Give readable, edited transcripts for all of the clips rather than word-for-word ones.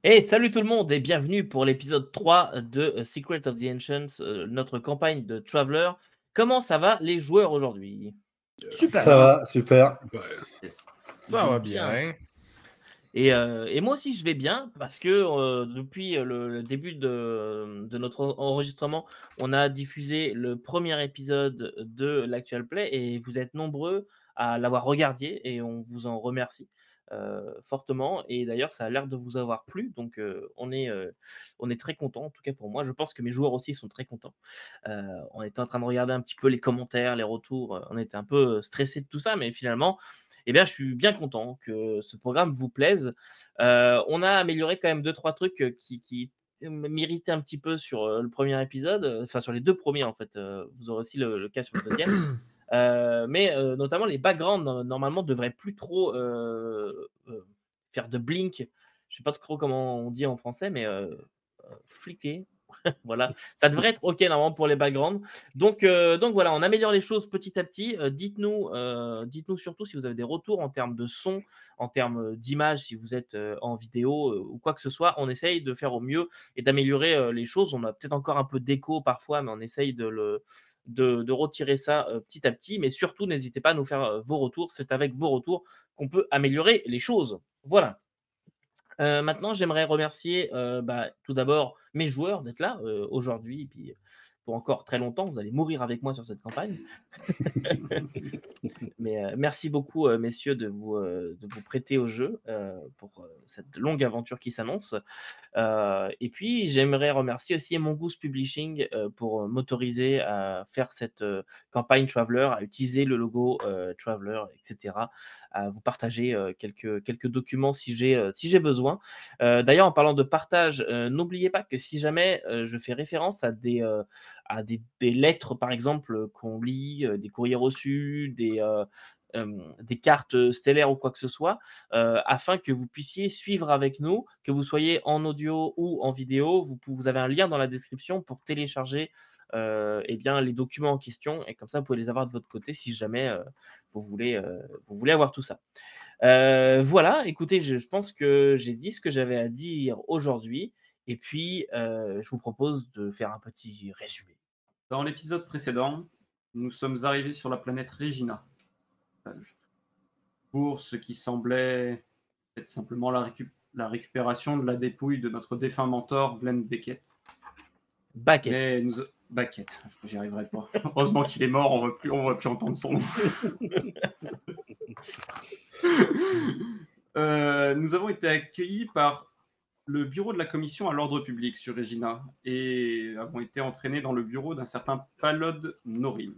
Et salut tout le monde et bienvenue pour l'épisode 3 de Secret of the Ancients, notre campagne de Traveler. Comment ça va les joueurs aujourd'hui? Super Ça bien. va, super. Ouais, Yes. ça va Bien. bien. Et moi aussi je vais bien parce que depuis le début de notre enregistrement, on a diffusé le premier épisode de l'Actual Play et vous êtes nombreux à l'avoir regardé et on vous en remercie fortement. Et d'ailleurs, ça a l'air de vous avoir plu, donc on est très content. En tout cas pour moi, je pense que mes joueurs aussi sont très contents. On était en train de regarder un petit peu les commentaires, les retours. On était un peu stressé de tout ça, mais finalement, eh bien, je suis bien content que ce programme vous plaise. On a amélioré quand même 2-3 trucs qui m'irritaient un petit peu sur le premier épisode, enfin sur les 2 premiers en fait. Vous aurez aussi le cas sur le deuxième. Mais notamment les backgrounds normalement devraient plus trop faire de blink. Je sais pas trop comment on dit en français, mais fliquer. Voilà, ça devrait être OK normalement pour les backgrounds. Donc voilà, on améliore les choses petit à petit. Dites-nous surtout si vous avez des retours en termes de son, en termes d'image, si vous êtes en vidéo ou quoi que ce soit. On essaye de faire au mieux et d'améliorer les choses. On a peut-être encore un peu d'écho parfois, mais on essaye de retirer ça petit à petit. Mais surtout, n'hésitez pas à nous faire vos retours. C'est avec vos retours qu'on peut améliorer les choses. Voilà. Maintenant, j'aimerais remercier, tout d'abord mes joueurs d'être là, aujourd'hui et puis pour encore très longtemps. Vous allez mourir avec moi sur cette campagne. Mais merci beaucoup, messieurs, de vous prêter au jeu, pour cette longue aventure qui s'annonce. Et puis j'aimerais remercier aussi Mongoose Publishing, pour m'autoriser à faire cette, campagne Traveler, à utiliser le logo, Traveler et cetera, à vous partager, quelques documents si j'ai besoin. D'ailleurs en parlant de partage, n'oubliez pas que si jamais, je fais référence à des lettres par exemple, qu'on lit, des courriers reçus, des cartes, stellaires ou quoi que ce soit, afin que vous puissiez suivre avec nous, que vous soyez en audio ou en vidéo. Vous avez un lien dans la description pour télécharger eh bien, les documents en question et comme ça, vous pouvez les avoir de votre côté si jamais vous voulez avoir tout ça. Voilà, écoutez, je pense que j'ai dit ce que j'avais à dire aujourd'hui et puis je vous propose de faire un petit résumé. Dans l'épisode précédent, nous sommes arrivés sur la planète Regina, pour ce qui semblait être simplement la récupération de la dépouille de notre défunt mentor, Glenn Beckett. Baquet. Mais Beckett, j'y arriverai pas. Heureusement qu'il est mort, on va plus entendre son nom. Nous avons été accueillis par le bureau de la commission à l'ordre public sur Regina et avons été entraînés dans le bureau d'un certain Palod Norim.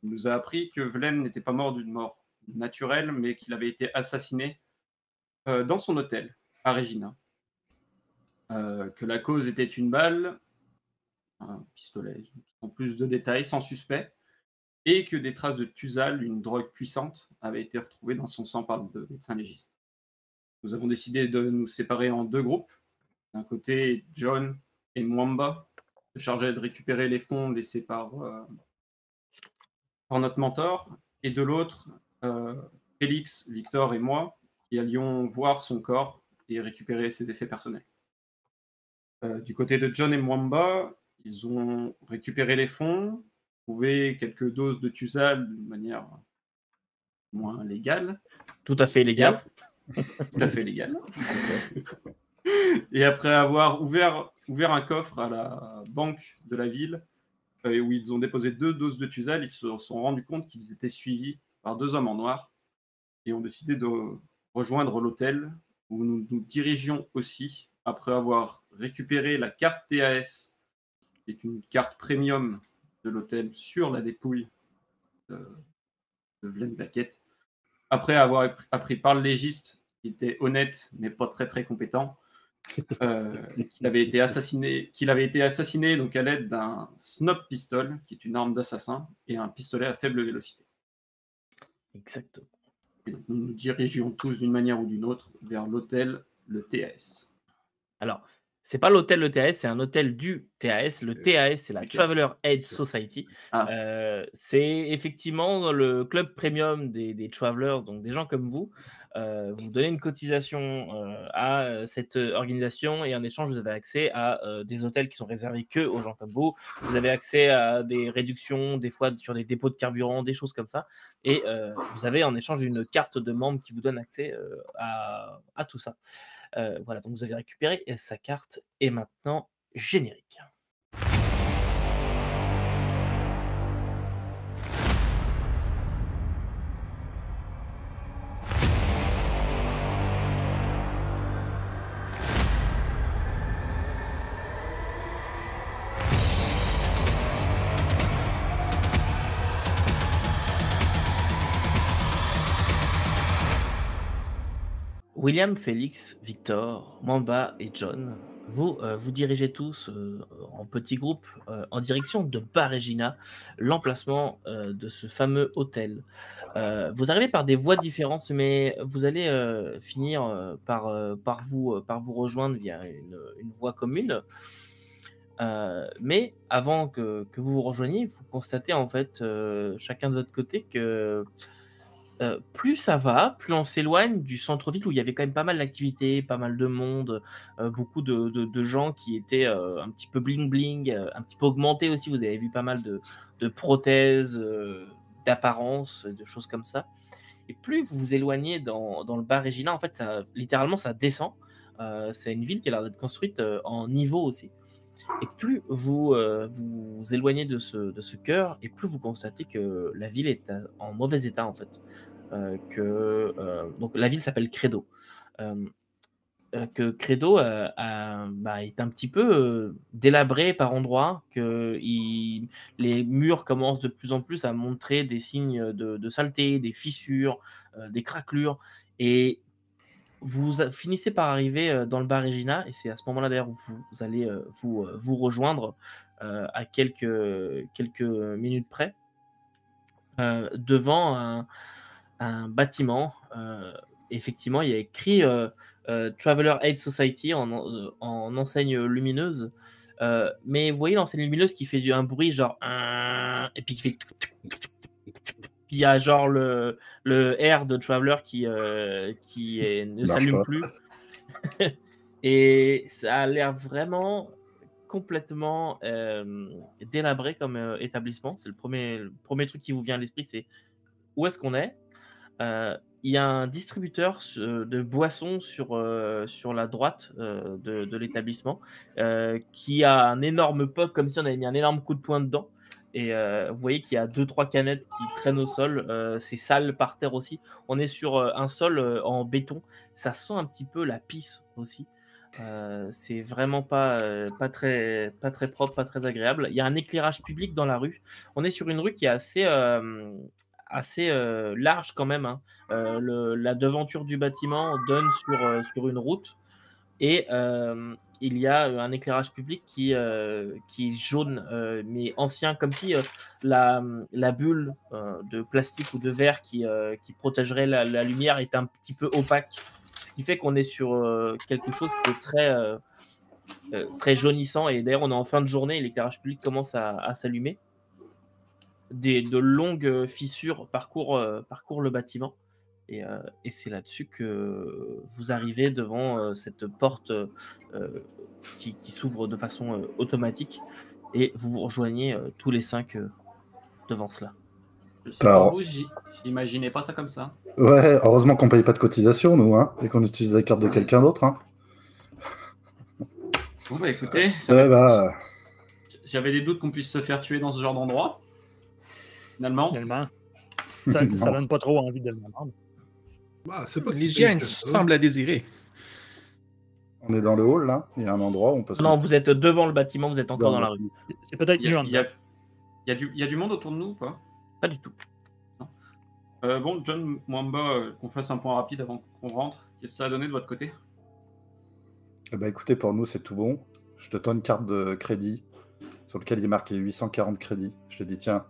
Il nous a appris que Vlen n'était pas mort d'une mort naturelle, mais qu'il avait été assassiné dans son hôtel à Regina. Que la cause était une balle, un pistolet, en plus de détails, sans suspect, et que des traces de Tuzal, une drogue puissante, avaient été retrouvées dans son sang par le médecin légiste. Nous avons décidé de nous séparer en 2 groupes. D'un côté, John et Mwamba se chargeaient de récupérer les fonds laissés par notre mentor, et de l'autre, Félix, Victor et moi, qui allions voir son corps et récupérer ses effets personnels. Du côté de John et Mwamba, ils ont récupéré les fonds, trouvé quelques doses de Tuzal de manière moins légale. Tout à fait légal. Tout à fait légale. Et après avoir ouvert un coffre à la banque de la ville, où ils ont déposé 2 doses de Tuzal, ils se sont rendus compte qu'ils étaient suivis par 2 hommes en noir et ont décidé de rejoindre l'hôtel où nous nous dirigions aussi après avoir récupéré la carte TAS, qui est une carte premium de l'hôtel sur la dépouille de Vlen Beckett. Après avoir appris par le légiste, qui était honnête mais pas très très compétent, qu'il avait été assassiné donc à l'aide d'un snob pistol, qui est une arme d'assassin, et un pistolet à faible vélocité. Exactement. Et donc, nous nous dirigions tous d'une manière ou d'une autre vers l'hôtel, le TAS. Alors, C'est pas l'hôtel le TAS, c'est un hôtel du TAS. Le TAS, c'est la Du TAS. Traveler Aid Society. C'est effectivement le club premium des travelers, donc des gens comme vous. Vous donnez une cotisation à cette organisation et en échange, vous avez accès à des hôtels qui sont réservés que aux gens comme vous. Vous avez accès à des réductions, des fois sur des dépôts de carburant, des choses comme ça. Et vous avez en échange une carte de membre qui vous donne accès à tout ça. Voilà, donc vous avez récupéré sa carte et maintenant générique. William, Félix, Victor, Mamba et John, vous vous dirigez tous en petits groupes en direction de Bar Regina, l'emplacement de ce fameux hôtel. Vous arrivez par des voies différentes, mais vous allez finir par vous rejoindre via une voie commune. Mais avant que vous vous rejoigniez, vous constatez en fait chacun de votre côté que plus ça va, plus on s'éloigne du centre-ville où il y avait quand même pas mal d'activités, pas mal de monde, beaucoup de gens qui étaient un petit peu bling-bling, un petit peu augmentés aussi. Vous avez vu pas mal de prothèses, d'apparence, de choses comme ça. Et plus vous vous éloignez dans le Bar Regina, en fait, littéralement, ça descend. C'est une ville qui a l'air d'être construite en niveau aussi. Et plus vous vous éloignez de ce cœur, et plus vous constatez que la ville est en mauvais état en fait. Donc la ville s'appelle Credo. Que Credo est un petit peu délabré par endroits, les murs commencent de plus en plus à montrer des signes de saleté, des fissures, des craquelures, et finissez par arriver dans le Bar Regina, et c'est à ce moment-là d'ailleurs où vous allez vous rejoindre à quelques minutes près, devant un bâtiment. Effectivement, il y a écrit Traveler Aid Society en enseigne lumineuse. Mais vous voyez l'enseigne lumineuse qui fait un bruit genre et puis qui fait puis il y a genre le R de Traveler qui ne s'allume plus. Et ça a l'air vraiment complètement délabré comme établissement. C'est le premier truc qui vous vient à l'esprit, c'est où est-ce qu'on est. Il y a un distributeur de boissons sur la droite de l'établissement qui a un énorme pot, comme si on avait mis un énorme coup de poing dedans. Et vous voyez qu'il y a 2-3 canettes qui traînent au sol. C'est sale par terre aussi. On est sur un sol en béton. Ça sent un petit peu la pisse aussi. C'est vraiment pas très propre, pas très agréable. Il y a un éclairage public dans la rue. On est sur une rue qui est assez large quand même, hein. La devanture du bâtiment donne sur une route, et il y a un éclairage public qui est jaune, mais ancien, comme si la bulle de plastique ou de verre qui protégerait la lumière est un petit peu opaque, ce qui fait qu'on est sur quelque chose qui est très jaunissant, et d'ailleurs on est en fin de journée et l'éclairage public commence à s'allumer. De longues fissures parcourent le bâtiment, et c'est là-dessus que vous arrivez devant cette porte qui s'ouvre de façon automatique, et vous vous rejoignez tous les 5 devant cela. Je sais pas vous, j'imaginais pas ça comme ça. Ouais, heureusement qu'on paye pas de cotisation, nous, hein, et qu'on utilise la carte de quelqu'un d'autre. Hein. Bon, bah écoutez, j'avais des doutes qu'on puisse se faire tuer dans ce genre d'endroit. Finalement. Ça donne pas trop envie de le demander. Bah, c'est pas L'hygiène semble à désirer. On est dans le hall, là. Il y a un endroit où on peut se Non, mettre. vous êtes devant le bâtiment, vous êtes encore dans la rue. C'est peut-être mieux en dedans. Il y a du monde autour de nous ou pas? Pas du tout. Non. Bon, John, Mwamba, qu'on fasse un point rapide avant qu'on rentre. Qu'est-ce que ça a donné de votre côté? Eh ben, écoutez, pour nous, c'est tout bon. Je te donne une carte de crédit sur laquelle il est marqué 840 crédits. Je te dis, tiens,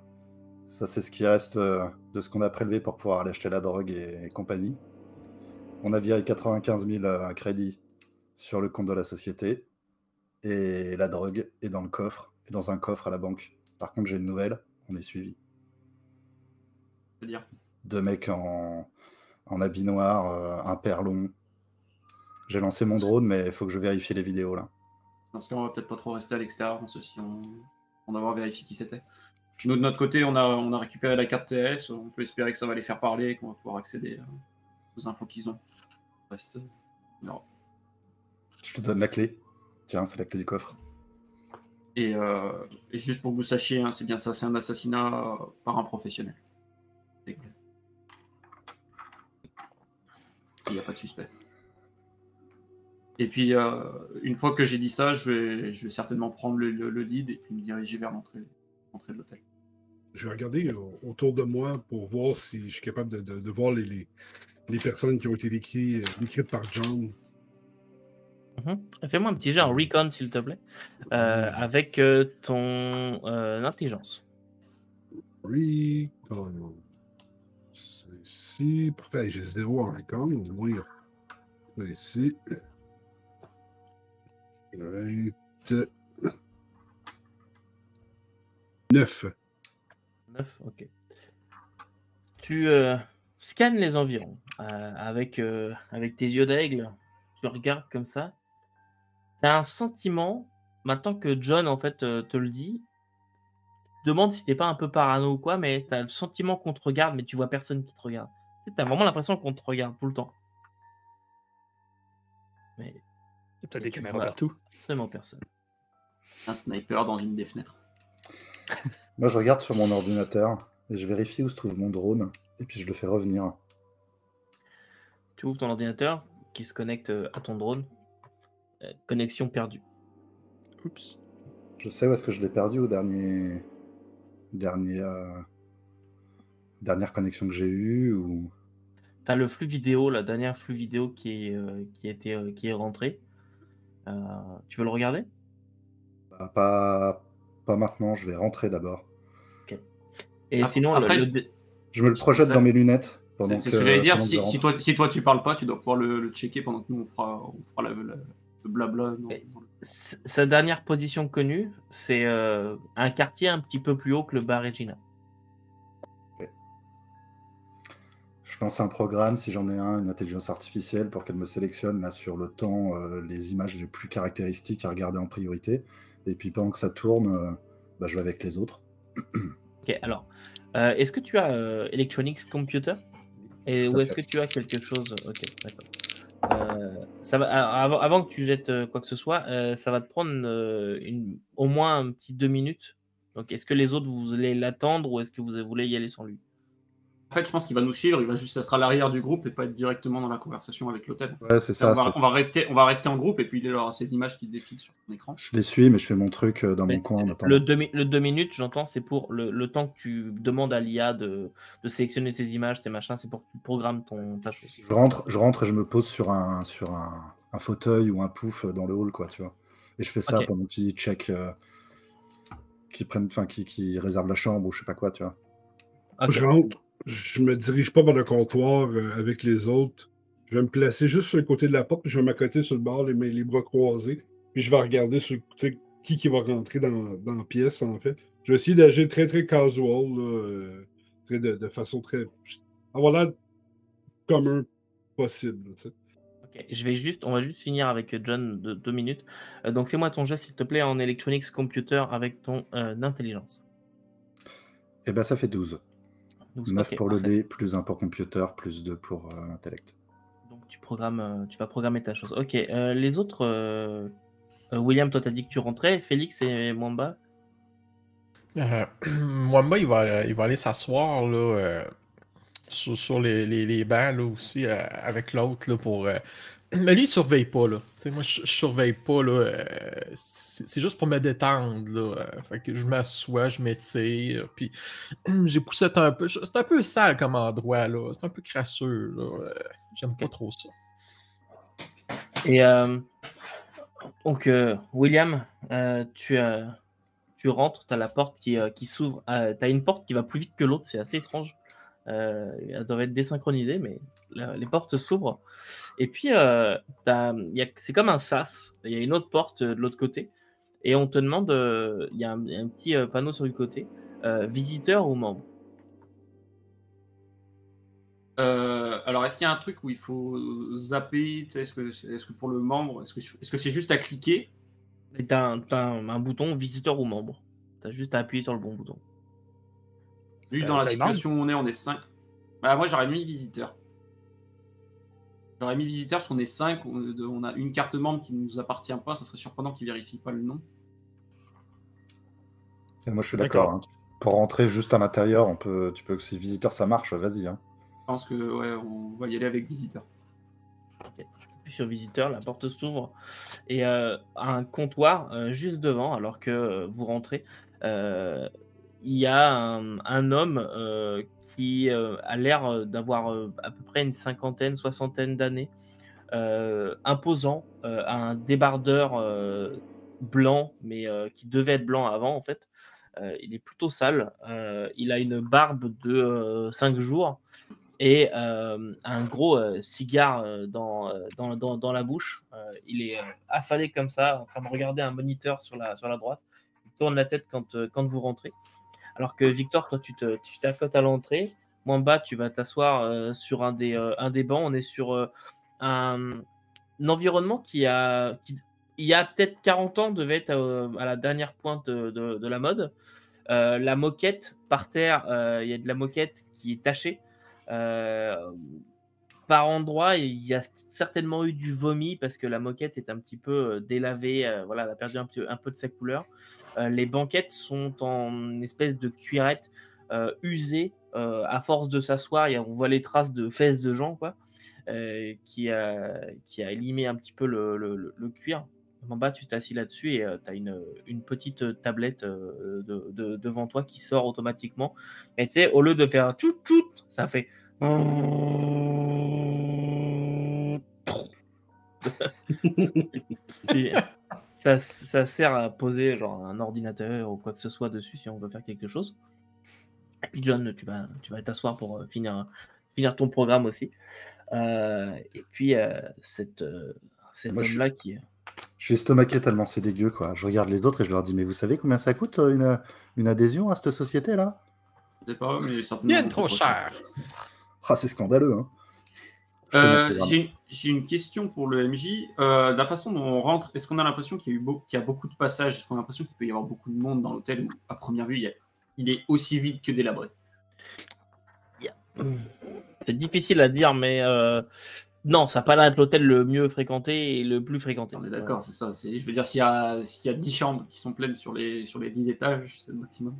ça, c'est ce qui reste de ce qu'on a prélevé pour pouvoir aller acheter la drogue et compagnie. On a viré 95 000 crédits sur le compte de la société. et la drogue est dans le coffre, et dans un coffre à la banque. Par contre, j'ai une nouvelle, on est suivi. C'est-à-dire 2 mecs en habit noir, un perlon. J'ai lancé mon drone, mais il faut que je vérifie les vidéos là. Parce qu'on va peut-être pas trop rester à l'extérieur dans ceci, on avoir vérifié qui c'était. Nous, de notre côté, on a récupéré la carte TS, on peut espérer que ça va les faire parler et qu'on va pouvoir accéder aux infos qu'ils ont. Reste. Non. Je te donne la clé. Tiens, c'est la clé du coffre. Et juste pour que vous sachiez, hein, c'est bien ça, c'est un assassinat par un professionnel. Il n'y a pas de suspect. Et puis, une fois que j'ai dit ça, je vais certainement prendre le lead et puis me diriger vers l'entrée de l'hôtel. Je vais regarder autour de moi pour voir si je suis capable de voir les personnes qui ont été décrites par John. Fais-moi un petit jet en recon, s'il te plaît, avec ton intelligence. Recon. C'est ici. Parfait, j'ai 0 en recon. Au moins, là, ici. 9. 9, ok. Tu scannes les environs avec tes yeux d'aigle. Tu regardes comme ça. Tu as un sentiment, maintenant que John en fait te le dit, tu te demandes si t'es pas un peu parano ou quoi, mais tu as le sentiment qu'on te regarde, mais tu vois personne qui te regarde. Tu as vraiment l'impression qu'on te regarde tout le temps. Mais Il y a peut-être des tu caméras vois partout. absolument personne. Un sniper dans une des fenêtres. Moi, je regarde sur mon ordinateur et je vérifie où se trouve mon drone et puis je le fais revenir. Tu ouvres ton ordinateur qui se connecte à ton drone. Connexion perdue. Oups. Je sais où est-ce que je l'ai perdu au dernière connexion que j'ai eue ou... Tu as le flux vidéo, la dernière flux vidéo qui est rentré. Tu veux le regarder? Bah, pas maintenant, je vais rentrer d'abord. Ok. Et Après- sinon, après, Je me le projette dans mes lunettes. C'est ce que j'allais dire, si toi tu parles pas, tu dois pouvoir le checker pendant que nous on fera le blabla. sa dernière position connue, c'est un quartier un petit peu plus haut que le bar Regina. Je lance un programme, si j'en ai une intelligence artificielle, pour qu'elle me sélectionne là sur le temps les images les plus caractéristiques à regarder en priorité. Et puis pendant que ça tourne, je vais avec les autres. Ok, alors, est-ce que tu as Electronics Computer? Ou est-ce que tu as quelque chose? Ok, d'accord. Ça va, avant que tu jettes quoi que ce soit, ça va te prendre au moins un petit 2 minutes. Donc, est-ce que les autres, vous allez l'attendre ou est-ce que vous voulez y aller sans lui? En fait, je pense qu'il va nous suivre, il va juste être à l'arrière du groupe et pas être directement dans la conversation avec l'hôtel. Ouais, c'est ça. On va rester en groupe et puis il aura ces images qui défilent sur ton écran. Je les suis, mais je fais mon truc dans Mais mon coin en attendant. le 2 minutes, j'entends, c'est pour le temps que tu demandes à l'IA de sélectionner tes images, tes machins, c'est pour que tu programmes ta chose. Je rentre et je me pose sur un fauteuil ou un pouf dans le hall, quoi, tu vois. Et je fais ça pendant qu'ils check, qu'ils réservent la chambre ou je sais pas quoi, tu vois. Okay. Je rentre, je me dirige pas vers le comptoir avec les autres. Je vais me placer juste sur le côté de la porte, puis je vais m'accoter sur le bord, les bras croisés, puis je vais regarder qui va rentrer dans la pièce, en fait. Je vais essayer d'agir très, très casual, là, de façon très... avoir l'air commun possible, tu sais. Ok, on va juste finir avec John de 2 minutes. Donc fais-moi ton jet, s'il te plaît, en Electronics Computer avec ton intelligence. Et ben ça fait 12. 9 pour parfait. le dé, plus 1 pour computer, plus 2 pour l'intellect. Donc tu vas programmer ta chose. Ok, les autres... William, toi t'as dit que tu rentrais. Félix et Mwamba? Mwamba, il va aller s'asseoir là, sur les bancs là, aussi avec l'autre là, pour... Mais lui, il surveille pas, là. T'sais, moi, je surveille pas, là. C'est juste pour me détendre, là. Fait que je m'assois, je m'étire, puis j'ai poussé un peu. C'est un peu sale comme endroit, là. C'est un peu crasseux, là. J'aime pas trop ça. Et donc, William, tu rentres, tu as la porte qui s'ouvre. Tu as une porte qui va plus vite que l'autre, c'est assez étrange. Elles doivent être désynchronisées, mais les portes s'ouvrent. Et puis, c'est comme un sas. Il y a une autre porte de l'autre côté. Et on te demande, il y a un petit panneau sur le côté, visiteur ou membre. Alors, est-ce qu'il y a un truc où il faut zapper? Est-ce que pour le membre, est-ce que c'est juste à cliquer? Et t'as un bouton visiteur ou membre. T'as juste à appuyer sur le bon bouton. Vu dans la ça y manque. situation où on est 5. Bah, moi, j'aurais mis visiteur. J'aurais mis visiteur parce qu'on est 5. On a une carte membre qui ne nous appartient pas. Ça serait surprenant qu'ils vérifient pas le nom. Et moi, je suis D'accord. d'accord. Hein. Pour rentrer juste à l'intérieur, tu peux, si visiteur ça marche, vas-y. Hein. Je pense que ouais, on va y aller avec visiteur. Puis sur visiteur, la porte s'ouvre et un comptoir juste devant, alors que vous rentrez, il y a un homme qui a l'air d'avoir à peu près une cinquantaine, soixantaine d'années, imposant, un débardeur blanc, mais qui devait être blanc avant en fait. Il est plutôt sale, il a une barbe de 5 jours et un gros cigare dans la bouche. Il est affalé comme ça, en train de regarder un moniteur sur la droite. Il tourne la tête quand vous rentrez. Alors que Victor, toi, tu t'accotes à l'entrée. Mwamba, tu vas t'asseoir sur un des bancs. On est sur un environnement il y a peut-être 40 ans, devait être à la dernière pointe de la mode. La moquette par terre, il y a de la moquette qui est tachée. Par endroits, il y a certainement eu du vomi parce que la moquette est un petit peu délavée. Voilà, elle a perdu un peu de sa couleur. Les banquettes sont en espèce de cuirette usée à force de s'asseoir. On voit les traces de fesses de gens, quoi, qui a élimé un petit peu le cuir. En bas, tu t'es assis là-dessus et tu as une petite tablette devant toi qui sort automatiquement. Et tu sais, au lieu de faire tchout tchout, ça fait. Et ça sert à poser genre un ordinateur ou quoi que ce soit dessus si on veut faire quelque chose. Et puis John, tu vas t'asseoir pour finir ton programme aussi. Et puis cet homme-là qui... Je suis estomaqué tellement c'est dégueu, quoi. Je regarde les autres et je leur dis, mais vous savez combien ça coûte une adhésion à cette société-là? Je sais pas, mais certainement. Bien trop cher. Ah, c'est scandaleux, hein. J'ai une question pour le MJ. La façon dont on rentre, est-ce qu'on a l'impression qu'il y a beaucoup de passages? Est-ce qu'on a l'impression qu'il peut y avoir beaucoup de monde dans l'hôtel où, à première vue, il est aussi vide que délabré? C'est difficile à dire, mais non, ça n'a pas l'air d'être l'hôtel le mieux fréquenté et le plus fréquenté. On est d'accord, c'est ça. Je veux dire, s'il y a 10 chambres qui sont pleines sur les 10 étages, c'est le maximum.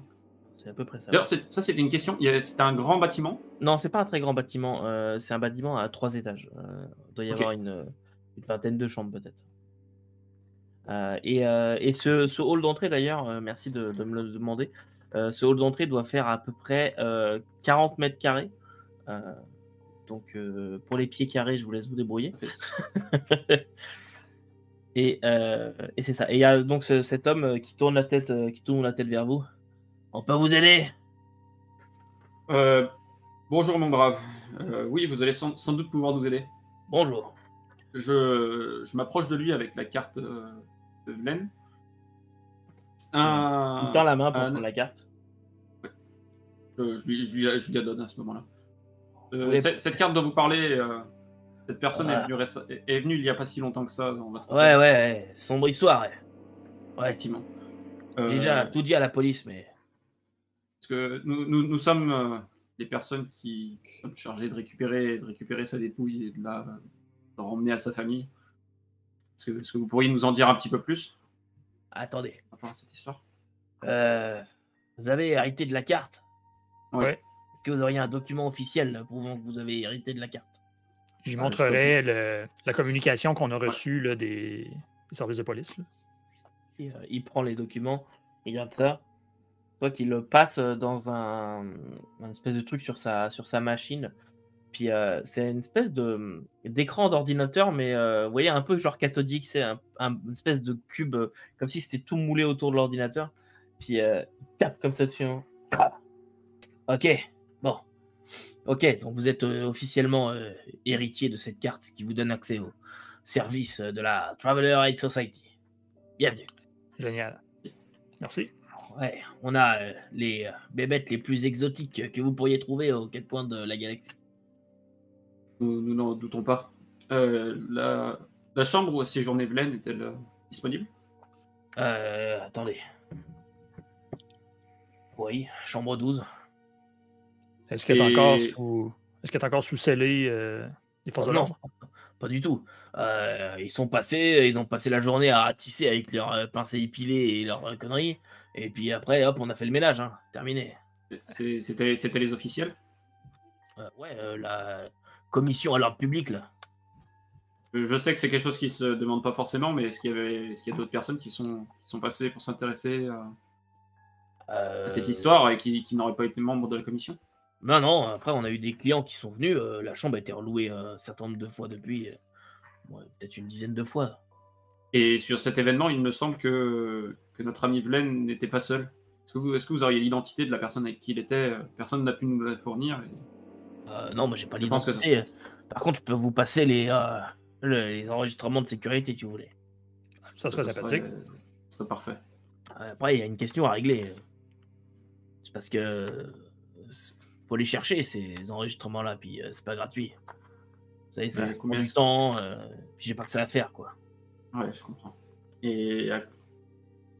C'est à peu près ça. D'ailleurs, ça, c'était une question. C'était un grand bâtiment? Non, c'est pas un très grand bâtiment. C'est un bâtiment à 3 étages. Il doit y avoir une vingtaine de chambres, peut-être. Et ce hall d'entrée, d'ailleurs, merci de me le demander. Ce hall d'entrée doit faire à peu près 40 mètres carrés. Donc, pour les pieds carrés, je vous laisse vous débrouiller. Et c'est ça. Et il y a donc cet homme qui tourne la tête vers vous. On peut vous aider? Bonjour mon brave. Oui, vous allez sans doute pouvoir nous aider. Bonjour. Je m'approche de lui avec la carte de Vlen. Il tend la main pour prendre la carte. Ouais. Je lui la donne à ce moment-là. Cette carte dont vous parlez, cette personne est venue il n'y a pas si longtemps que ça dans votre hôtel. Ouais, sombre histoire. Ouais. Effectivement. J'ai déjà tout dit à la police, mais... Parce que nous sommes des personnes qui sont chargées de récupérer sa dépouille et de la ramener à sa famille. Est-ce que vous pourriez nous en dire un petit peu plus? Attendez. Par rapport à cette histoire? Vous avez hérité de la carte? Ouais. Est-ce que vous auriez un document officiel prouvant que vous avez hérité de la carte? J'y montrerai la communication qu'on a reçue là, des services de police. Là. Et, il prend les documents, il regarde ça. Toi qui le passe dans un espèce de truc sur sa machine. Puis c'est une espèce d'écran d'ordinateur, mais vous voyez, un peu genre cathodique. C'est une espèce de cube, comme si c'était tout moulé autour de l'ordinateur. Puis il tape comme ça dessus. Hein. Ah. Ok, bon. Ok, donc vous êtes officiellement héritier de cette carte qui vous donne accès au service de la Traveler Aid Society. Bienvenue. Génial. Merci. Ouais, on a les bébêtes les plus exotiques que vous pourriez trouver aux quatre coins de la galaxie. Nous n'en doutons pas. La chambre où a séjourné Vlen est-elle disponible? Attendez. Oui, chambre 12. Est-ce qu'elle est encore sous scellé les forces de Non, l'ordre? pas du tout. Ils ont passé la journée à ratisser avec leurs pincées épilées et leurs conneries. Et puis après, hop, on a fait le ménage, hein. Terminé. C'était les officiels? La commission à l'ordre public, là. Je sais que c'est quelque chose qui se demande pas forcément, mais est-ce qu'il y a d'autres personnes qui sont passées pour s'intéresser à cette histoire et qui n'auraient pas été membres de la commission? Non, après, on a eu des clients qui sont venus. La chambre a été relouée un certain nombre de fois depuis. Peut-être une dizaine de fois. Et sur cet événement, il me semble que notre ami Vlen n'était pas seul. Est-ce que vous auriez l'identité de la personne avec qui il était? Personne n'a pu nous la fournir. Non, moi j'ai pas Je pense que l'identité. Par contre, je peux vous passer les enregistrements de sécurité si vous voulez. Ça serait sympathique. Ce serait parfait. Après, il y a une question à régler. C'est parce que faut les chercher ces enregistrements-là, puis c'est pas gratuit. Vous savez, ça prend du temps, puis j'ai pas que ça à faire, quoi. Ouais, je comprends. Et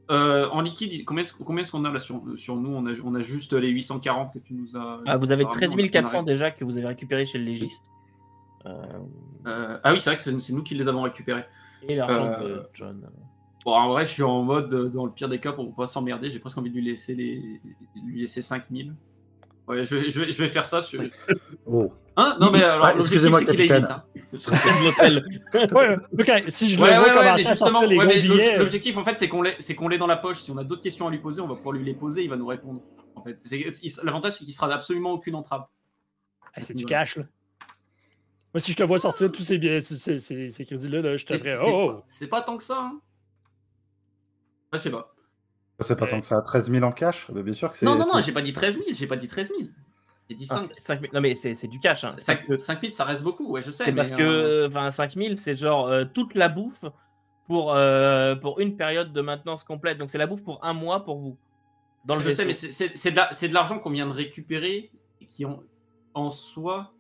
en liquide, combien est-ce qu'on a là sur nous? On a juste les 840 que tu nous as... vous avez 13 400 déjà que vous avez récupéré chez le légiste. Ah oui, c'est vrai que c'est nous qui les avons récupérés. Et l'argent de John. Bon, en vrai, je suis en mode, dans le pire des cas, pour ne pas s'emmerder, j'ai presque envie de lui laisser 5000. Ouais, je vais faire ça. Oh. Hein? Non, mais alors, excusez-moi, c'est qu'il est capitaine. vite. Ouais, ok, si je le vois commencer à sortir les gros billets... L'objectif, en fait, c'est qu'on l'ait dans la poche. Si on a d'autres questions à lui poser, on va pouvoir lui les poser, il va nous répondre. En fait, l'avantage, c'est qu'il sera absolument aucune entrave. C'est du cash, là. Moi, si je te vois sortir tous ces billets, ces crédits-là, je te ferais... C'est pas tant que ça, hein. Je sais pas. C'est pas tant que ça. 13 000 en cash? Bien sûr que c'est... Non, j'ai pas dit 13 000, j'ai dit 5. 5 000. Non, mais c'est du cash. Hein. 5 000, ça reste beaucoup, ouais, je sais. C'est parce que 5 000, c'est genre toute la bouffe pour une période de maintenance complète. Donc c'est la bouffe pour un mois pour vous. Dans le je sais, mais c'est de l'argent qu'on vient de récupérer et qui en soi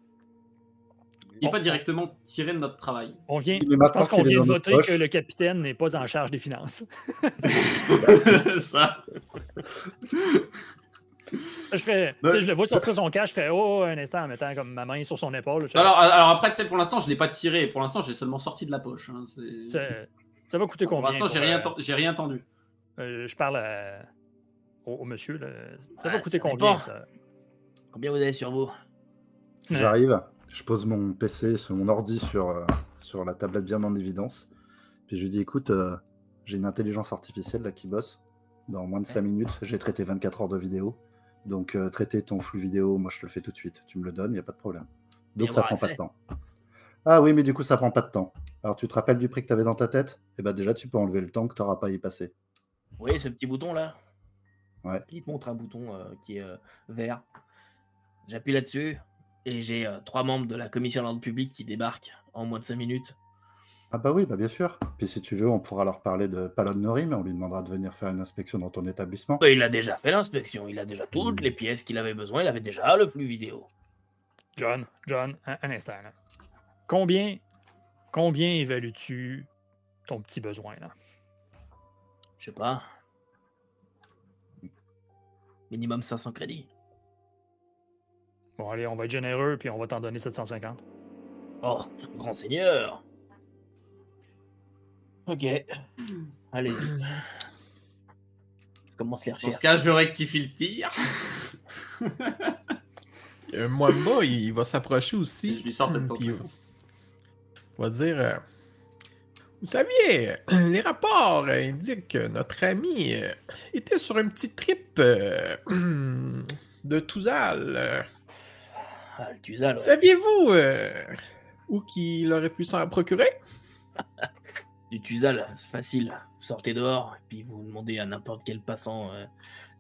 n'est pas directement tiré de notre travail. Je pense qu'on vient de voter que le capitaine n'est pas en charge des finances. Ça. Je le vois sortir son cash, je fais un instant en mettant comme ma main sur son épaule. Alors après, tu sais, pour l'instant, je ne l'ai pas tiré. Pour l'instant, j'ai seulement sorti de la poche. Hein. Ça va coûter combien? Pour l'instant, j'ai rien entendu. Je parle au monsieur. Là. Ça va coûter combien, ça? Combien vous avez sur vous? J'arrive, je pose mon PC, mon ordi sur la tablette bien en évidence. Puis je lui dis, écoute, j'ai une intelligence artificielle là qui bosse. Dans moins de 5 minutes, j'ai traité 24 heures de vidéo. Donc, traiter ton flux vidéo, moi, je te le fais tout de suite. Tu me le donnes, il n'y a pas de problème. Donc, ça prend pas de temps. Ah oui, mais du coup, ça prend pas de temps. Alors, tu te rappelles du prix que tu avais dans ta tête? Eh bien, déjà, tu peux enlever le temps que tu n'auras pas à y passer. Vous voyez ce petit bouton-là? Ouais. Il te montre un bouton qui est vert. J'appuie là-dessus et j'ai 3 membres de la commission de l'ordre public qui débarquent en moins de 5 minutes. Ah bah oui, bah bien sûr. Puis si tu veux, on pourra leur parler de Palon Nori, mais on lui demandera de venir faire une inspection dans ton établissement. Il a déjà fait l'inspection, il a déjà toutes les pièces qu'il avait besoin, il avait déjà le flux vidéo. John, un instant. Là. Combien évalues-tu ton petit besoin, là? Je sais pas. Minimum 500 crédits. Bon, allez, on va être généreux, puis on va t'en donner 750. Oh, grand seigneur! Ok. Allez. Je commence les recherches. Dans ce cas, je rectifie le tir. Mwamba, il va s'approcher aussi. Je lui sors 750. Il va dire... Vous saviez, les rapports indiquent que notre ami était sur un petit trip de Tuzal. Ah, le Tuzal, ouais. Saviez-vous où qu'il aurait pu s'en procurer? Du Tuzal, c'est facile. Vous sortez dehors, et puis vous demandez à n'importe quel passant de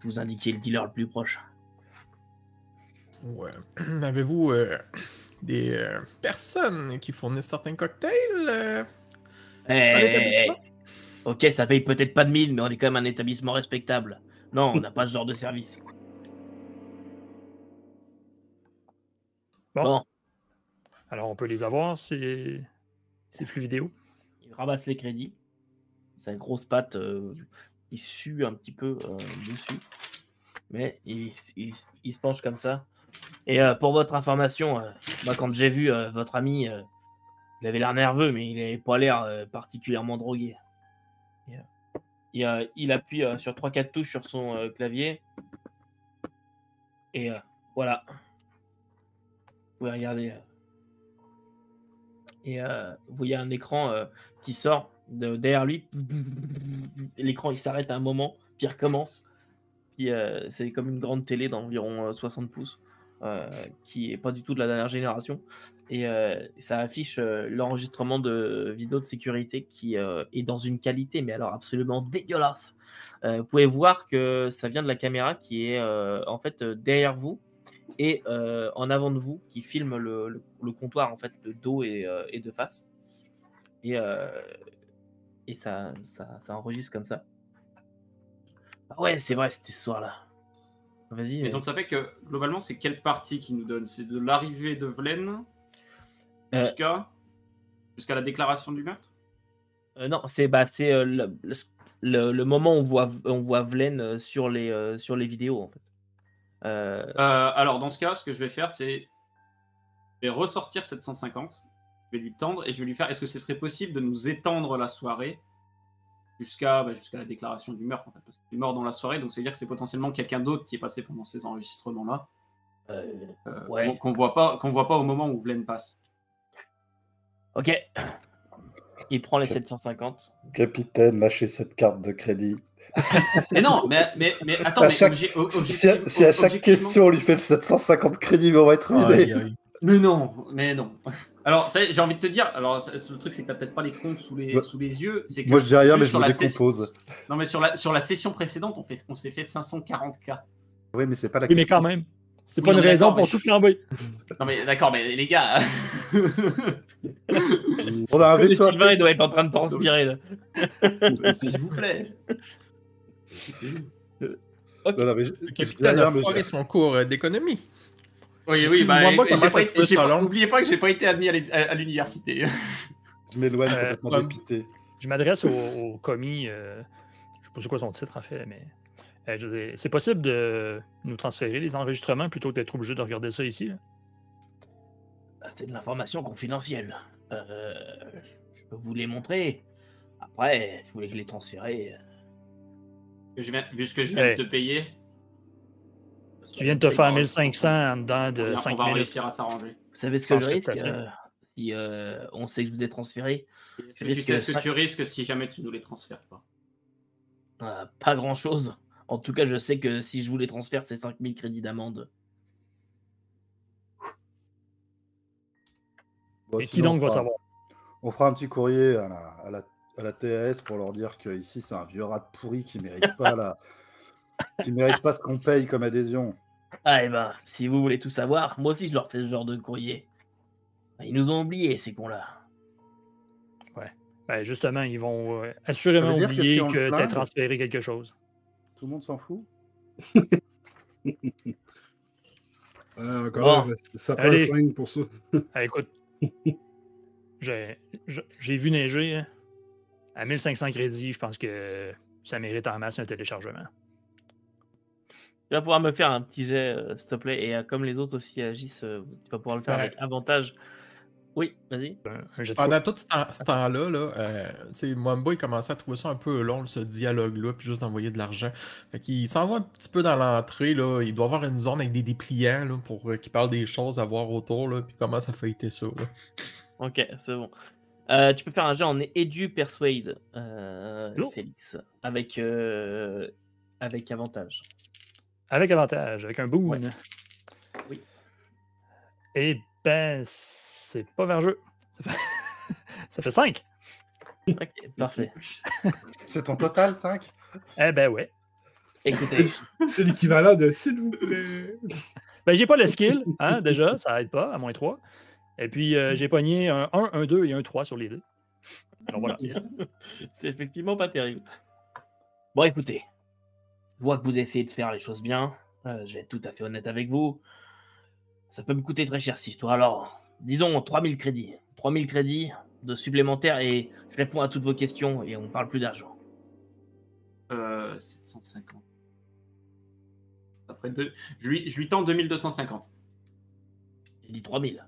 vous indiquer le dealer le plus proche. Ou avez-vous des personnes qui fournissent certains cocktails à l'établissement? Ok, ça paye peut-être pas de 1000, mais on est quand même un établissement respectable. Non, on n'a pas ce genre de service. Bon. Alors, on peut les avoir, ces flux vidéo. Il ramasse les crédits. Sa grosse patte, il sue un petit peu dessus. Mais il se penche comme ça. Et pour votre information, moi, quand j'ai vu votre ami, il avait l'air nerveux, mais il n'avait pas l'air particulièrement drogué. Et, il appuie sur 3-4 touches sur son clavier. Et voilà. Vous pouvez regarder. Et vous voyez un écran qui sort derrière lui. L'écran il s'arrête à un moment, puis il recommence. Puis c'est comme une grande télé d'environ 60 pouces, qui est pas du tout de la dernière génération. Et ça affiche l'enregistrement de vidéos de sécurité qui est dans une qualité, mais alors absolument dégueulasse. Vous pouvez voir que ça vient de la caméra qui est en fait derrière vous et en avant de vous, qui filme le comptoir en fait de dos et de face. Et ça enregistre comme ça. Ah ouais, c'est vrai cette histoire-là. Vas-y. Et donc ça fait que globalement, c'est quelle partie qui nous donne? C'est de l'arrivée de Vlen jusqu'à la déclaration du meurtre? Non, c'est le moment où on voit Vlen sur les vidéos en fait. Alors dans ce cas, ce que je vais faire, c'est je vais ressortir 750, je vais lui tendre et je vais lui faire: est-ce que ce serait possible de nous étendre la soirée jusqu'à la déclaration du meurtre en fait, parce qu'il est mort dans la soirée, donc ça veut dire que c'est potentiellement quelqu'un d'autre qui est passé pendant ces enregistrements-là, Ouais. qu'on voit pas au moment où Vlen passe. Ok. Il prend les 750. Capitaine, lâchez cette carte de crédit. Mais non, mais attends, À mais chaque- si à chaque objectivement- question on lui fait le 750 crédits, mais on va être ruiné. Aïe, aïe. Mais non. Alors, tu sais, j'ai envie de te dire, alors le truc c'est que t'as peut-être pas les comptes sous les yeux. C'est que Moi je dis rien, mais je sur me la décompose. Non, mais sur la session précédente, on s'est fait 540K. Oui, mais c'est pas la Oui, mais question. quand même. C'est Oui, pas une non, mais raison d'accord, pour mais tout flamber. Non, mais d'accord, mais les gars. On a un Le vaisseau. Sylvain, il doit être en train de transpirer là. S'il vous plaît. Non, non, mais Le capitaine a foiré son cours d'économie. Oui, bah, Moi, commence à trouver ça long. oubliez pas que j'ai pas été admis à l'université. je m'éloigne complètement ouais. dépité. Je m'adresse au commis. Je sais pas c'est quoi son titre en fait, mais je veux dire, c'est possible de nous transférer les enregistrements plutôt que d'être obligé de regarder ça ici. Là. C'est de l'information confidentielle. Je peux vous les montrer. Après, si vous voulez que je les transfère. Vu ce que je viens de te payer, Tu viens de te faire 1500 en dedans de 5 on va minutes. réussir à s'arranger. Vous savez ce que je pense que risque ça serait- si on sait que je vous ai transféré? Est-ce que tu sais ce que tu risques si jamais tu nous les transfères pas? Pas grand chose. En tout cas, je sais que si je vous les transfère, c'est 5000 crédits d'amende. Bon, Et qui sinon, donc va savoir? on fera un petit courrier à la TAS pour leur dire que ici c'est un vieux rat de pourri qui mérite pas qui mérite pas ce qu'on paye comme adhésion. Ah, et ben, si vous voulez tout savoir, moi aussi je leur fais ce genre de courrier. Ils nous ont oubliés, ces cons-là. Ben, justement, ils vont Ça assurément veut dire que oublier si on le que tu as flingue- transféré quelque chose. Tout le monde s'en fout. Encore, Bon. ça prend Allez. un flingue pour ça. Ah, écoute, j'ai vu neiger hein. À 1500 crédits, je pense que ça mérite en masse un téléchargement. Tu vas pouvoir me faire un petit jet, s'il te plaît. Et comme les autres aussi agissent, tu vas pouvoir le faire Ouais. avec avantage. Oui, vas-y. Un jet de Pendant tout ce temps-là, Mwamba, il commençait à trouver ça un peu long, ce dialogue-là, puis juste d'envoyer de l'argent. Fait qu'il s'en va un petit peu dans l'entrée, là. Il doit avoir une zone avec des dépliants, là, pour qu'il parle des choses à voir autour, là, puis commence à feuilleter ça, là. Ok, c'est bon. Tu peux faire un jet en Edu Persuade, Lourd. Félix, avec avantage. Avec avantage, avec un boon. Ouais. Oui. Eh ben, c'est pas vers jeu. Ça fait 5. Ok, parfait. C'est ton total, 5? Eh ben ouais. Écoutez, C'est l'équivalent de s'il vous plaît. Ben, j'ai pas le skill, hein, déjà, ça aide pas, à -3. Et puis, j'ai pogné un 1, un 2 et un 3 sur les dés. Alors voilà. c'est effectivement pas terrible. Bon, écoutez, je vois que vous essayez de faire les choses bien. Je vais être tout à fait honnête avec vous. Ça peut me coûter très cher cette histoire. Alors, disons 3000 crédits. 3000 crédits de supplémentaires et je réponds à toutes vos questions et on parle plus d'argent. 750. Après je lui tends 2250. J'ai dit 3000.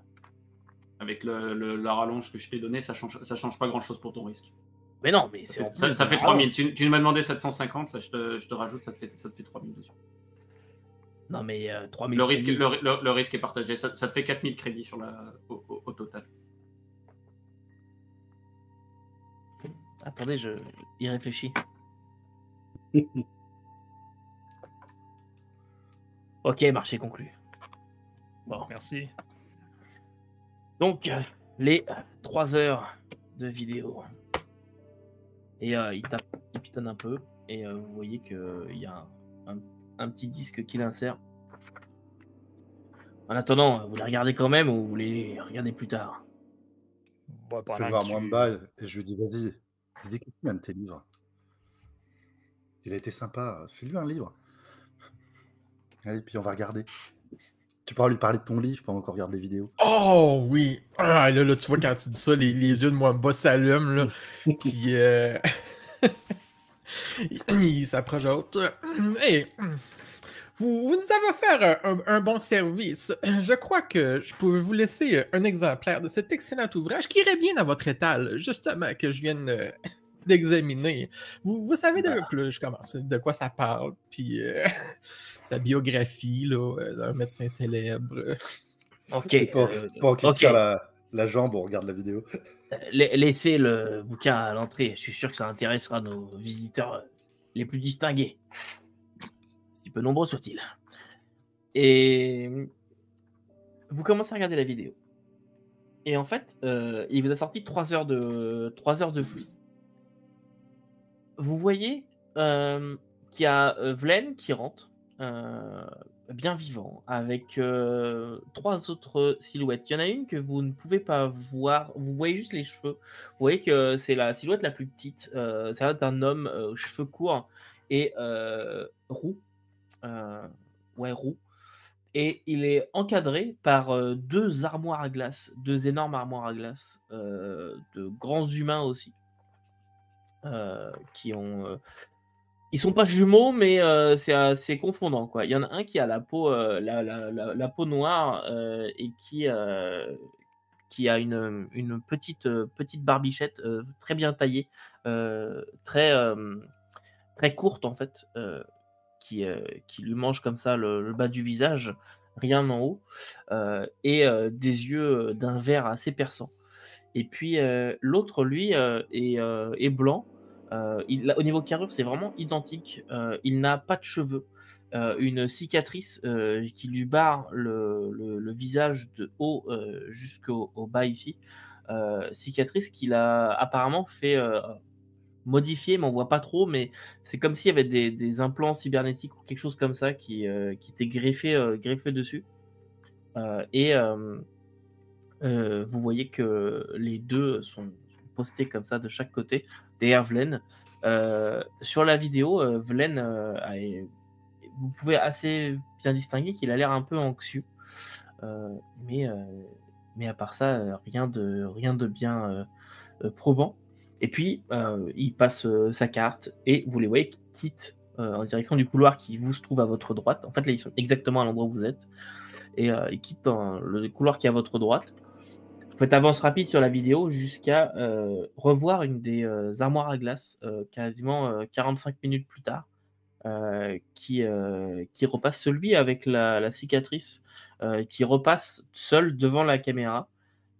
Avec la rallonge que je t'ai donnée, ça change pas grand-chose pour ton risque. Mais non, mais c'est Ça fait 3000. Tu m'as demandé 750, là, je te rajoute, ça te fait 3000 dessus. Non, mais 3000 Le risque est partagé. Ça te fait 4000 crédits au total. Attendez, je y réfléchis. Ok, marché conclu. Bon, Merci. donc les 3 heures de vidéo. Et il pitonne un peu et vous voyez qu'il y a un petit disque qu'il insère. En attendant, vous les regardez quand même ou vous les regardez plus tard? Bon, Je pendant vais que voir tu- Mwamba et je lui dis, vas-y, découpe-moi un de tes livres. Il a été sympa, fais-lui un livre. Allez, puis on va regarder. Tu pourras lui parler de ton livre pendant qu'on regarde les vidéos. Oh oui! Ah, là, tu vois, quand tu dis ça, les yeux de Mwamba s'allument, là. Puis, il s'approche à l'autre. Hey, vous nous avez offert un bon service. Je crois que je peux vous laisser un exemplaire de cet excellent ouvrage qui irait bien dans votre étal, justement, que je viens d'examiner. Vous savez de quoi ça parle, puis sa biographie là, d'un médecin célèbre. Ok. Et pendant qu'il ok. tire la jambe, on regarde la vidéo. Laissez le bouquin à l'entrée. Je suis sûr que ça intéressera nos visiteurs les plus distingués. Si peu nombreux soient-ils. Et vous commencez à regarder la vidéo. Et en fait, il vous a sorti 3 heures de flux. Vous voyez qu'il y a Vlen qui rentre, bien vivant, avec 3 autres silhouettes. Il y en a une que vous ne pouvez pas voir. Vous voyez juste les cheveux. Vous voyez que c'est la silhouette la plus petite. C'est l'air d'un homme aux cheveux courts et roux. Roux. Et il est encadré par 2 armoires à glace, 2 énormes armoires à glace, de grands humains aussi, qui ont... Ils sont pas jumeaux, mais c'est assez confondant, quoi. Il y en a un qui a la peau, la peau noire et qui a une petite barbichette très bien taillée, très, très courte en fait, qui lui mange comme ça le bas du visage, rien en haut, et des yeux d'un vert assez perçant. Et puis l'autre, lui, est blanc. Au niveau carrure, c'est vraiment identique. Il n'a pas de cheveux. Une cicatrice qui lui barre le visage de haut jusqu'au bas ici. Cicatrice qu'il a apparemment fait modifier, mais on voit pas trop. Mais c'est comme s'il y avait des implants cybernétiques ou quelque chose comme ça qui étaient greffés dessus. Et vous voyez que les deux sont postés comme ça de chaque côté derrière Vlen. Sur la vidéo, Vlen, vous pouvez assez bien distinguer qu'il a l'air un peu anxieux. Mais à part ça, rien de bien probant. Et puis, il passe sa carte et vous les voyez qui quittent en direction du couloir qui vous se trouve à votre droite. En fait, là, ils sont exactement à l'endroit où vous êtes. Et ils quittent dans le couloir qui est à votre droite. Vous faites avance rapide sur la vidéo jusqu'à revoir une des armoires à glace quasiment 45 minutes plus tard, qui repasse celui avec la cicatrice, qui repasse seul devant la caméra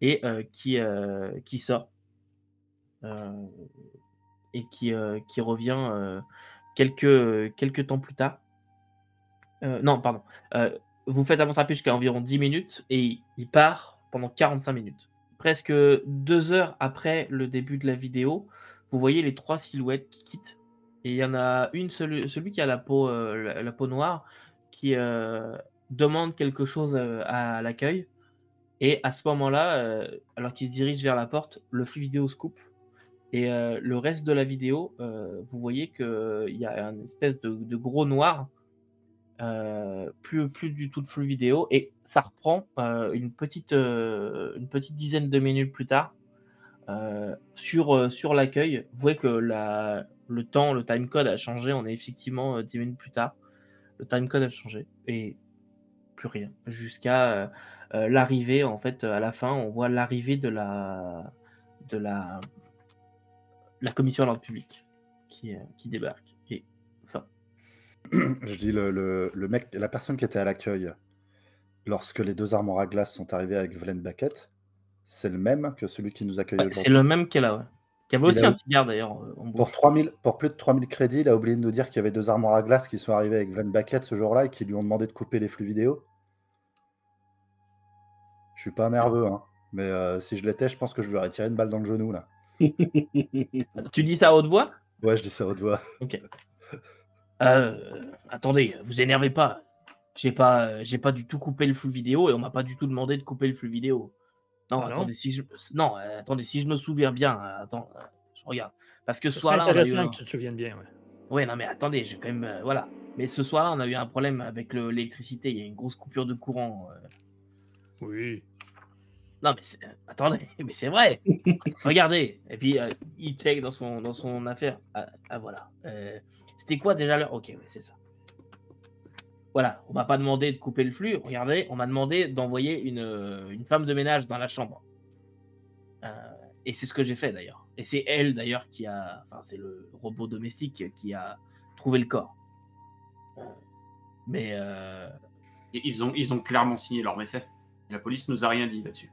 et qui sort et qui revient quelques temps plus tard. Non, pardon. Vous faites avance rapide jusqu'à environ 10 minutes et il part pendant 45 minutes. Presque 2 heures après le début de la vidéo, vous voyez les 3 silhouettes qui quittent Et il y en a celui qui a la peau, la peau noire qui demande quelque chose à l'accueil. Et à ce moment-là, alors qu'il se dirige vers la porte, le flux vidéo se coupe. Et le reste de la vidéo, vous voyez qu'il y a une espèce de gros noir, plus du tout de flux vidéo. Et ça reprend une petite dizaine de minutes plus tard sur l'accueil. Vous voyez que le timecode a changé. On est effectivement 10 minutes plus tard. Le timecode a changé. Et plus rien. Jusqu'à l'arrivée, en fait, à la fin, on voit l'arrivée de la commission à l'ordre public qui débarque. Et enfin, Je dis le mec, la personne qui était à l'accueil lorsque les deux armoires à glace sont arrivées avec Vlen Baquette, c'est le même que celui qui nous accueille c'est aujourd'hui. le même qu'elle a, ouais. Qui avait Il aussi a- un cigare d'ailleurs en bouche. Pour plus de 3000 crédits, il a oublié de nous dire qu'il y avait deux armoires à glace qui sont arrivées avec Vlen Baquette ce jour-là et qui lui ont demandé de couper les flux vidéo. Je suis pas nerveux, hein, mais si je l'étais, je pense que je lui aurais tiré une balle dans le genou là. Tu dis ça à haute voix? Ouais, je dis ça à haute voix. Ok. Attendez, vous énervez pas. J'ai pas du tout coupé le flux vidéo et on m'a pas du tout demandé de couper le flux vidéo. Non, Ah non? attendez, si je me souviens bien, je regarde. Parce que ce Ce serait soir-là, on a eu intéressant que tu te souviennes bien. Ouais. Ouais, non, mais attendez, j'ai quand même. Voilà. Mais ce soir-là, on a eu un problème avec l'électricité. Il y a une grosse coupure de courant. Oui. Non, mais attendez, mais c'est vrai. Regardez. Et puis, il check dans son affaire. Ah, voilà. C'était quoi déjà l'heure? Ok, ouais, c'est ça. Voilà, on m'a pas demandé de couper le flux. Regardez, on m'a demandé d'envoyer une femme de ménage dans la chambre. Et c'est ce que j'ai fait d'ailleurs. Et c'est elle d'ailleurs c'est le robot domestique qui a trouvé le corps. Mais Ils ont clairement signé leur méfait. Et la police nous a rien dit là-dessus.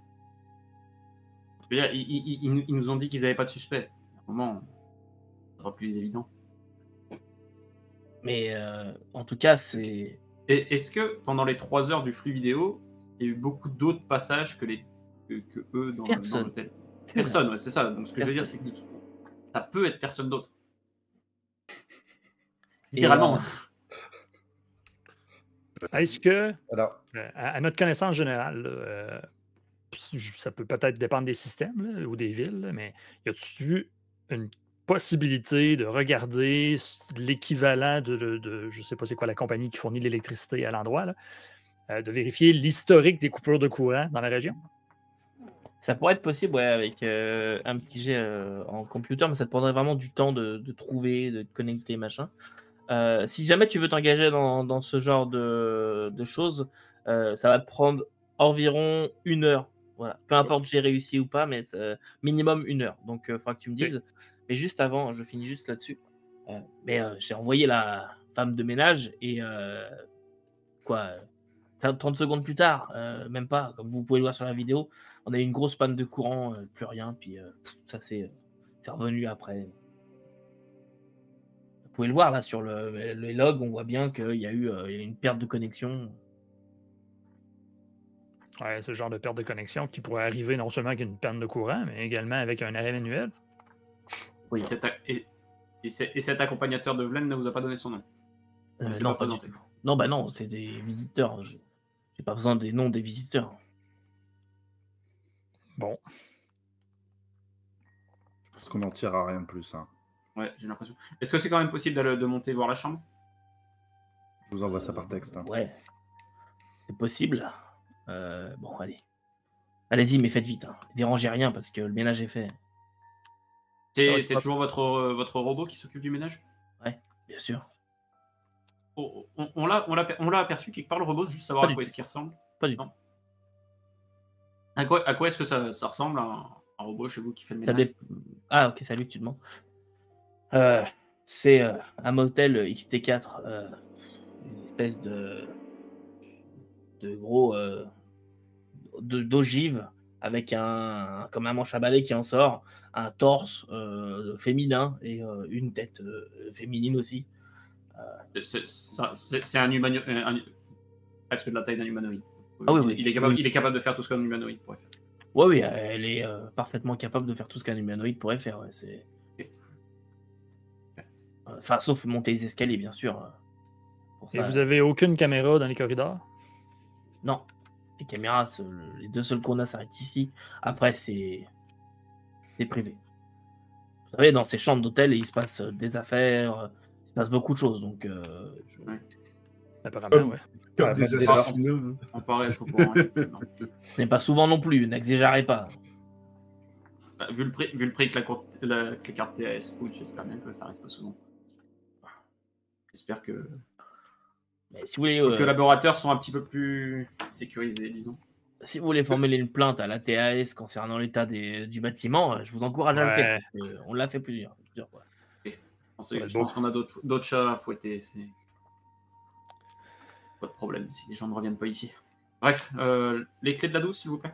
Je veux dire, ils nous ont dit qu'ils n'avaient pas de suspect. À un moment, ça sera plus évident. Mais en tout cas, c'est. Et est-ce que pendant les 3 heures du flux vidéo, il y a eu beaucoup d'autres passages que eux dans l'hôtel? Personne, ouais, c'est ça. Donc ce que je veux dire, c'est que ça peut être personne d'autre. Littéralement. Est-ce que, Alors, à notre connaissance générale, là, ça peut peut-être dépendre des systèmes là, ou des villes, là, mais y a-tu une possibilité de regarder l'équivalent de je ne sais pas c'est quoi la compagnie qui fournit l'électricité à l'endroit, là, de vérifier l'historique des coupures de courant dans la région? Ça pourrait être possible, ouais, avec un petit jet en computer, mais ça te prendrait vraiment du temps de trouver, de te connecter, machin. Si jamais tu veux t'engager dans ce genre de choses, ça va te prendre environ 1 heure. Voilà. Peu importe j'ai réussi ou pas, mais minimum 1 heure. Donc, il faudra que tu me dises. Mais juste avant, je finis juste là-dessus. J'ai envoyé la femme de ménage et 30 secondes plus tard, même pas, comme vous pouvez le voir sur la vidéo, on a eu une grosse panne de courant, plus rien, puis ça c'est revenu après. Vous pouvez le voir là sur les logs, on voit bien qu'il y a eu une perte de connexion. Ouais, c'est le genre de perte de connexion qui pourrait arriver non seulement avec une panne de courant, mais également avec un arrêt manuel. Oui. Et cet accompagnateur de Vlen ne vous a pas donné son nom? Non, pas du tout. Non, bah non, c'est des visiteurs. J'ai pas besoin des noms des visiteurs. Bon. parce qu'on n'en tirera rien de plus. Hein. Ouais, j'ai l'impression. Est-ce que c'est quand même possible de monter voir la chambre? Je vous envoie ça par texte. Hein. Ouais, c'est possible. Bon, allez. Allez-y, mais faites vite. Hein. Dérangez rien parce que le ménage est fait. C'est toujours votre robot qui s'occupe du ménage? Ouais, bien sûr. On l'a aperçu quelque part, le robot, juste savoir Pas à du quoi tout. est-ce qu'il ressemble? Pas du Non. tout. À quoi est-ce que ça ressemble un robot chez vous qui fait le ménage? Ah, ok, salut, tu demandes. C'est un motel XT4, une espèce de gros d'ogive avec comme un manche à balai qui en sort, un torse féminin et une tête féminine aussi. C'est un humanoïde, presque de la taille d'un humanoïde. Ah oui. Il est capable de faire tout ce qu'un humanoïde pourrait faire. Oui, elle est parfaitement capable de faire tout ce qu'un humanoïde pourrait faire. Ouais, Enfin, sauf monter les escaliers, bien sûr. Pour Et ça, vous avez aucune caméra dans les corridors? Non. Les caméras, les 2 seules qu'on a s'arrêtent ici. Après, c'est privé. Vous savez, dans ces chambres d'hôtel, il se passe des affaires, il se passe beaucoup de choses. Donc, Apparemment, ouais. Comme Ouais, des mettre des barres. assassinats. Hein. On paraît être au courant, effectivement. ce n'est pas souvent non plus. N'exagérez pas. Bah, vu le prix que que les cartes TAS coûtent, j'espère bien que ça arrive pas souvent. J'espère que Mais si vous voulez, les collaborateurs sont un petit peu plus sécurisés, disons. si vous voulez formuler une plainte à la TAS concernant l'état du bâtiment, je vous encourage à le faire. Ouais. Parce on l'a fait plusieurs fois. Ouais, Je pense qu'on a d'autres chats à fouetter. C'est pas de problème si les gens ne reviennent pas ici. Bref, les clés de la douce, s'il vous plaît.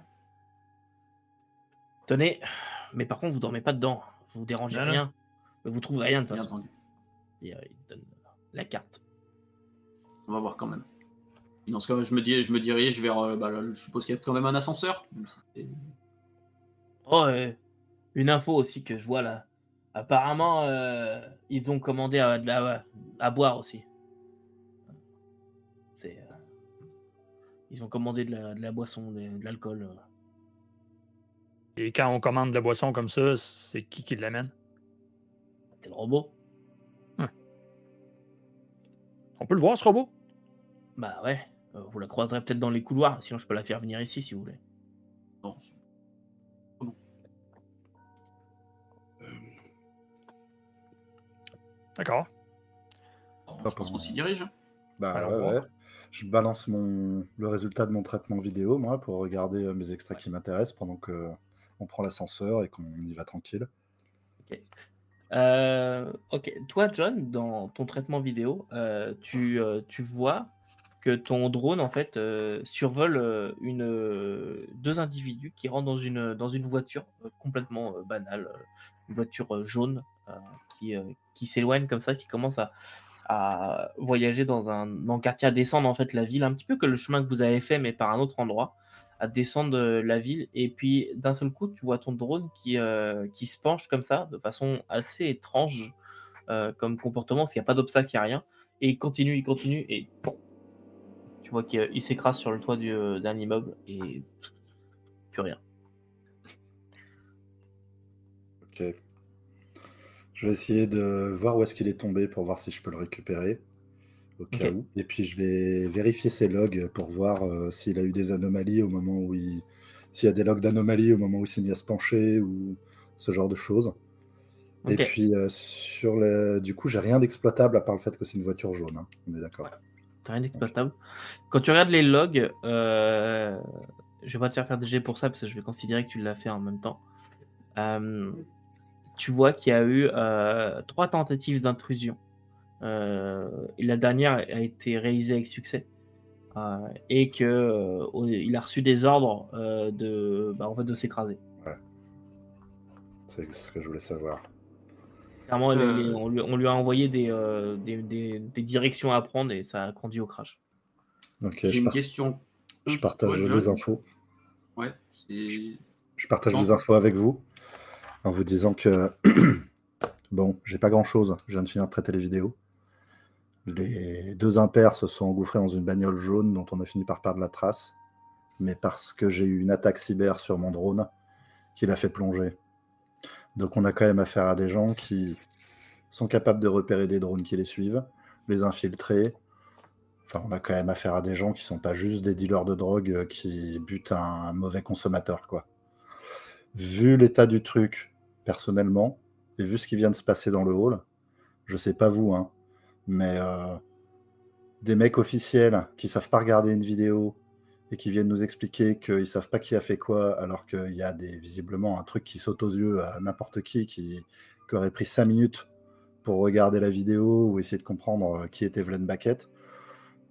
Tenez, mais par contre, vous dormez pas dedans. Vous dérangez Non, non. rien. Mais vous trouverez rien de toute Bien façon. entendu. Et, il donne la carte. On va voir quand même. Dans ce cas, je me dirige vers. Je suppose qu'il y a quand même un ascenseur. Même si c'est- Oh, une info aussi que je vois là. Apparemment, ils ont commandé à boire aussi. Ils ont commandé de la boisson, de l'alcool. Et quand on commande de la boisson comme ça, c'est qui l'amène? C'est le robot. On peut le voir, ce robot? Bah ouais. Vous la croiserez peut-être dans les couloirs. Sinon, je peux la faire venir ici si vous voulez. Non. D'accord. Je pense qu'on s'y dirige. Bah Alors, ouais, voir. ouais. Je balance le résultat de mon traitement vidéo, moi, pour regarder mes extraits qui m'intéressent pendant que on prend l'ascenseur et qu'on y va tranquille. Ok. Toi, John, dans ton traitement vidéo, tu vois que ton drone en fait survole deux individus qui rentrent dans une voiture complètement banale, une voiture jaune qui s'éloigne comme ça, qui commence à voyager dans un quartier, à descendre en fait la ville, un petit peu que le chemin que vous avez fait, mais par un autre endroit, à descendre la ville. Et puis d'un seul coup, tu vois ton drone qui se penche comme ça, de façon assez étrange comme comportement, parce qu'il n'y a pas d'obstacle, il n'y a rien. Et il continue, et tu vois qu'il s'écrase sur le toit d'un immeuble et plus rien. Ok. Je vais essayer de voir où est-ce qu'il est tombé pour voir si je peux le récupérer, au cas Ok. où. Et puis je vais vérifier ses logs pour voir s'il a eu des anomalies au moment où s'il y a des logs d'anomalies au moment où il s'est mis à se pencher ou ce genre de choses. Et Ok. puis du coup, j'ai rien d'exploitable à part le fait que c'est une voiture jaune. Hein. On est d'accord. T'as rien d'exploitable. Quand tu regardes les logs, je vais pas te faire des jets pour ça parce que je vais considérer que tu l'as fait en même temps. Tu vois qu'il y a eu 3 tentatives d'intrusion. Et la dernière a été réalisée avec succès. Et que il a reçu des ordres de s'écraser. C'est ce que je voulais savoir. Clairement, on lui a envoyé des directions à prendre et ça a conduit au crash. Ok, J'ai une question. je partage Toi, les John. infos. Ouais, c'est. Je partage Non. les infos avec vous en vous disant que bon, j'ai pas grand-chose. Je viens de finir de traiter les vidéos. Les 2 impairs se sont engouffrés dans une bagnole jaune dont on a fini par perdre la trace, mais parce que j'ai eu une attaque cyber sur mon drone qui l'a fait plonger. Donc on a quand même affaire à des gens qui sont capables de repérer des drones qui les suivent, les infiltrer. Enfin, on a quand même affaire à des gens qui sont pas juste des dealers de drogue qui butent un mauvais consommateur, quoi. Vu l'état du truc, personnellement, et vu ce qui vient de se passer dans le hall, je sais pas vous, hein, mais des mecs officiels qui savent pas regarder une vidéo et qui viennent nous expliquer qu'ils savent pas qui a fait quoi, alors qu'il y a visiblement un truc qui saute aux yeux à n'importe qui aurait pris 5 minutes pour regarder la vidéo ou essayer de comprendre qui était Vlen Baquette.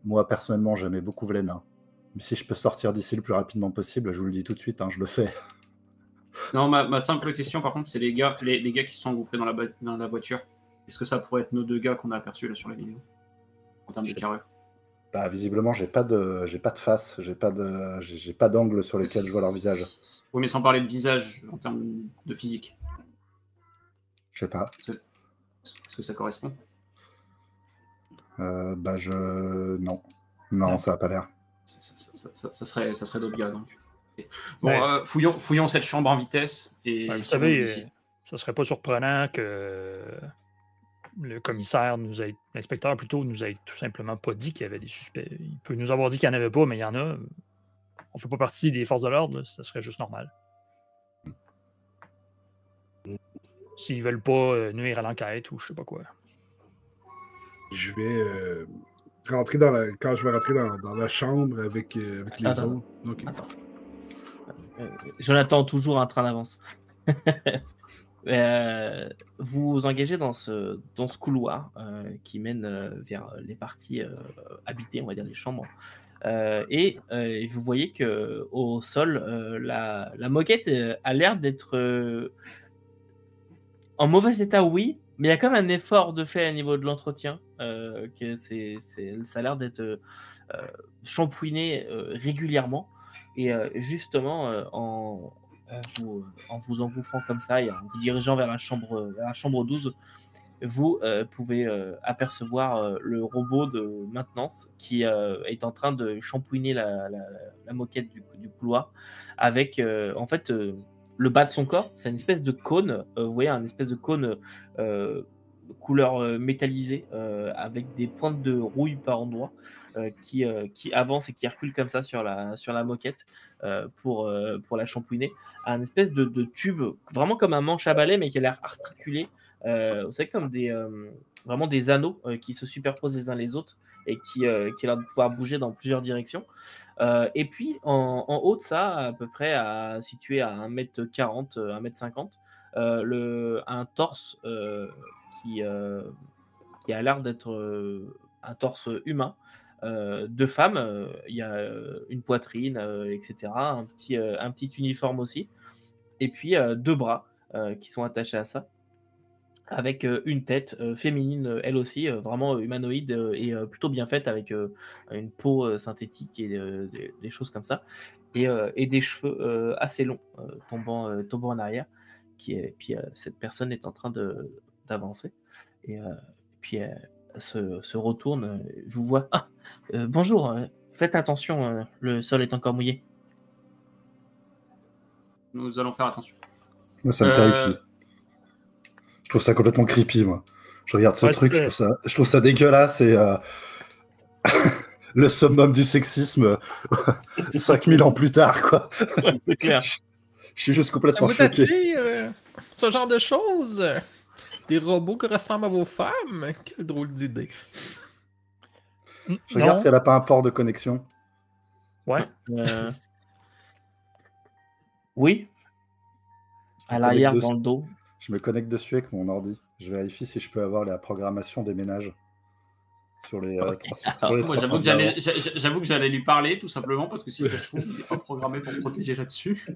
Moi, personnellement, j'aimais beaucoup Vlen. Hein. Mais si je peux sortir d'ici le plus rapidement possible, je vous le dis tout de suite, hein, je le fais. Non, ma simple question, par contre, c'est les gars qui se sont engouffrés dans la voiture. Est-ce que ça pourrait être nos 2 gars qu'on a aperçus là sur la vidéo en termes de carrure? Bah, visiblement, j'ai pas de face, j'ai pas d'angle sur lequel je vois leur visage. Oui, mais sans parler de visage en termes de physique. Je sais pas. Est-ce que ça correspond? Non. Non. Non, ça n'a pas l'air. Ça serait d'autres gars, donc. Bon, Ouais. fouillons cette chambre en vitesse. Et Ben, vous tirons savez, d'ici. ce serait pas surprenant que le commissaire l'inspecteur plutôt, nous ait tout simplement pas dit qu'il y avait des suspects. Il peut nous avoir dit qu'il n'y en avait pas, mais il y en a. On fait pas partie des forces de l'ordre, là, ça serait juste normal. S'ils veulent pas nuire à l'enquête ou je sais pas quoi. Je vais rentrer quand je vais rentrer dans la chambre avec les Attends. autres. Ok. Attends. Jonathan, toujours un train d'avance. Vous engagez dans ce couloir qui mène vers les parties habitées, on va dire les chambres. Et vous voyez que au sol, la moquette a l'air d'être en mauvais état, oui, mais il y a quand même un effort de fait au niveau de l'entretien. Que ça a l'air d'être shampouiné régulièrement. Et justement, en vous engouffrant comme ça et en vous dirigeant vers la chambre 12, vous pouvez apercevoir le robot de maintenance qui est en train de shampouiner la moquette du couloir avec en fait le bas de son corps. C'est une espèce de cône, vous voyez, un espèce de cône couleur métallisée avec des pointes de rouille par endroits qui avance et qui recule comme ça sur la moquette pour la shampouiner. Un espèce de tube, vraiment comme un manche à balai, mais qui a l'air articulé. Vous savez, comme vraiment des anneaux qui se superposent les uns les autres et qui a l'air de pouvoir bouger dans plusieurs directions. Et puis, en haut de ça, à peu près situé à 1m40, 1m50, un torse qui a l'air d'être un torse humain de femme. Il y a une poitrine, etc. Un petit uniforme aussi. Et puis, deux bras qui sont attachés à ça, avec une tête féminine, elle aussi, vraiment humanoïde et plutôt bien faite, avec une peau synthétique et des choses comme ça, et des cheveux assez longs tombant en arrière. Puis cette personne est en train d'avancer. Et puis elle se retourne, vous voit. Ah, bonjour, faites attention, le sol est encore mouillé. Nous allons faire attention. Moi, ça me terrifie. Je trouve ça complètement creepy, moi. Je regarde ce truc, je trouve ça dégueulasse et le summum du sexisme 5000 ans plus tard, quoi. Ouais, c'est clair. Je suis juste Ça complètement vous choqué. attire ce genre de choses? Des robots qui ressemblent à vos femmes? Quelle drôle d'idée. Je regarde si elle n'a pas un port de connexion. Ouais. Oui. À l'arrière, dans le dos. Je me connecte dessus avec mon ordi. Je vérifie si je peux avoir la programmation des ménages sur les moi, j'avoue que j'allais lui parler, tout simplement, parce que si ça se trouve, il n'est pas programmé pour protéger là-dessus.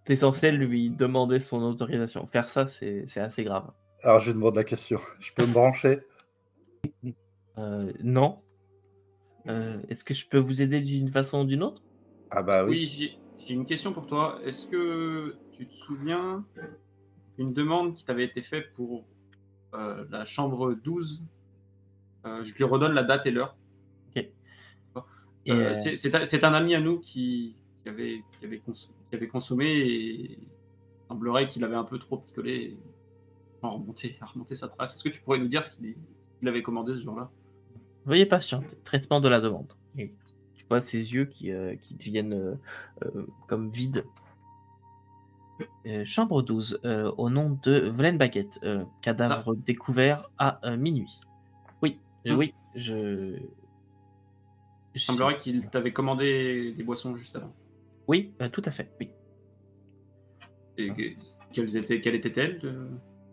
T'es censé lui demander son autorisation. Faire ça, c'est assez grave. Alors, je lui demande la question. Je peux me brancher? Non. Est-ce que je peux vous aider d'une façon ou d'une autre? Ah bah oui. Oui, j'ai une question pour toi. Est-ce que tu te souviens une demande qui t'avait été faite pour la chambre 12? Je lui redonne la date et l'heure. Ok. C'est un ami à nous qui avait consommé, et il semblerait qu'il avait un peu trop picolé à remonter sa trace. Est-ce que tu pourrais nous dire ce qu'il avait commandé ce jour-là? Veuillez patienter. Traitement de la demande. Et tu vois ses yeux qui deviennent comme vides. Chambre 12, au nom de Vlen Baguette. Cadavre découvert à minuit. Oui, oui, Il semblerait qu'il t'avait commandé des boissons juste avant. Oui, tout à fait, oui. Et quelles étaient-elles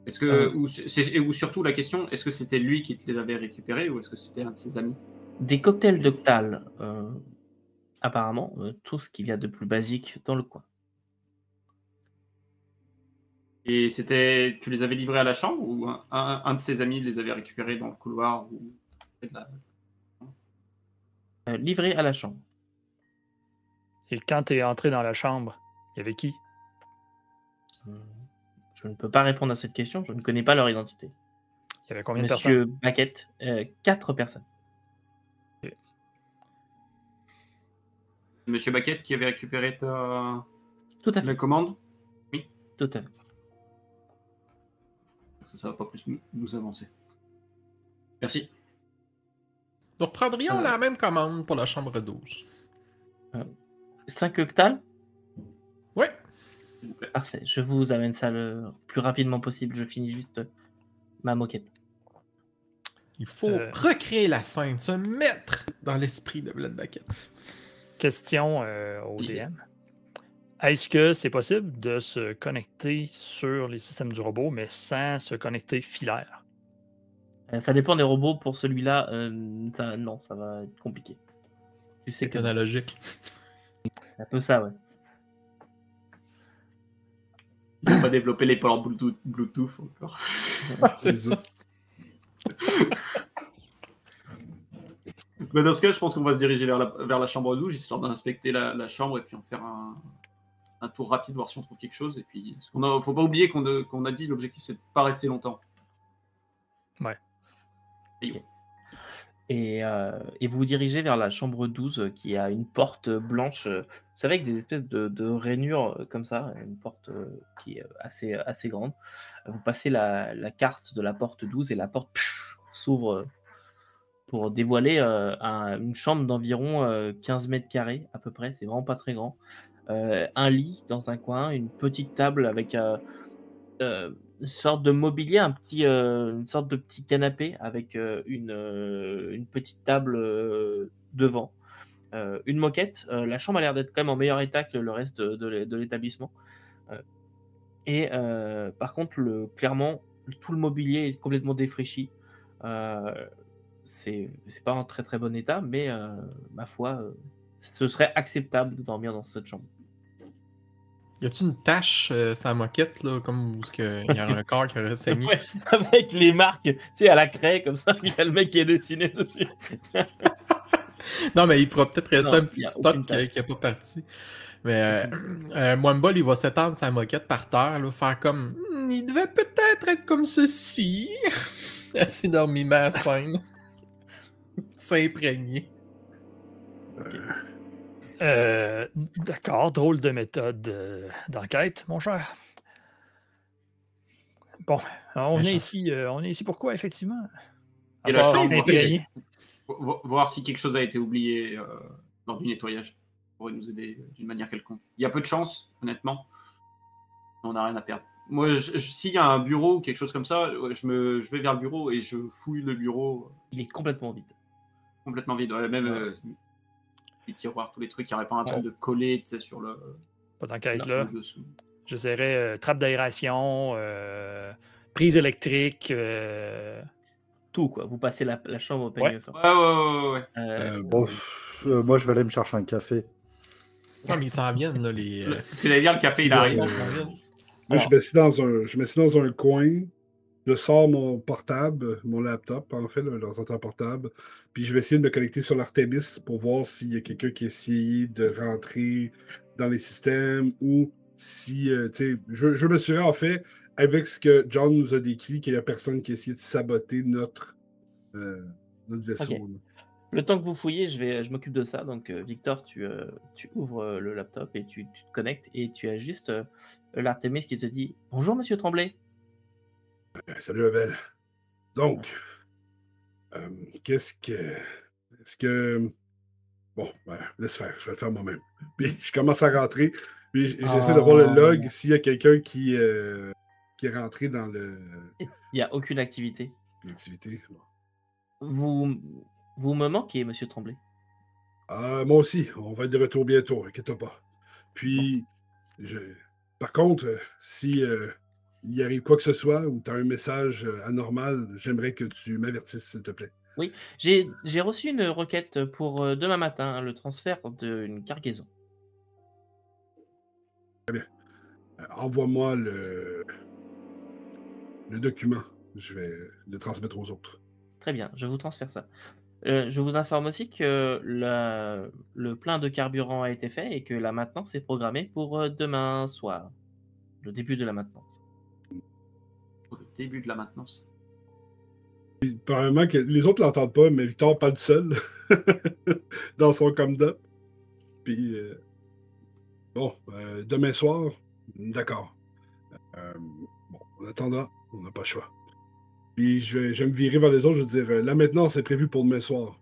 Est-ce que, ou surtout la question, est-ce que c'était lui qui te les avait récupérées ou est-ce que c'était un de ses amis? Des cocktails d'Octal, apparemment, tout ce qu'il y a de plus basique dans le coin. Et tu les avais livrés à la chambre ou un de ses amis les avait récupérés dans le couloir ou... Livré à la chambre. Et quand tu es entré dans la chambre, il y avait qui? Je ne peux pas répondre à cette question, je ne connais pas leur identité. Il y avait combien de personnes? Monsieur Baquette, 4 personnes. Monsieur Baquette qui avait récupéré ta Tout à la fait. commande. Tout à fait. Ça va pas plus nous avancer. Merci. Nous reprendrions la même commande pour la chambre 12. 5 octales? Ouais. S'il vous plaît. Parfait. Je vous amène ça le plus rapidement possible. Je finis juste ma moquette. Il faut recréer la scène, se mettre dans l'esprit de Vlad Baquette. Question au DM. Est-ce que c'est possible de se connecter sur les systèmes du robot, mais sans se connecter filaire? Ça dépend des robots. Pour celui-là, non, ça va être compliqué. Tu sais C'est que analogique. c'est un peu ça, ouais. On va développer les ports Bluetooth encore. C'est ça. Mais dans ce cas, je pense qu'on va se diriger vers la chambre 12, histoire d'inspecter la chambre et puis en faire un tour rapide, voir si on trouve quelque chose. Et puis, faut pas oublier qu'on a dit l'objectif, c'est de pas rester longtemps. Ouais. Et vous vous dirigez vers la chambre 12 qui a une porte blanche, vous savez, avec des espèces de rainures comme ça, une porte qui est assez grande. Vous passez la carte de la porte 12 et la porte s'ouvre pour dévoiler une chambre d'environ 15 mètres carrés à peu près, c'est vraiment pas très grand. Un lit dans un coin, une petite table avec une sorte de mobilier, une sorte de petit canapé avec une petite table devant, une moquette. La chambre a l'air d'être quand même en meilleur état que le reste de l'établissement. Et par contre, clairement, tout le mobilier est complètement défraîchi. C'est pas en très très bon état, mais ma foi, ce serait acceptable de dormir dans cette chambre. Y a-tu une tache sur la moquette, là, comme où il y a un corps qui aurait saigné? Ouais, avec les marques, tu sais, à la craie, comme ça, puis il y a le mec qui est dessiné dessus. Non, mais il pourra peut-être rester Non, un petit y a spot aucune qui tache. n'est pas parti. Mais Mwamba, il va s'étendre sa moquette par terre, là, faire comme il devait peut-être être comme ceci. Assez énormément à scène. S'imprégner. D'accord, drôle de méthode d'enquête, mon cher. Bon, on est ici pourquoi, effectivement? À Et la part chambre, s'imprégner. voir si quelque chose a été oublié lors du nettoyage. Ça pourrait nous aider d'une manière quelconque. Il y a peu de chance, honnêtement. On n'a rien à perdre. Moi, s'il y a un bureau ou quelque chose comme ça, je vais vers le bureau et je fouille le bureau. Il est complètement vide. Complètement vide. Ouais, même les tiroirs, tous les trucs, il n'y aurait pas un truc de coller sur le Pas d'enquête là. dessous. J'essaierais trappe d'aération, prise électrique. Tout, quoi. Vous passez la chambre au peigne fin. Ouais. Bon, moi je vais aller me chercher un café. Non, mais ils s'en viennent, là, les. C'est ce que j'allais dire, le café, il arrive. Moi, je me suis dans un coin, je sors mon portable, mon laptop, en fait, l'ordinateur portable, puis je vais essayer de me connecter sur l'Artemis pour voir s'il y a quelqu'un qui a essayé de rentrer dans les systèmes ou si, tu sais, je me suis en fait, avec ce que John nous a décrit, qu'il n'y a personne qui a essayé de saboter notre vaisseau. Ok. Le temps que vous fouillez, je m'occupe de ça. Donc, Victor, tu ouvres le laptop et tu te connectes et tu as juste l'Artemis qui te dit « Bonjour, monsieur Tremblay ». Salut, Abel. Donc, est-ce que... Bon, laisse faire, je vais le faire moi-même. Puis, je commence à rentrer, puis j'essaie de voir le log s'il y a quelqu'un qui est rentré dans le... Il n'y a aucune activité. L'activité. Vous me manquez, monsieur Tremblay. Moi aussi, on va être de retour bientôt, inquiète pas. Puis, par contre, si il y arrive quoi que ce soit ou tu as un message anormal, j'aimerais que tu m'avertisses, s'il te plaît. Oui, j'ai reçu une requête pour demain matin, le transfert d'une cargaison. Très bien. Envoie-moi le document. Je vais le transmettre aux autres. Très bien, je vous transfère ça. Je vous informe aussi que le plein de carburant a été fait et que la maintenance est programmée pour demain soir. Le début de la maintenance. Pour le début de la maintenance. Probablement que les autres l'entendent pas, mais Victor parle seul dans son come-up. Puis, bon, demain soir, d'accord. Bon, on attendra, on n'a pas le choix. Puis, je vais me virer vers les autres, je vais dire, là maintenant, c'est prévu pour demain soir.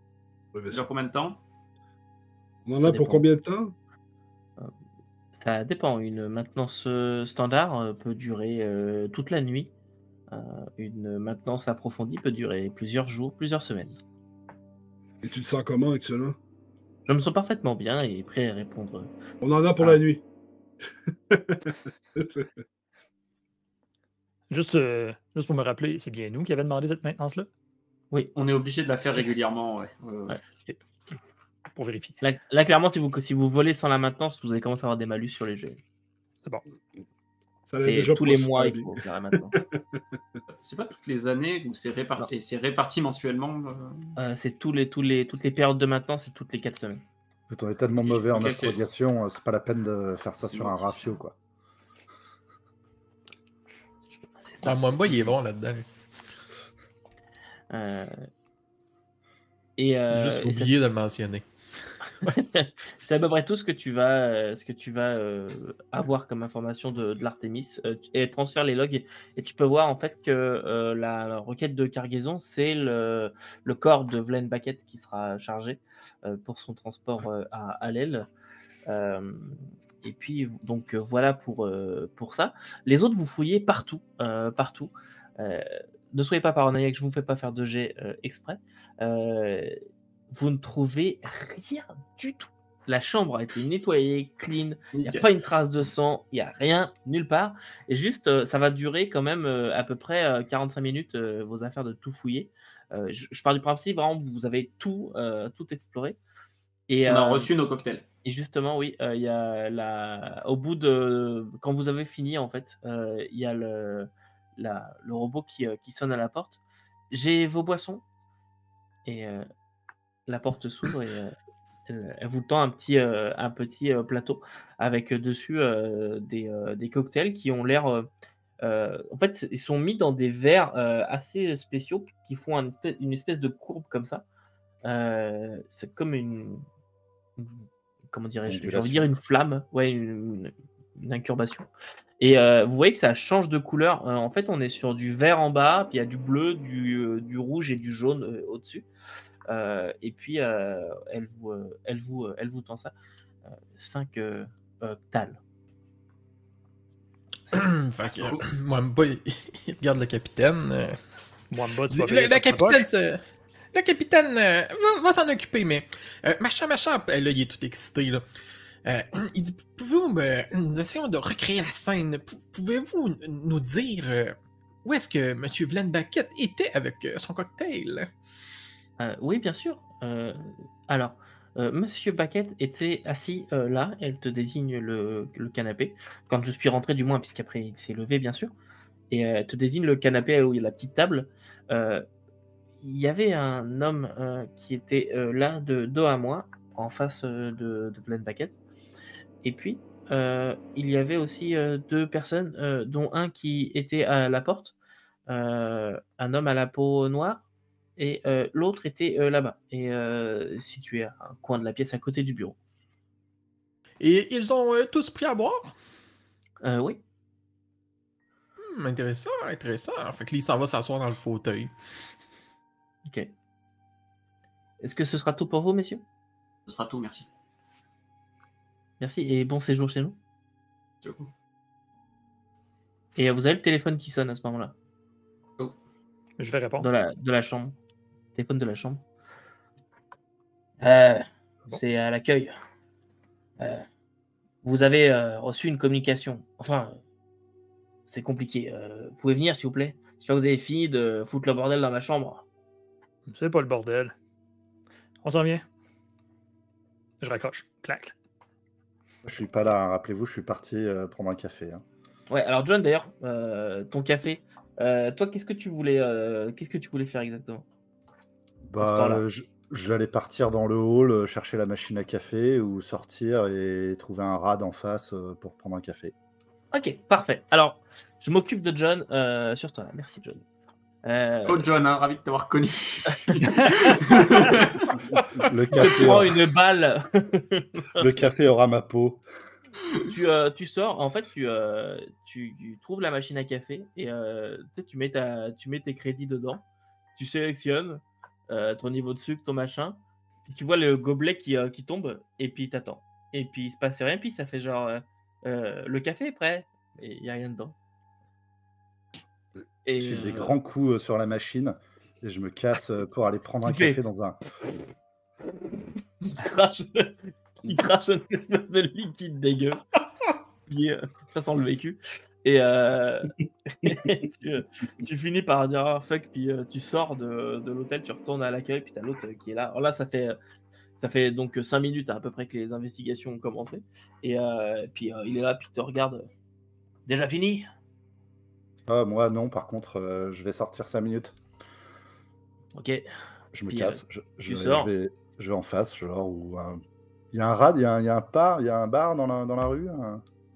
Ça dure combien de temps? On en a pour combien de temps? Ça dépend. Une maintenance standard peut durer toute la nuit. Une maintenance approfondie peut durer plusieurs jours, plusieurs semaines. Et tu te sens comment actuellement? Je me sens parfaitement bien et prêt à répondre. On en a pour la nuit. Juste pour me rappeler, c'est bien nous qui avons demandé cette maintenance-là? Oui. On est obligé de la faire régulièrement, ouais. Ouais. Pour vérifier. Là, clairement, si vous volez sans la maintenance, vous allez commencer à avoir des malus sur les jeux. C'est bon. Ça l'a C'est déjà tous pas les super mois, il bien. faut faire la maintenance. C'est pas toutes les années où c'est réparti, et c'est réparti mensuellement. C'est toutes les périodes de maintenance, c'est toutes les 4 semaines. On est tellement mauvais en Ok, astrogation, c'est pas la peine de faire ça sur un ratio, quoi. C'est ça. Mwamba, il est bon là-dedans. lui. Et, J'ai juste et ça- oublié de le mentionner. c'est à peu près tout ce que tu vas, avoir comme information de l'Artemis. Et transfère les logs et tu peux voir en fait que la requête de cargaison, c'est le corps de Vlen Baquet qui sera chargé pour son transport à l'aile. Et puis donc voilà pour ça. Les autres, vous fouillez partout. Ne soyez pas paranoïaque, je ne vous fais pas faire de jet exprès. Vous ne trouvez rien du tout. La chambre a été nettoyée, clean, il n'y a pas une trace de sang, il n'y a rien, nulle part. Et juste, ça va durer quand même à peu près 45 minutes, vos affaires de tout fouiller. Je pars du principe, vraiment, vous avez tout exploré. Et, On a reçu nos cocktails. et justement, oui, il y a au bout de... Quand vous avez fini, en fait, il y a le robot qui sonne à la porte. J'ai vos boissons. Et la porte s'ouvre et elle vous tend un petit plateau avec dessus des cocktails qui ont l'air... en fait, ils sont mis dans des verres assez spéciaux qui font une espèce de courbe comme ça. C'est comme comment dirais-je? J'ai envie de dire une flamme, ouais, une incubation. Et vous voyez que ça change de couleur. En fait, on est sur du vert en bas, puis il y a du bleu, du rouge et du jaune au-dessus. Et puis, elle vous tend ça. 5 tales. Fait que, Mwamba, il regarde le capitaine. Mwamba, tu dit, vas payer ça de ta poche? Le capitaine va s'en occuper, mais machin, là, il est tout excité, là. Il dit, pouvez-vous nous essayons de recréer la scène. Pouvez-vous nous dire où est-ce que M. Vlen Baquet était avec son cocktail? Oui, bien sûr. Alors, Monsieur Baquet était assis là. Elle te désigne le canapé. Quand je suis rentré, du moins, puisqu'après il s'est levé, bien sûr. Et elle te désigne le canapé où il y a la petite table. Il y avait un homme qui était là de dos à moi, en face de Vlen Baquet. Et puis, il y avait aussi 2 personnes, dont un qui était à la porte, un homme à la peau noire, et l'autre était là-bas, et situé à un coin de la pièce à côté du bureau. Et ils ont tous pris à boire? Oui. Intéressant. Fait que lui, il s'en va s'asseoir dans le fauteuil. Ok. Est-ce que ce sera tout pour vous, messieurs? Ce sera tout, merci. Merci, et bon séjour chez nous. C'est cool. Et vous avez le téléphone qui sonne à ce moment-là, Je vais répondre. de la chambre. Téléphone de la chambre. C'est à l'accueil. Vous avez reçu une communication. Enfin, c'est compliqué. Vous pouvez venir, s'il vous plaît? J'espère que vous avez fini de foutre le bordel dans ma chambre. C'est pas le bordel. On s'en vient. Je raccroche. Clac. Je suis pas là, hein. Rappelez-vous, je suis parti prendre un café. Hein. Ouais, alors John, d'ailleurs, ton café. Toi, qu'est-ce que tu voulais faire exactement? Bah, j'allais partir dans le hall, chercher la machine à café ou sortir et trouver un rad en face pour prendre un café. Ok, parfait. Alors, je m'occupe de John sur toi. Merci, John. Oh John, hein, ravi de t'avoir connu. Le Tu café, prends une balle. le café aura ma peau. Tu sors, en fait, tu trouves la machine à café et tu mets tes crédits dedans, tu sélectionnes ton niveau de sucre, ton machin, puis tu vois le gobelet qui tombe et puis t'attends. Et puis il se passe rien, puis ça fait genre le café est prêt et il n'y a rien dedans. Et Je fais des grands coups sur la machine et je me casse pour aller prendre un Tu fais- café dans un. il crache une espèce de liquide dégueu. Puis ça sent le vécu. Et tu finis par dire oh, fuck, puis tu sors de l'hôtel, tu retournes à l'accueil, puis t'as l'autre qui est là. Alors là, ça fait donc 5 minutes à peu près que les investigations ont commencé. Et puis il est là, puis il te regarde. Déjà fini? Ah, moi, non, par contre, je vais sortir 5 minutes. Ok. Je me Puis, casse. tu sors. Je vais en face, genre, où. Il y a un rad, il y a un bar dans la rue.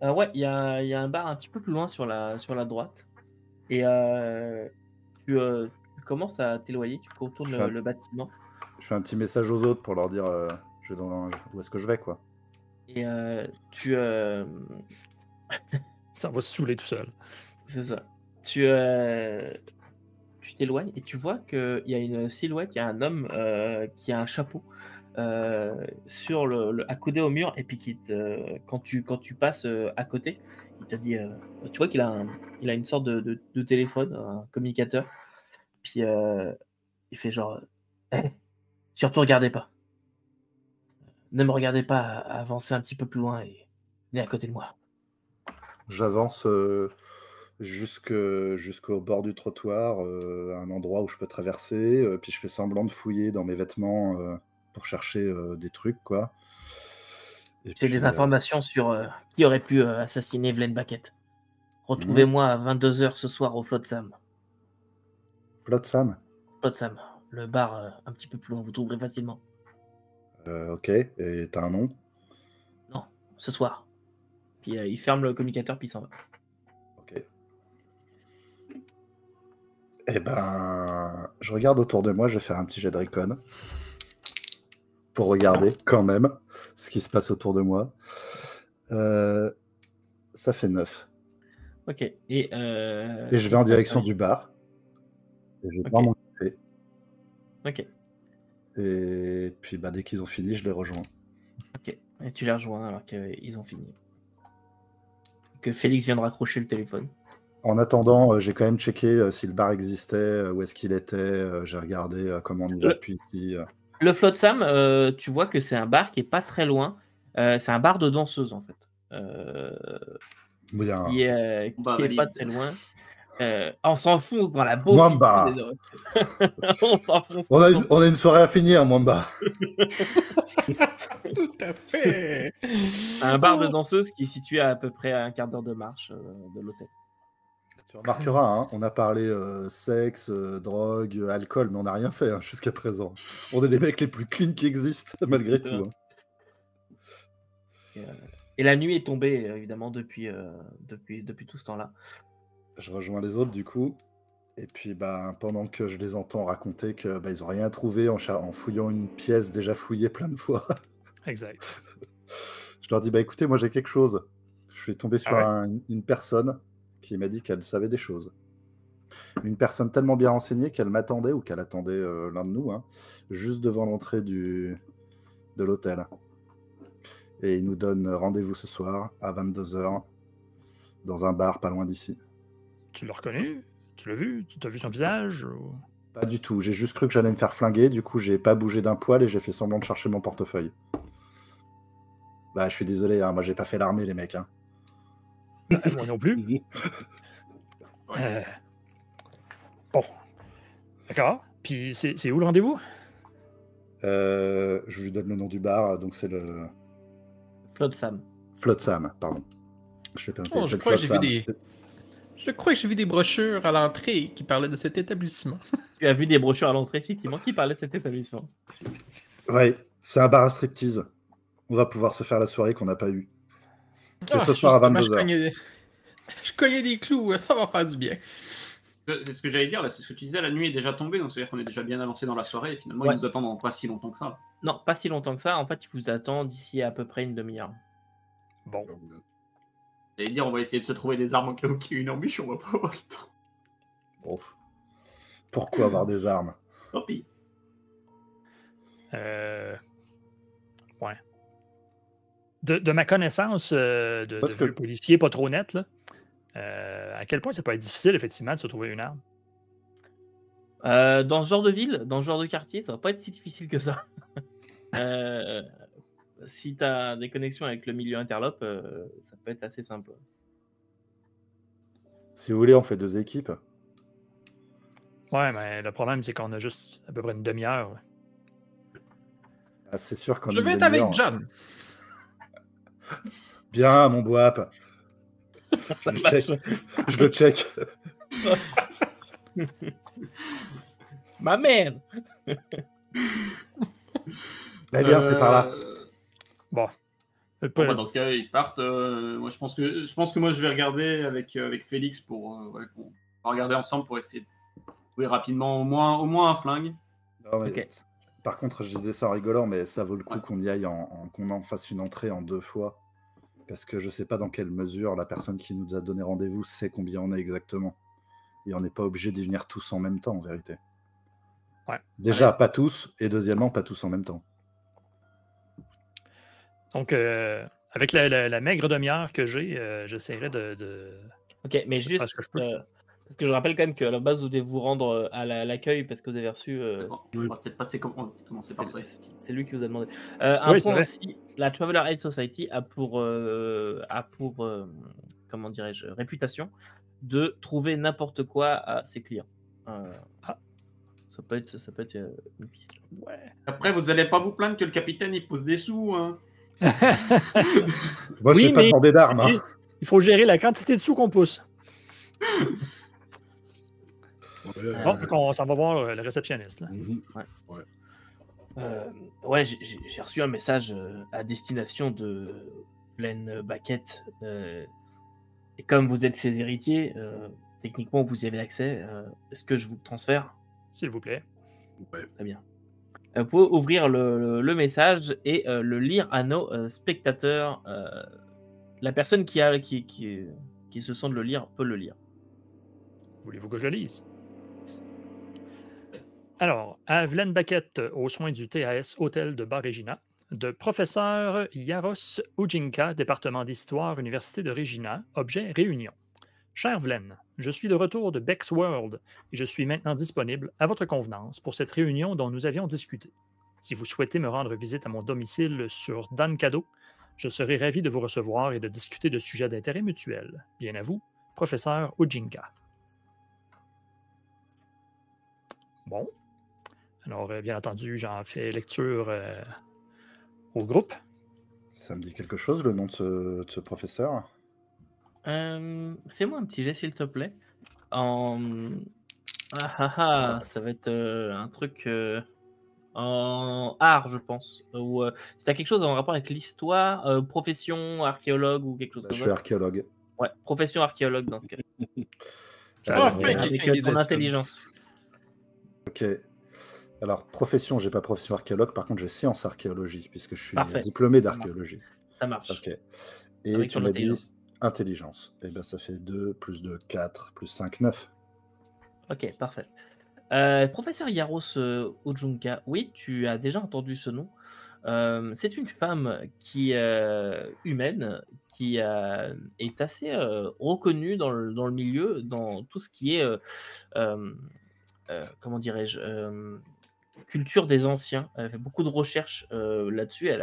Ouais, il y a un bar un petit peu plus loin sur la droite. Et tu commences à t'éloigner, tu contournes Je fais un- le bâtiment. Je fais un petit message aux autres pour leur dire où est-ce que je vais, quoi. Et Ça va se saouler tout seul. c'est ça. Tu t'éloignes et tu vois qu'il y a une silhouette, il y a un homme qui a un chapeau sur accoudé au mur, et puis quand tu passes à côté, il te dit, tu vois qu'il a une sorte de téléphone, un communicateur, puis il fait genre, hey, surtout regardez pas. Ne me regardez pas avancer un petit peu plus loin et venez à côté de moi. J'avance jusqu'au bord du trottoir, à un endroit où je peux traverser, puis je fais semblant de fouiller dans mes vêtements pour chercher des trucs, quoi. Et J'ai puis, des informations sur qui aurait pu assassiner Vlen Baquette. Retrouvez-moi à 22h ce soir au Flotsam. Flotsam. Flotsam, le bar un petit peu plus loin, vous trouverez facilement. Ok, et t'as un nom? Non, ce soir. Puis il ferme le communicateur, puis il s'en va. Ok. Eh ben, je regarde autour de moi, je vais faire un petit jet de recon pour regarder quand même ce qui se passe autour de moi. Ça fait 9. Ok. Et je vais en direction du bar. Et je vais boire mon café. Ok. Et puis dès qu'ils ont fini, je les rejoins. Ok. Et tu les rejoins alors qu'ils ont fini. Que Félix vient de raccrocher le téléphone. En attendant, j'ai quand même checké si le bar existait, où est-ce qu'il était. J'ai regardé comment on y va depuis ici. Le Flotsam, tu vois que c'est un bar qui est pas très loin. C'est un bar de danseuses en fait. Qui est pas très loin. On s'enfonce dans la beauté. Mwamba. On s'enfonce. On a une soirée à finir, Mwamba. Tout à fait. Un bar de danseuses qui est situé à peu près à un quart d'heure de marche de l'hôtel. Tu remarqueras, hein, on a parlé sexe, drogue, alcool, mais on n'a rien fait jusqu'à présent. On est les mecs les plus clean qui existent, malgré tout. Et la nuit est tombée, évidemment, depuis tout ce temps-là. Je rejoins les autres, du coup. Et puis, pendant que je les entends raconter qu'ils n'ont rien trouvé en fouillant une pièce déjà fouillée plein de fois. Exact. Je leur dis, écoutez, moi j'ai quelque chose. Je suis tombé sur une personne qui m'a dit qu'elle savait des choses. Une personne tellement bien renseignée qu'elle m'attendait, ou qu'elle attendait l'un de nous, juste devant l'entrée de l'hôtel. Et il nous donne rendez-vous ce soir à 22h dans un bar pas loin d'ici. Tu l'as reconnu? Tu l'as vu? Tu as vu son visage? Ou... Pas du tout. J'ai juste cru que j'allais me faire flinguer. Du coup, j'ai pas bougé d'un poil et j'ai fait semblant de chercher mon portefeuille. Je suis désolé, moi j'ai pas fait l'armée, les mecs. Moi non plus. Bon. D'accord. Puis c'est où le rendez-vous? Je lui donne le nom du bar, donc c'est le... Flotsam. Flotsam, pardon. Je l'ai pas noté. Je crois que j'ai vu des brochures à l'entrée qui parlaient de cet établissement. Tu as vu des brochures à l'entrée, effectivement, qui parlaient de cet établissement. Ouais, c'est un bar à striptease. On va pouvoir se faire la soirée qu'on n'a pas eue. C'est ce soir à 22h. Je cognais des clous, ça va faire du bien. C'est ce que j'allais dire, là, c'est ce que tu disais, la nuit est déjà tombée, donc c'est-à-dire qu'on est déjà bien avancé dans la soirée, et finalement, Ouais. ils nous attendent dans pas si longtemps que ça. Non, pas si longtemps que ça. En fait, il vous attend d'ici à peu près une demi-heure. Bon. J'allais dire, on va essayer de se trouver des armes au cas où il y a une embûche, on va pas avoir le temps. Bon. Pourquoi avoir des armes? Tant pis. Ouais. De ma connaissance de Parce que- vieux policier pas trop net, là, à quel point ça peut être difficile, effectivement, de se trouver une arme? Dans ce genre de ville, dans ce genre de quartier, ça va pas être si difficile que ça. Si tu as des connexions avec le milieu interlope, ça peut être assez simple. Si vous voulez, on fait 2 équipes. Ouais, mais le problème, c'est qu'on a juste à peu près une demi-heure. là. Ah, c'est sûr qu'on Je a vais une être avec demi-heure. John. Bien, mon boap. Je le check. Je le check. Ma merde! Eh bien, c'est par là. Bon. Bon, bah, dans ce cas, ils partent. Moi, je pense que moi, je vais regarder avec Félix pour. Ouais, on va regarder ensemble pour essayer de trouver rapidement au moins un flingue. Non, mais Ok. Par contre, je disais ça en rigolant, mais ça vaut le coup Ouais. qu'on y aille, qu'on en fasse une entrée en 2 fois. Parce que je sais pas dans quelle mesure la personne qui nous a donné rendez-vous sait combien on est exactement. Et on n'est pas obligé d'y venir tous en même temps, en vérité. Ouais. Déjà, pas tous, et deuxièmement, pas tous en même temps. Donc, avec la maigre demi-heure que j'ai, j'essaierai de Ok, mais faire juste, ce que je peux. parce que je rappelle quand même qu'à la base, vous devez vous rendre à l'accueil parce que vous avez reçu. D'accord. Oui. On va peut-être commencer par ça. C'est lui qui vous a demandé. Un Oui, c'est point vrai. aussi, la Traveler Aid Society a pour comment dirais-je, réputation de trouver n'importe quoi à ses clients. Ah. Ça peut être une piste. Ouais. Après, vous allez pas vous plaindre que le capitaine il pose des sous. Hein. Moi, Oui, j'ai pas mais- demandé d'armes. Hein. Il faut gérer la quantité de sous qu'on pousse. Bon, donc on s'en va voir le réceptionniste. là. Ouais, j'ai reçu un message à destination de Plaine Baquette. Et comme vous êtes ses héritiers, techniquement vous y avez accès. Est-ce que je vous le transfère? S'il vous plaît. Très bien. Vous pouvez ouvrir le message et le lire à nos spectateurs. La personne qui se sent de le lire peut le lire. Voulez-vous que je lise? Alors, à Vlaine Baquette, aux soins du TAS Hôtel de Bar-Regina, de professeur Yaros Ujinka, département d'histoire, Université de Regina, objet réunion. Cher Vlaine, je suis de retour de Beck's World et je suis maintenant disponible à votre convenance pour cette réunion dont nous avions discuté. Si vous souhaitez me rendre visite à mon domicile sur Dankado, je serai ravi de vous recevoir et de discuter de sujets d'intérêt mutuel. Bien à vous, professeur Ujinka. Bon. Alors, bien entendu, j'en fais lecture au groupe. Ça me dit quelque chose, le nom de ce professeur? Fais-moi un petit jet, s'il te plaît. Ça va être un truc en art, je pense. Ou si t'as quelque chose en rapport avec l'histoire, profession archéologue ou quelque chose Bah, comme je ça. suis archéologue. Ouais, profession archéologue dans ce cas. Alors, Enfin, Avec quelqu'un des ton études. intelligence. Ok. Alors, profession, j'ai pas profession archéologue, par contre, j'ai sciences archéologie, puisque je suis Parfait. diplômé d'archéologie. Ça marche. Ok. Et Avec tu ton m'as intelligence. dit intelligence. Et ben ça fait 2, plus 2, 4, plus 5, 9. Ok, parfait. Professeur Yaros Ujunka, oui, tu as déjà entendu ce nom. C'est une femme qui humaine, qui est assez reconnue dans le milieu, dans tout ce qui est, comment dirais-je, culture des anciens. Elle fait beaucoup de recherches là-dessus. Elle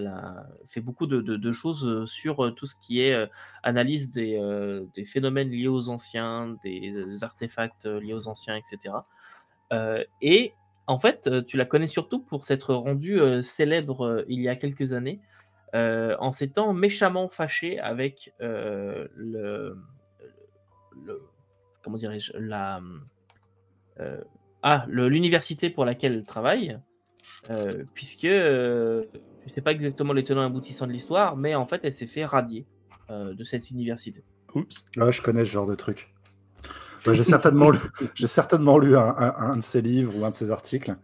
a fait beaucoup de choses sur tout ce qui est analyse des phénomènes liés aux anciens, des artefacts liés aux anciens, etc. Et en fait, tu la connais surtout pour s'être rendue célèbre il y a quelques années en s'étant méchamment fâchée avec comment dirais-je, l'université pour laquelle elle travaille, puisque je ne sais pas exactement les tenants et aboutissants de l'histoire, mais en fait, elle s'est fait radier de cette université. Oups. Là, je connais ce genre de truc. J'ai certainement lu un de ses livres ou un de ses articles.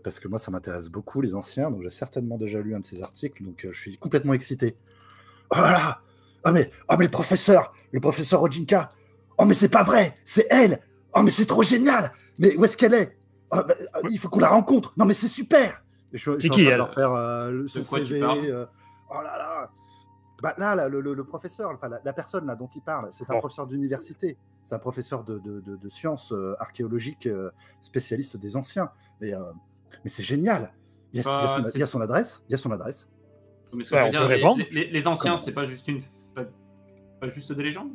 Parce que moi, ça m'intéresse beaucoup, les anciens. Donc, j'ai certainement déjà lu un de ses articles. Donc, je suis complètement excité. Oh là là! Oh mais le professeur Ojinka! Oh, mais c'est pas vrai! C'est elle! Oh, mais c'est trop génial! Mais où est-ce qu'elle est? Oh, il faut qu'on la rencontre! Non, mais c'est super! Et je suis en train de leur faire son CV. Oh là là! Bah, là, le professeur, enfin, la personne là, dont il parle, c'est un professeur d'université. C'est un professeur de sciences archéologiques, spécialiste des anciens. Mais c'est génial. Il y a son adresse. Mais ce que je veux dire, les anciens, c'est pas juste pas juste des légendes?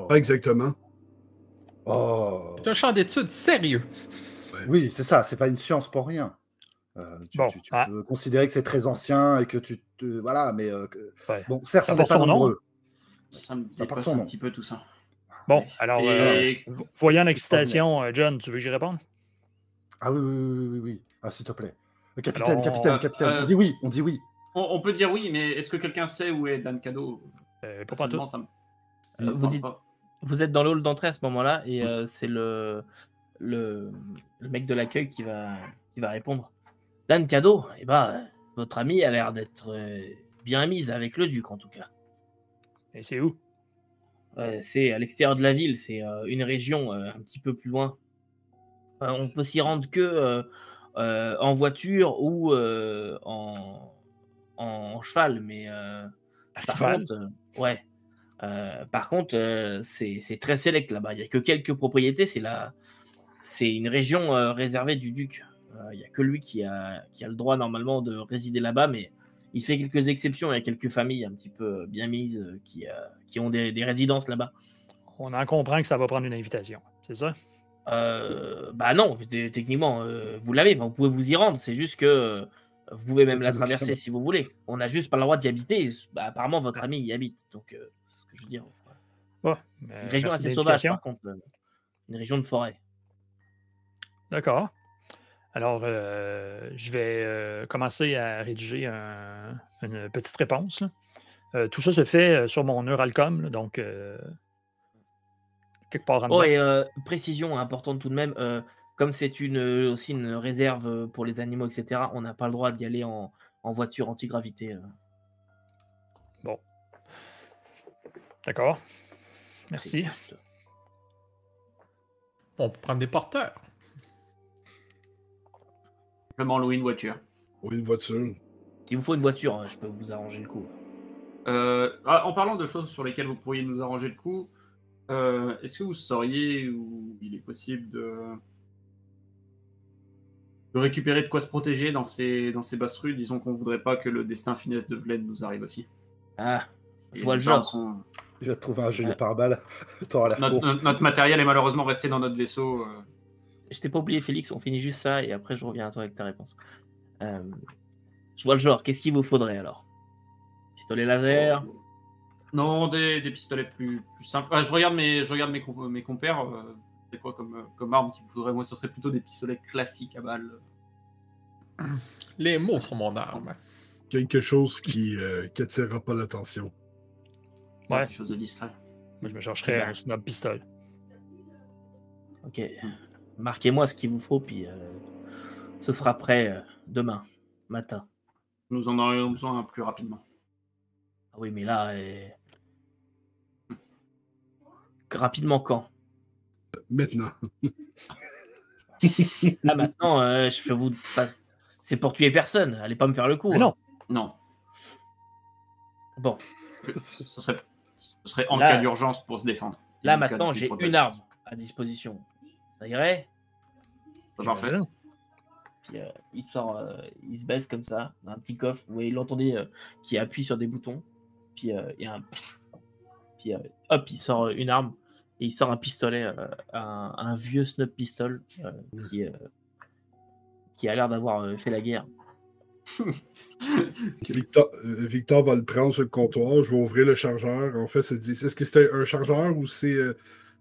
Pas exactement. Oh. C'est un champ d'études sérieux. Ouais. Oui, c'est ça. C'est pas une science pour rien. Tu peux considérer que c'est très ancien et que voilà, mais bon, certes, ça c'est porte pas son nom. nombreux. Ça me Ça porte dépasse son un nom. petit peu tout ça. Bon, alors, Et- voyant l'excitation, John, tu veux que j'y réponde? Ah oui. Ah, s'il te plaît. Alors, Capitaine. On dit oui. On peut dire oui, mais est-ce que quelqu'un sait où est Dan Cadeau? Pas partout. Vous êtes dans le hall d'entrée à ce moment-là et c'est le mec de l'accueil qui va répondre. Dan Cadeau, votre ami a l'air d'être bien mise avec le duc en tout cas. Et c'est où? C'est à l'extérieur de la ville, c'est une région un petit peu plus loin. On peut s'y rendre que en voiture ou en cheval, mais par contre, c'est très select là-bas. Il n'y a que quelques propriétés. C'est une région réservée du duc. Il n'y a que lui qui a le droit normalement de résider là-bas, mais il fait quelques exceptions. Il y a quelques familles un petit peu bien mises qui ont des résidences là-bas. On en comprend que ça va prendre une invitation, c'est ça? Bah non, techniquement, vous l'avez. Vous pouvez vous y rendre. C'est juste que vous pouvez même la traverser si vous voulez. On n'a juste pas le droit d'y habiter. Bah, apparemment, votre ami y habite. Donc, c'est ce que je veux dire. Une région assez sauvage, par contre. Une région de forêt. D'accord. Alors, je vais commencer à rédiger une petite réponse. Tout ça se fait sur mon Neuralcom, là, donc quelque part en dedans. Oh, et précision importante tout de même, comme c'est aussi une réserve pour les animaux, etc., on n'a pas le droit d'y aller en voiture antigravité. Bon. D'accord. Merci. On peut prendre des porteurs. Je m'en loue une voiture. Ou une voiture. S'il vous faut une voiture, hein, je peux vous arranger le coup. En parlant de choses sur lesquelles vous pourriez nous arranger le coup, est-ce que vous sauriez où il est possible de récupérer de quoi se protéger dans ces basses rues? Disons qu'on voudrait pas que le destin funeste de Vlen nous arrive aussi. Ah, je Et vois le les genre. armes sont- Il va te trouver un gilet pare-balles. T'auras l'air con. Notre matériel est malheureusement resté dans notre vaisseau. Je t'ai pas oublié, Félix, on finit juste ça et après je reviens à toi avec ta réponse. Je vois le genre, qu'est-ce qu'il vous faudrait alors? Pistolet laser? Non, des pistolets plus simples. Je regarde mes compères. C'est quoi comme arme qu'il me faudrait? Moi, ce serait plutôt des pistolets classiques à balles. Les mots sont mon arme. Quelque chose qui n'attirera pas l'attention. Ouais. Quelque chose de discret. Moi, je me chercherais un snob pistol. Ok. Marquez-moi ce qu'il vous faut, puis ce sera prêt demain matin. Nous en aurions besoin plus rapidement. Ah oui, mais là, rapidement quand? Maintenant. Là maintenant, je peux vous. C'est pour tuer personne. Allez pas me faire le coup. Mais non. Non. Bon. Ce serait en Là- cas d'urgence pour se défendre. Là En cas maintenant, de j'ai protège. une arme à disposition. Ça irait? Parfait. Puis il sort, il se baisse comme ça, un petit coffre. Vous voyez, l'entendez qui appuie sur des boutons. Puis il y a un. Puis hop, il sort une arme. Et il sort un pistolet, un vieux snub pistol qui a l'air d'avoir fait la guerre. Victor va le prendre sur le comptoir. Je vais ouvrir le chargeur. En fait, est-ce que c'est un chargeur ou c'est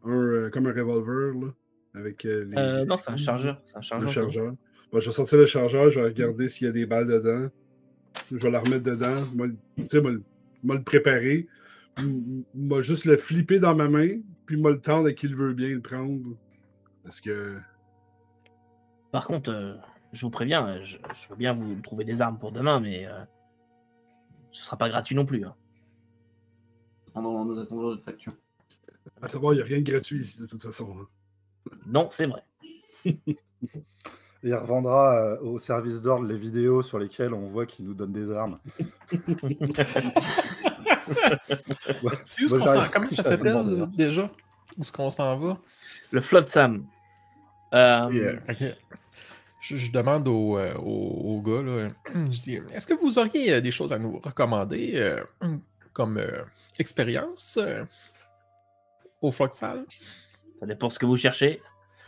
comme un revolver là, avec les Non, c'est un chargeur. C'est un Un chargeur. chargeur. Bon, je vais sortir le chargeur, je vais regarder s'il y a des balles dedans. Je vais la remettre dedans. Moi, le préparer. M'a juste le flipper dans ma main, puis m'a le tendre à qui le veut bien le prendre. Parce que. Par contre, je vous préviens, je veux bien vous trouver des armes pour demain, mais ce sera pas gratuit non plus. Hein. Nous attendons notre facture. À savoir, il n'y a rien de gratuit ici, de toute façon. Hein. Non, c'est vrai. Et il revendra au service d'ordre les vidéos sur lesquelles on voit qu'il nous donne des armes. C'est où ce qu'on s'en... Comment ça s'appelle déjà? Où est-ce qu'on s'en va? Le Flotsam. Okay. Je demande au gars, là, je dis, est-ce que vous auriez des choses à nous recommander comme expérience au Floxal? Ça dépend de ce que vous cherchez.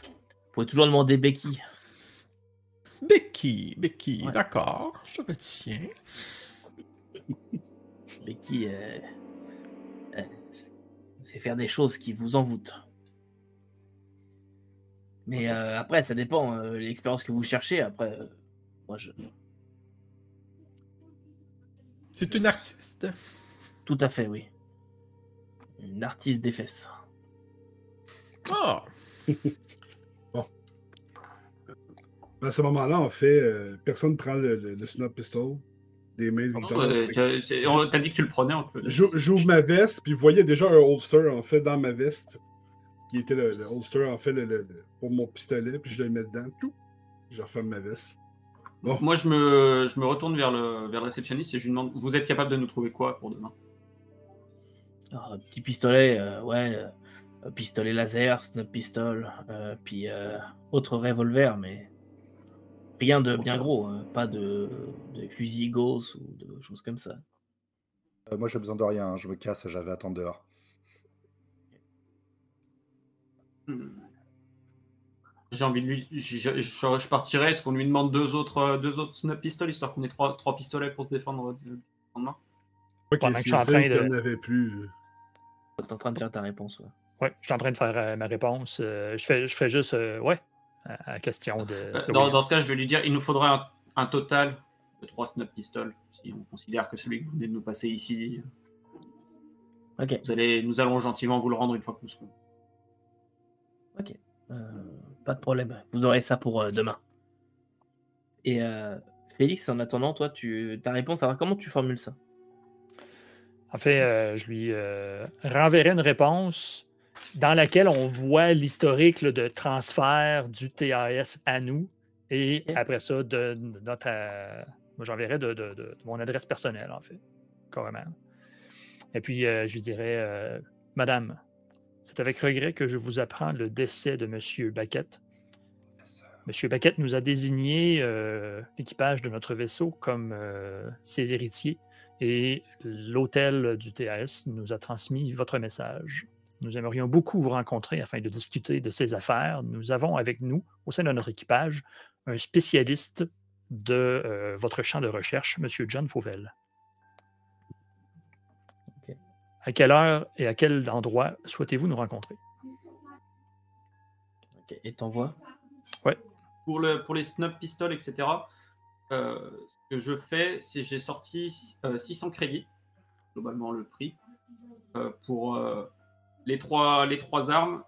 Vous pouvez toujours demander Becky. Becky, Ouais. d'accord, je retiens. Becky, c'est faire des choses qui vous envoûtent. Mais après, ça dépend. L'expérience que vous cherchez, après, moi, C'est une artiste. Tout à fait, oui. Une artiste des fesses. Ah! Bon. À ce moment-là, en fait, personne ne prend le snap pistol des mains de Victor. T'as dit que tu le prenais. J'ouvre ma veste, puis vous voyez déjà un holster, en fait, dans ma veste, qui était le holster, en fait, pour mon pistolet, puis je le mets dedans, tout. Je referme ma veste. Bon. Moi, je me retourne vers le réceptionniste et je lui demande, vous êtes capable de nous trouver quoi pour demain? Alors, un petit pistolet, un pistolet laser, snap pistol, puis autre revolver, mais rien de bien gros, hein, pas de fusil Gauss ou de choses comme ça. Moi, j'ai besoin de rien, hein, je me casse, j'avais à attendre dehors. J'ai envie de lui. Je partirais. Est-ce qu'on lui demande deux autres snap pistols, histoire qu'on ait trois pistolets pour se défendre le lendemain? Pendant que je suis en train de. N'avait plus. T'es en train de faire ta réponse, ouais. Ouais, je suis en train de faire ma réponse. Je fais juste, à question de dans ce cas, je vais lui dire, il nous faudrait un total de 3 snap pistols, si on considère que celui que vous venez de nous passer ici. Ok. Nous allons gentiment vous le rendre une fois que nous serons. Ok. Pas de problème. Vous aurez ça pour demain. Et Félix, en attendant, toi, ta réponse, alors comment tu formules ça? En fait, je lui renverrai une réponse dans laquelle on voit l'historique de transfert du TAS à nous. Et après ça, de notre. Moi, j'enverrai de mon adresse personnelle, en fait, carrément. Et puis, je lui dirai, Madame, c'est avec regret que je vous apprends le décès de M. Baquette. M. Baquette nous a désigné l'équipage de notre vaisseau comme ses héritiers et l'hôtel du TAS nous a transmis votre message. Nous aimerions beaucoup vous rencontrer afin de discuter de ces affaires. Nous avons avec nous, au sein de notre équipage, un spécialiste de votre champ de recherche, M. John Fauvel. Okay. À quelle heure et à quel endroit souhaitez-vous nous rencontrer? Okay. Et t'envoies? Oui. Pour les snap pistols, etc., ce que je fais, c'est j'ai sorti 600 crédits, globalement le prix, pour les trois armes,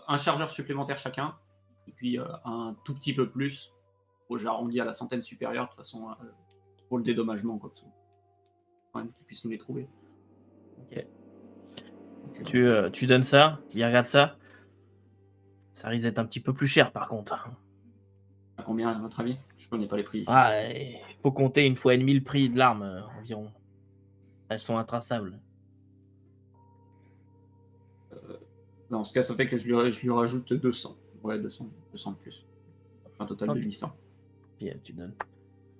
un chargeur supplémentaire chacun, et puis un tout petit peu plus, j'arrondis à la centaine supérieure, de toute façon, pour le dédommagement, quoi, qu'ils puissent nous les trouver. Ok. Donc, tu donnes ça, il regarde ça. Ça risque d'être un petit peu plus cher, par contre. À combien, à votre avis? Je connais pas les prix ici. Ah, il faut compter 1,5 fois le prix de l'arme, environ. Elles sont intraçables. Dans ce cas, ça fait que je lui rajoute 200. Ouais, 200 de plus. Un total de 800. Puis tu donnes.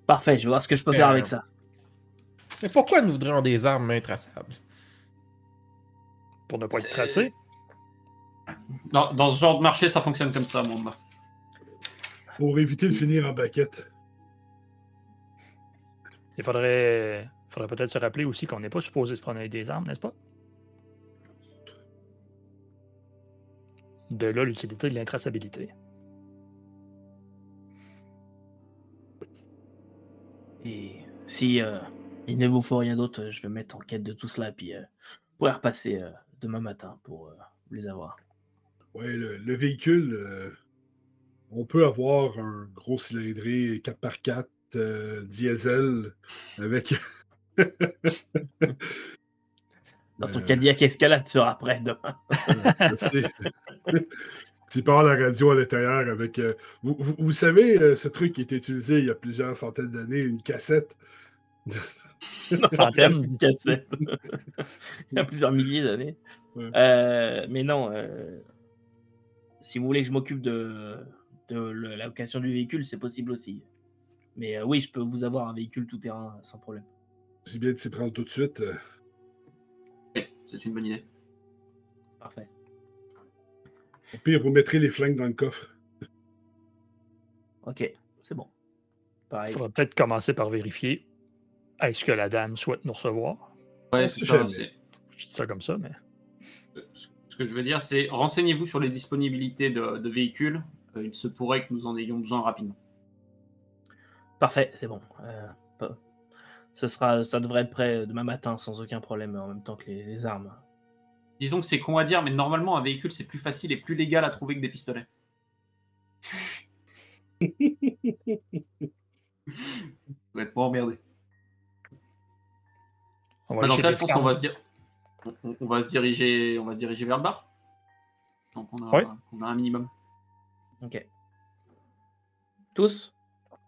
Parfait, je vais voir ce que je peux faire avec ça. Mais pourquoi nous voudrions des armes intraçables? Pour ne pas être tracé? Non, dans ce genre de marché, ça fonctionne comme ça, mon gars. Pour éviter de finir en baquette. Il faudrait peut-être se rappeler aussi qu'on n'est pas supposé se prendre avec des armes, n'est-ce pas? De là, l'utilité de l'intraçabilité. Et si il ne vous faut rien d'autre, je vais mettre en quête de tout cela. Puis pourrez repasser demain matin pour les avoir. Ouais, le véhicule, on peut avoir un gros cylindré 4x4 diesel avec. Dans ton Cadillac Escalade sera prêt demain. C'est pas la radio à l'intérieur avec. Vous savez, ce truc qui était utilisé il y a plusieurs centaines d'années, une cassette. Centaines. Une cassette. Il y a plusieurs milliers d'années. Ouais. Mais non, si vous voulez que je m'occupe de la location du véhicule, c'est possible aussi. Mais oui, je peux vous avoir un véhicule tout-terrain sans problème. C'est bien de s'y prendre tout de suite. Oui, c'est une bonne idée. Parfait. Au pire, vous mettrez les flingues dans le coffre. Ok, c'est bon. Il Pareil. faudra peut-être commencer par vérifier est-ce que la dame souhaite nous recevoir. Ouais, On c'est sait ça. jamais. Je dis ça comme ça, mais Ce que je veux dire, c'est renseignez-vous sur les disponibilités de véhicules. Il se pourrait que nous en ayons besoin rapidement. Parfait, c'est bon. Ça devrait être prêt demain matin sans aucun problème, en même temps que les armes. Disons que c'est con à dire, mais normalement, un véhicule, c'est plus facile et plus légal à trouver que des pistolets. Vous êtes pas emmerdé. on va Dans ce aller cas, chez je pense Discount. qu'on va se dire, on va se diriger vers le bar. Donc on a un minimum. Ok. Tous?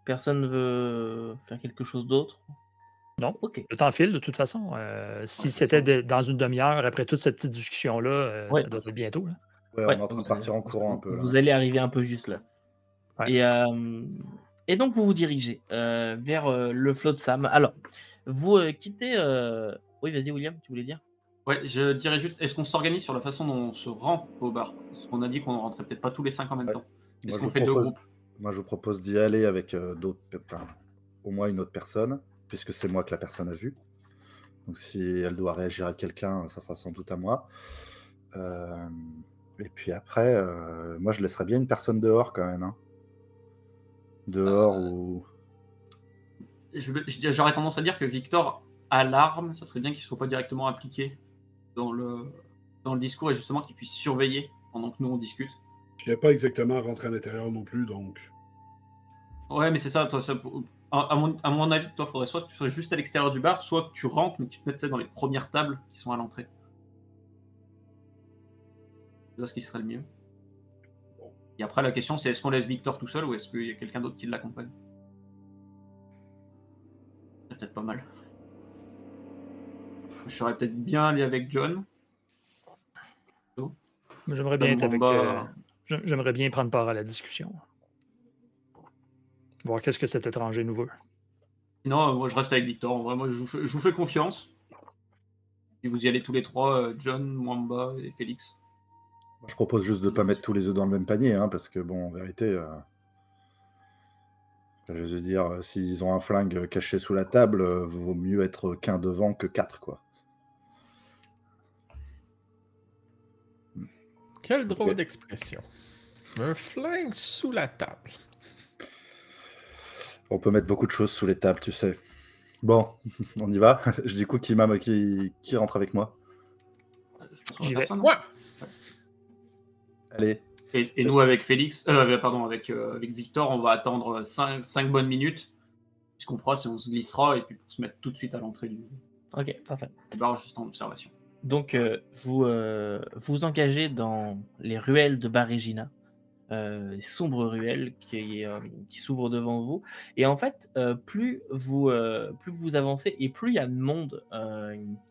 Personne ne veut faire quelque chose d'autre? Non. Ok. Le temps file, de toute façon. Si Ouais, c'est c'était ça. dans une demi-heure, après toute cette petite discussion-là, Ouais. ça doit être bientôt. Là. Ouais, Ouais, on est en train de partir en courant un peu. Vous Là. allez arriver un peu juste là. Ouais. Et donc vous vous dirigez vers le flot de Sam. Alors, vous quittez... Oui, vas-y William, tu voulais dire? Ouais, je dirais juste, est-ce qu'on s'organise sur la façon dont on se rend au bar? Parce qu'on a dit qu'on ne rentrait peut-être pas tous les 5 en même Ouais. temps. Est-ce Moi, qu'on je fait deux propose- groupes? Moi, je vous propose d'y aller avec au moins une autre personne, puisque c'est moi que la personne a vue. Donc, si elle doit réagir à quelqu'un, ça sera sans doute à moi. Et puis après, moi, je laisserais bien une personne dehors quand même. Hein. Dehors ou... J'aurais tendance à dire que Victor a l'arme, ça serait bien qu'il ne soit pas directement impliqué dans le discours et justement qu'il puisse surveiller pendant que nous on discute. Je n'ai pas exactement rentré à l'intérieur non plus, donc. Ouais, mais c'est ça, toi, à mon avis, toi, faudrait soit que tu sois juste à l'extérieur du bar, soit que tu rentres, mais que tu te mettes dans les premières tables qui sont à l'entrée. C'est ça ce qui serait le mieux. Et après, la question, c'est est-ce qu'on laisse Victor tout seul ou est-ce qu'il y a quelqu'un d'autre qui l'accompagne? C'est peut-être pas mal. Je serais peut-être bien allé avec John. J'aimerais bien être avec. Bomba. J'aimerais bien prendre part à la discussion. Voir qu'est-ce que cet étranger nous veut. Sinon, moi, je reste avec Victor. En vrai, moi, je vous fais confiance. Et vous y allez tous les trois, John, Mwamba et Félix. Je propose juste de ne pas mettre tous les œufs dans le même panier, hein, parce que, bon, en vérité, je veux dire, s'ils ont un flingue caché sous la table, vaut mieux être qu'un devant que 4, quoi. Quelle drôle Ok. d'expression. Un flingue sous la table. On peut mettre beaucoup de choses sous les tables, tu sais. Bon, on y va. Je dis coup qui rentre avec moi. Je pense qu'on a J'y vais. personne, hein. Ouais. Allez. Et nous, avec Félix, avec Victor, on va attendre 5 bonnes minutes. Ce qu'on fera, c'est on se glissera et puis pour se mettre tout de suite à l'entrée du Ok, parfait. bar, juste en observation. Donc, vous vous engagez dans les ruelles de Bar Regina, les sombres ruelles qui s'ouvrent devant vous. Et en fait, plus vous avancez et plus il y a de monde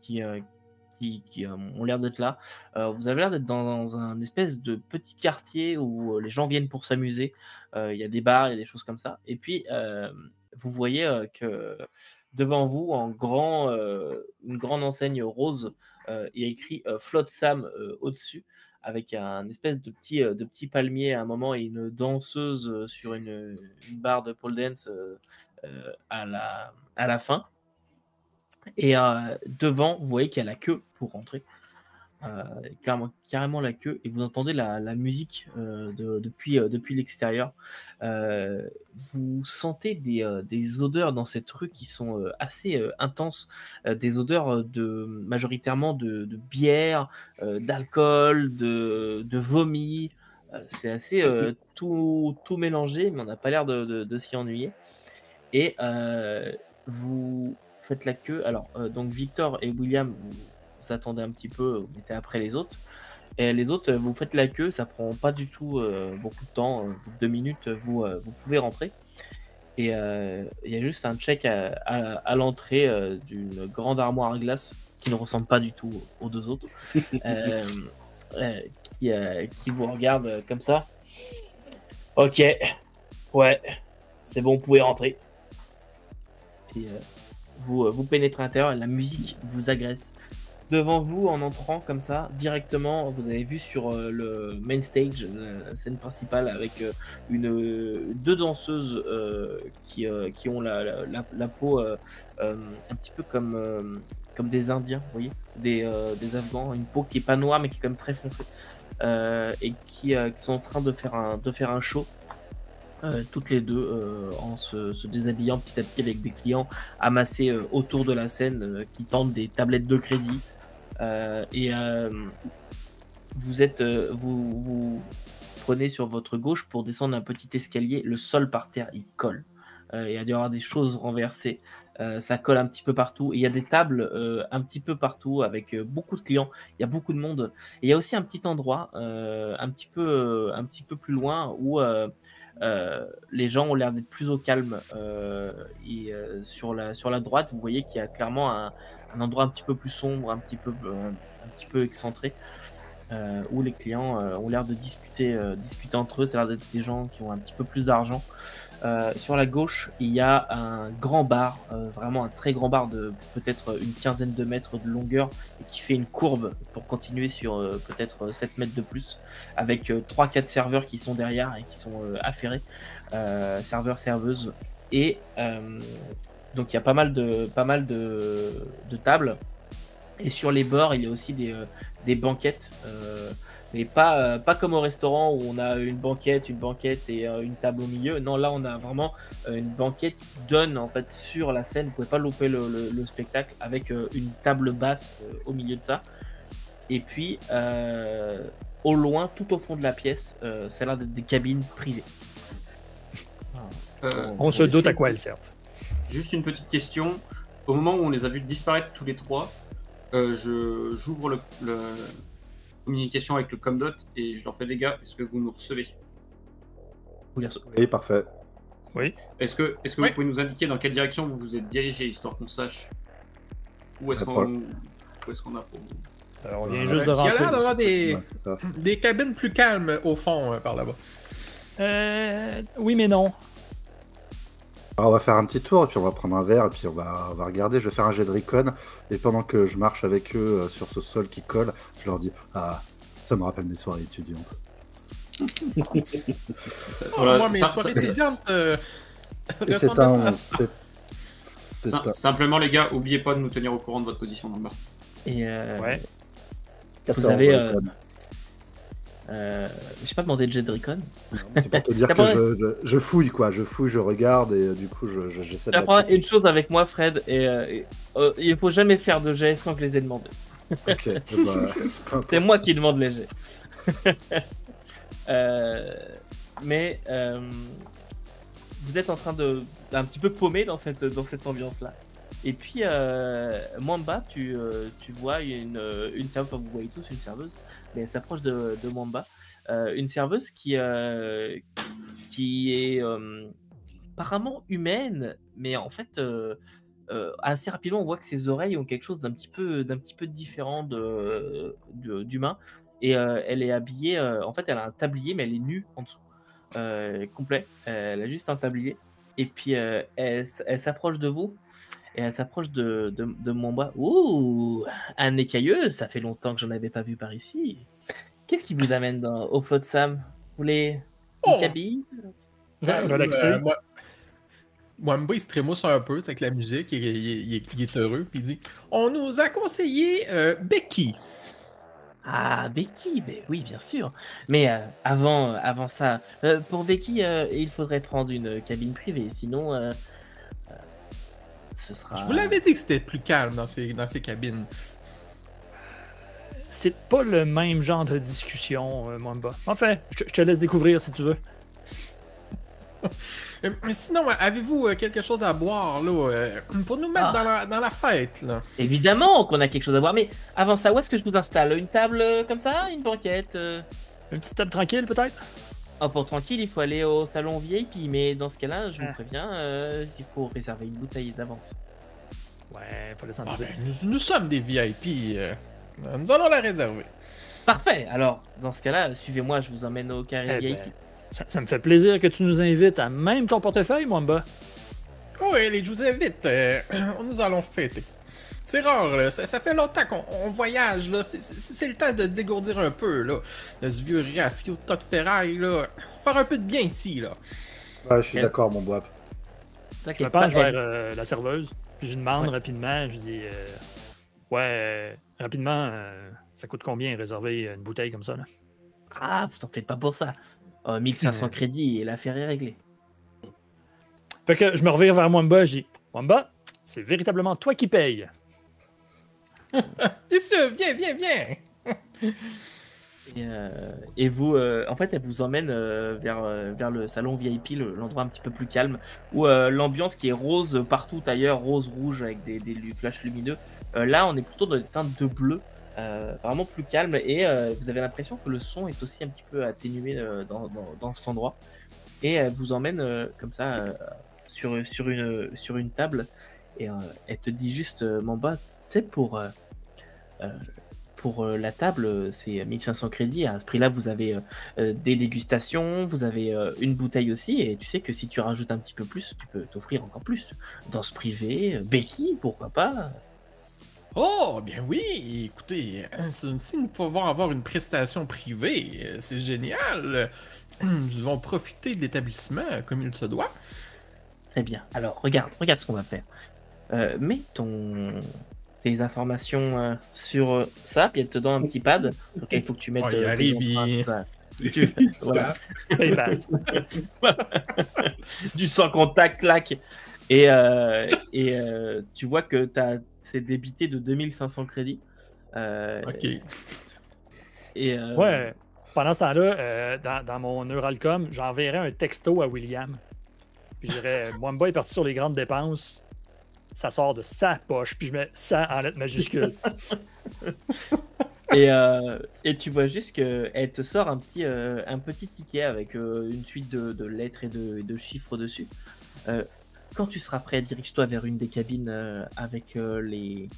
qui ont l'air d'être là. Vous avez l'air d'être dans un espèce de petit quartier où les gens viennent pour s'amuser. Il y a des bars, il y a des choses comme ça. Et puis, vous voyez que devant vous, en une grande enseigne rose, il y a écrit Flotte Sam au-dessus, avec un espèce de petit palmier à un moment et une danseuse sur une barre de pole dance à la fin. Et devant, vous voyez qu'il y a la queue pour rentrer. carrément la queue, et vous entendez la musique depuis l'extérieur. Vous sentez des odeurs dans cette rue qui sont assez intenses, des odeurs majoritairement de bière, d'alcool, de vomi. C'est assez tout mélangé, mais on n'a pas l'air de s'y ennuyer. Et vous faites la queue. Alors, donc Victor et William, vous attendez un petit peu, vous mettez après les autres. Et les autres, vous faites la queue, ça prend pas du tout beaucoup de temps. 2 minutes, vous pouvez rentrer. Et il y a juste un check à l'entrée d'une grande armoire à glace qui ne ressemble pas du tout aux deux autres. Qui vous regarde comme ça. Ok, ouais, c'est bon, vous pouvez rentrer. Et vous pénétrez à l'intérieur et la musique vous agresse. Devant vous, en entrant comme ça, directement, vous avez vu sur le main stage, la scène principale, avec deux danseuses qui ont la peau un petit peu comme des Indiens, vous voyez, des Afghans, une peau qui est pas noire mais qui est quand même très foncée, et qui sont en train de faire un show. Toutes les deux en se déshabillant petit à petit avec des clients amassés autour de la scène qui tentent des tablettes de crédit. Vous prenez sur votre gauche pour descendre un petit escalier. Le sol par terre, il colle. Il y a dû y avoir des choses renversées. Ça colle un petit peu partout. Et il y a des tables un petit peu partout avec beaucoup de clients. Il y a beaucoup de monde. Et il y a aussi un petit endroit un petit peu plus loin où les gens ont l'air d'être plus au calme. Sur la droite, vous voyez qu'il y a clairement un endroit un petit peu plus sombre, un petit peu excentré, où les clients ont l'air de discuter entre eux. Ça a l'air d'être des gens qui ont un petit peu plus d'argent. Sur la gauche, il y a un grand bar, vraiment un très grand bar de peut-être une quinzaine de mètres de longueur et qui fait une courbe pour continuer sur peut-être 7 mètres de plus, avec 3-4 serveurs qui sont derrière et qui sont affairés, serveurs, serveuses. Et donc il y a pas mal de tables. Et sur les bords, il y a aussi des banquettes, mais pas comme au restaurant où on a une banquette et une table au milieu. Non, là on a vraiment une banquette qui donne en fait sur la scène. Vous pouvez pas louper le spectacle, avec une table basse au milieu de ça. Et puis au loin, tout au fond de la pièce, ça a l'air d'être des cabines privées. On se doute à quoi elles servent. Juste une petite question. Au moment où on les a vus disparaître tous les trois, j'ouvre la communication avec le Comdot et je leur fais: les gars, est-ce que vous nous recevez? Oui, parfait. Oui. Est-ce que vous pouvez nous indiquer dans quelle direction vous vous êtes dirigé, histoire qu'on sache où est-ce qu'on a pour vous? Alors, on vient juste de Il y a rentrer. l'air d'avoir des cabines plus calmes au fond par là-bas. Oui, mais non. Alors, on va faire un petit tour et puis on va prendre un verre et puis on va regarder. Je vais faire un jet de recon et pendant que je marche avec eux sur ce sol qui colle, je leur dis: ah, ça me rappelle mes soirées étudiantes. Voilà, moi, mes soirées étudiantes Et c'est ressemblent un... à ça. Simplement, les gars, oubliez pas de nous tenir au courant de votre position dans le bar. Et Ouais. vous avez j'ai pas demandé de jet de recon. C'est pour te dire que je fouille, quoi. Je fouille, je regarde et du coup, j'essaie de... J'apprends une chose avec moi, Fred, et il faut jamais faire de jet sans que je les ai demandés. Ok. C'est moi qui demande les jets. Mais vous êtes en train d'un petit peu paumer dans cette ambiance-là. Et puis, Mwamba, tu vois une serveuse, enfin, vous voyez tous une serveuse, mais elle s'approche de Mwamba. Une serveuse qui est apparemment humaine, mais en fait, assez rapidement, on voit que ses oreilles ont quelque chose d'un petit peu différent d'humain. Et elle est habillée, en fait, elle a un tablier, mais elle est nue en dessous, complet. Elle a juste un tablier. Et puis, elle s'approche de vous. Et elle s'approche de Mwamba. Ouh, un écailleux, ça fait longtemps que j'en avais pas vu par ici. Qu'est-ce qui vous amène au Flot de Sam? Vous voulez une cabine? Relaxé. Mwamba, il se trémousse un peu avec la musique, il est heureux, puis il dit: on nous a conseillé Becky. Ah, Becky, mais oui, bien sûr. Mais avant ça, pour Becky, il faudrait prendre une cabine privée, sinon ce sera... Je vous l'avais dit que c'était plus calme dans ces cabines. C'est pas le même genre de discussion, Mwamba. Enfin, je te laisse découvrir si tu veux. Mais sinon, avez-vous quelque chose à boire, là, pour nous mettre dans la fête, là? Évidemment qu'on a quelque chose à voir, mais avant ça, où est-ce que je vous installe? Une table comme ça? Une banquette? Une petite table tranquille, peut-être? Oh, pour tranquille, il faut aller au salon VIP, mais dans ce cas-là, je vous préviens, il faut réserver une bouteille d'avance. Ouais, faut laisser en Ah, douter. ben, nous sommes des VIP. Nous allons la réserver. Parfait, alors, dans ce cas-là, suivez-moi, je vous emmène au carré Eh VIP. ben, ça me fait plaisir que tu nous invites à même ton portefeuille, Mwamba. Oui, allez, je vous invite. Nous allons fêter. C'est rare, là. Ça fait longtemps qu'on voyage, là. C'est le temps de dégourdir un peu, là. De ce vieux rafio de tas de ferraille, là. Faire un peu de bien ici, là. Ouais, je suis d'accord, mon bois. Je me penche vers la serveuse, puis je demande rapidement, je dis rapidement, ça coûte combien réserver une bouteille comme ça, là? Ah, vous en faites pas pour ça. 1500 crédits et l'affaire est réglée. Fait que je me revire vers Mwamba, je dis Mwamba, c'est véritablement toi qui payes. Bien sûr, viens. Et vous, en fait, elle vous emmène vers le salon VIP, l'endroit un petit peu plus calme, où l'ambiance qui est rose partout ailleurs, rose, rouge, avec des flashs lumineux. Là, on est plutôt dans des teintes de bleu, vraiment plus calme, et vous avez l'impression que le son est aussi un petit peu atténué dans cet endroit. Et elle vous emmène comme ça sur une table, et elle te dit juste, Mamba, tu sais, pour la table, c'est 1500 crédits. À ce prix-là, vous avez des dégustations, vous avez une bouteille aussi. Et tu sais que si tu rajoutes un petit peu plus, tu peux t'offrir encore plus. Danse privée, Becky, pourquoi pas? Oh, bien oui. Écoutez, si nous pouvons avoir une prestation privée, c'est génial. Nous allons profiter de l'établissement comme il se doit. Très bien. Alors, regarde ce qu'on va faire. Mets tes informations sur ça, puis elle te donne un petit pad. Donc il faut que tu mettes. Il arrive, voilà. Il passe. Du sans contact, clac. Et tu vois que c'est débité de 2500 crédits. Ok. Et Ouais. Pendant ce temps-là, dans mon Neuralcom, j'enverrai un texto à William. Puis je dirais Mwamba est parti sur les grandes dépenses. Ça sort de sa poche, puis je mets ça en lettres majuscules. Et tu vois juste qu'elle te sort un petit ticket avec une suite de lettres et de chiffres dessus. Quand tu seras prêt, dirige-toi vers une des cabines avec le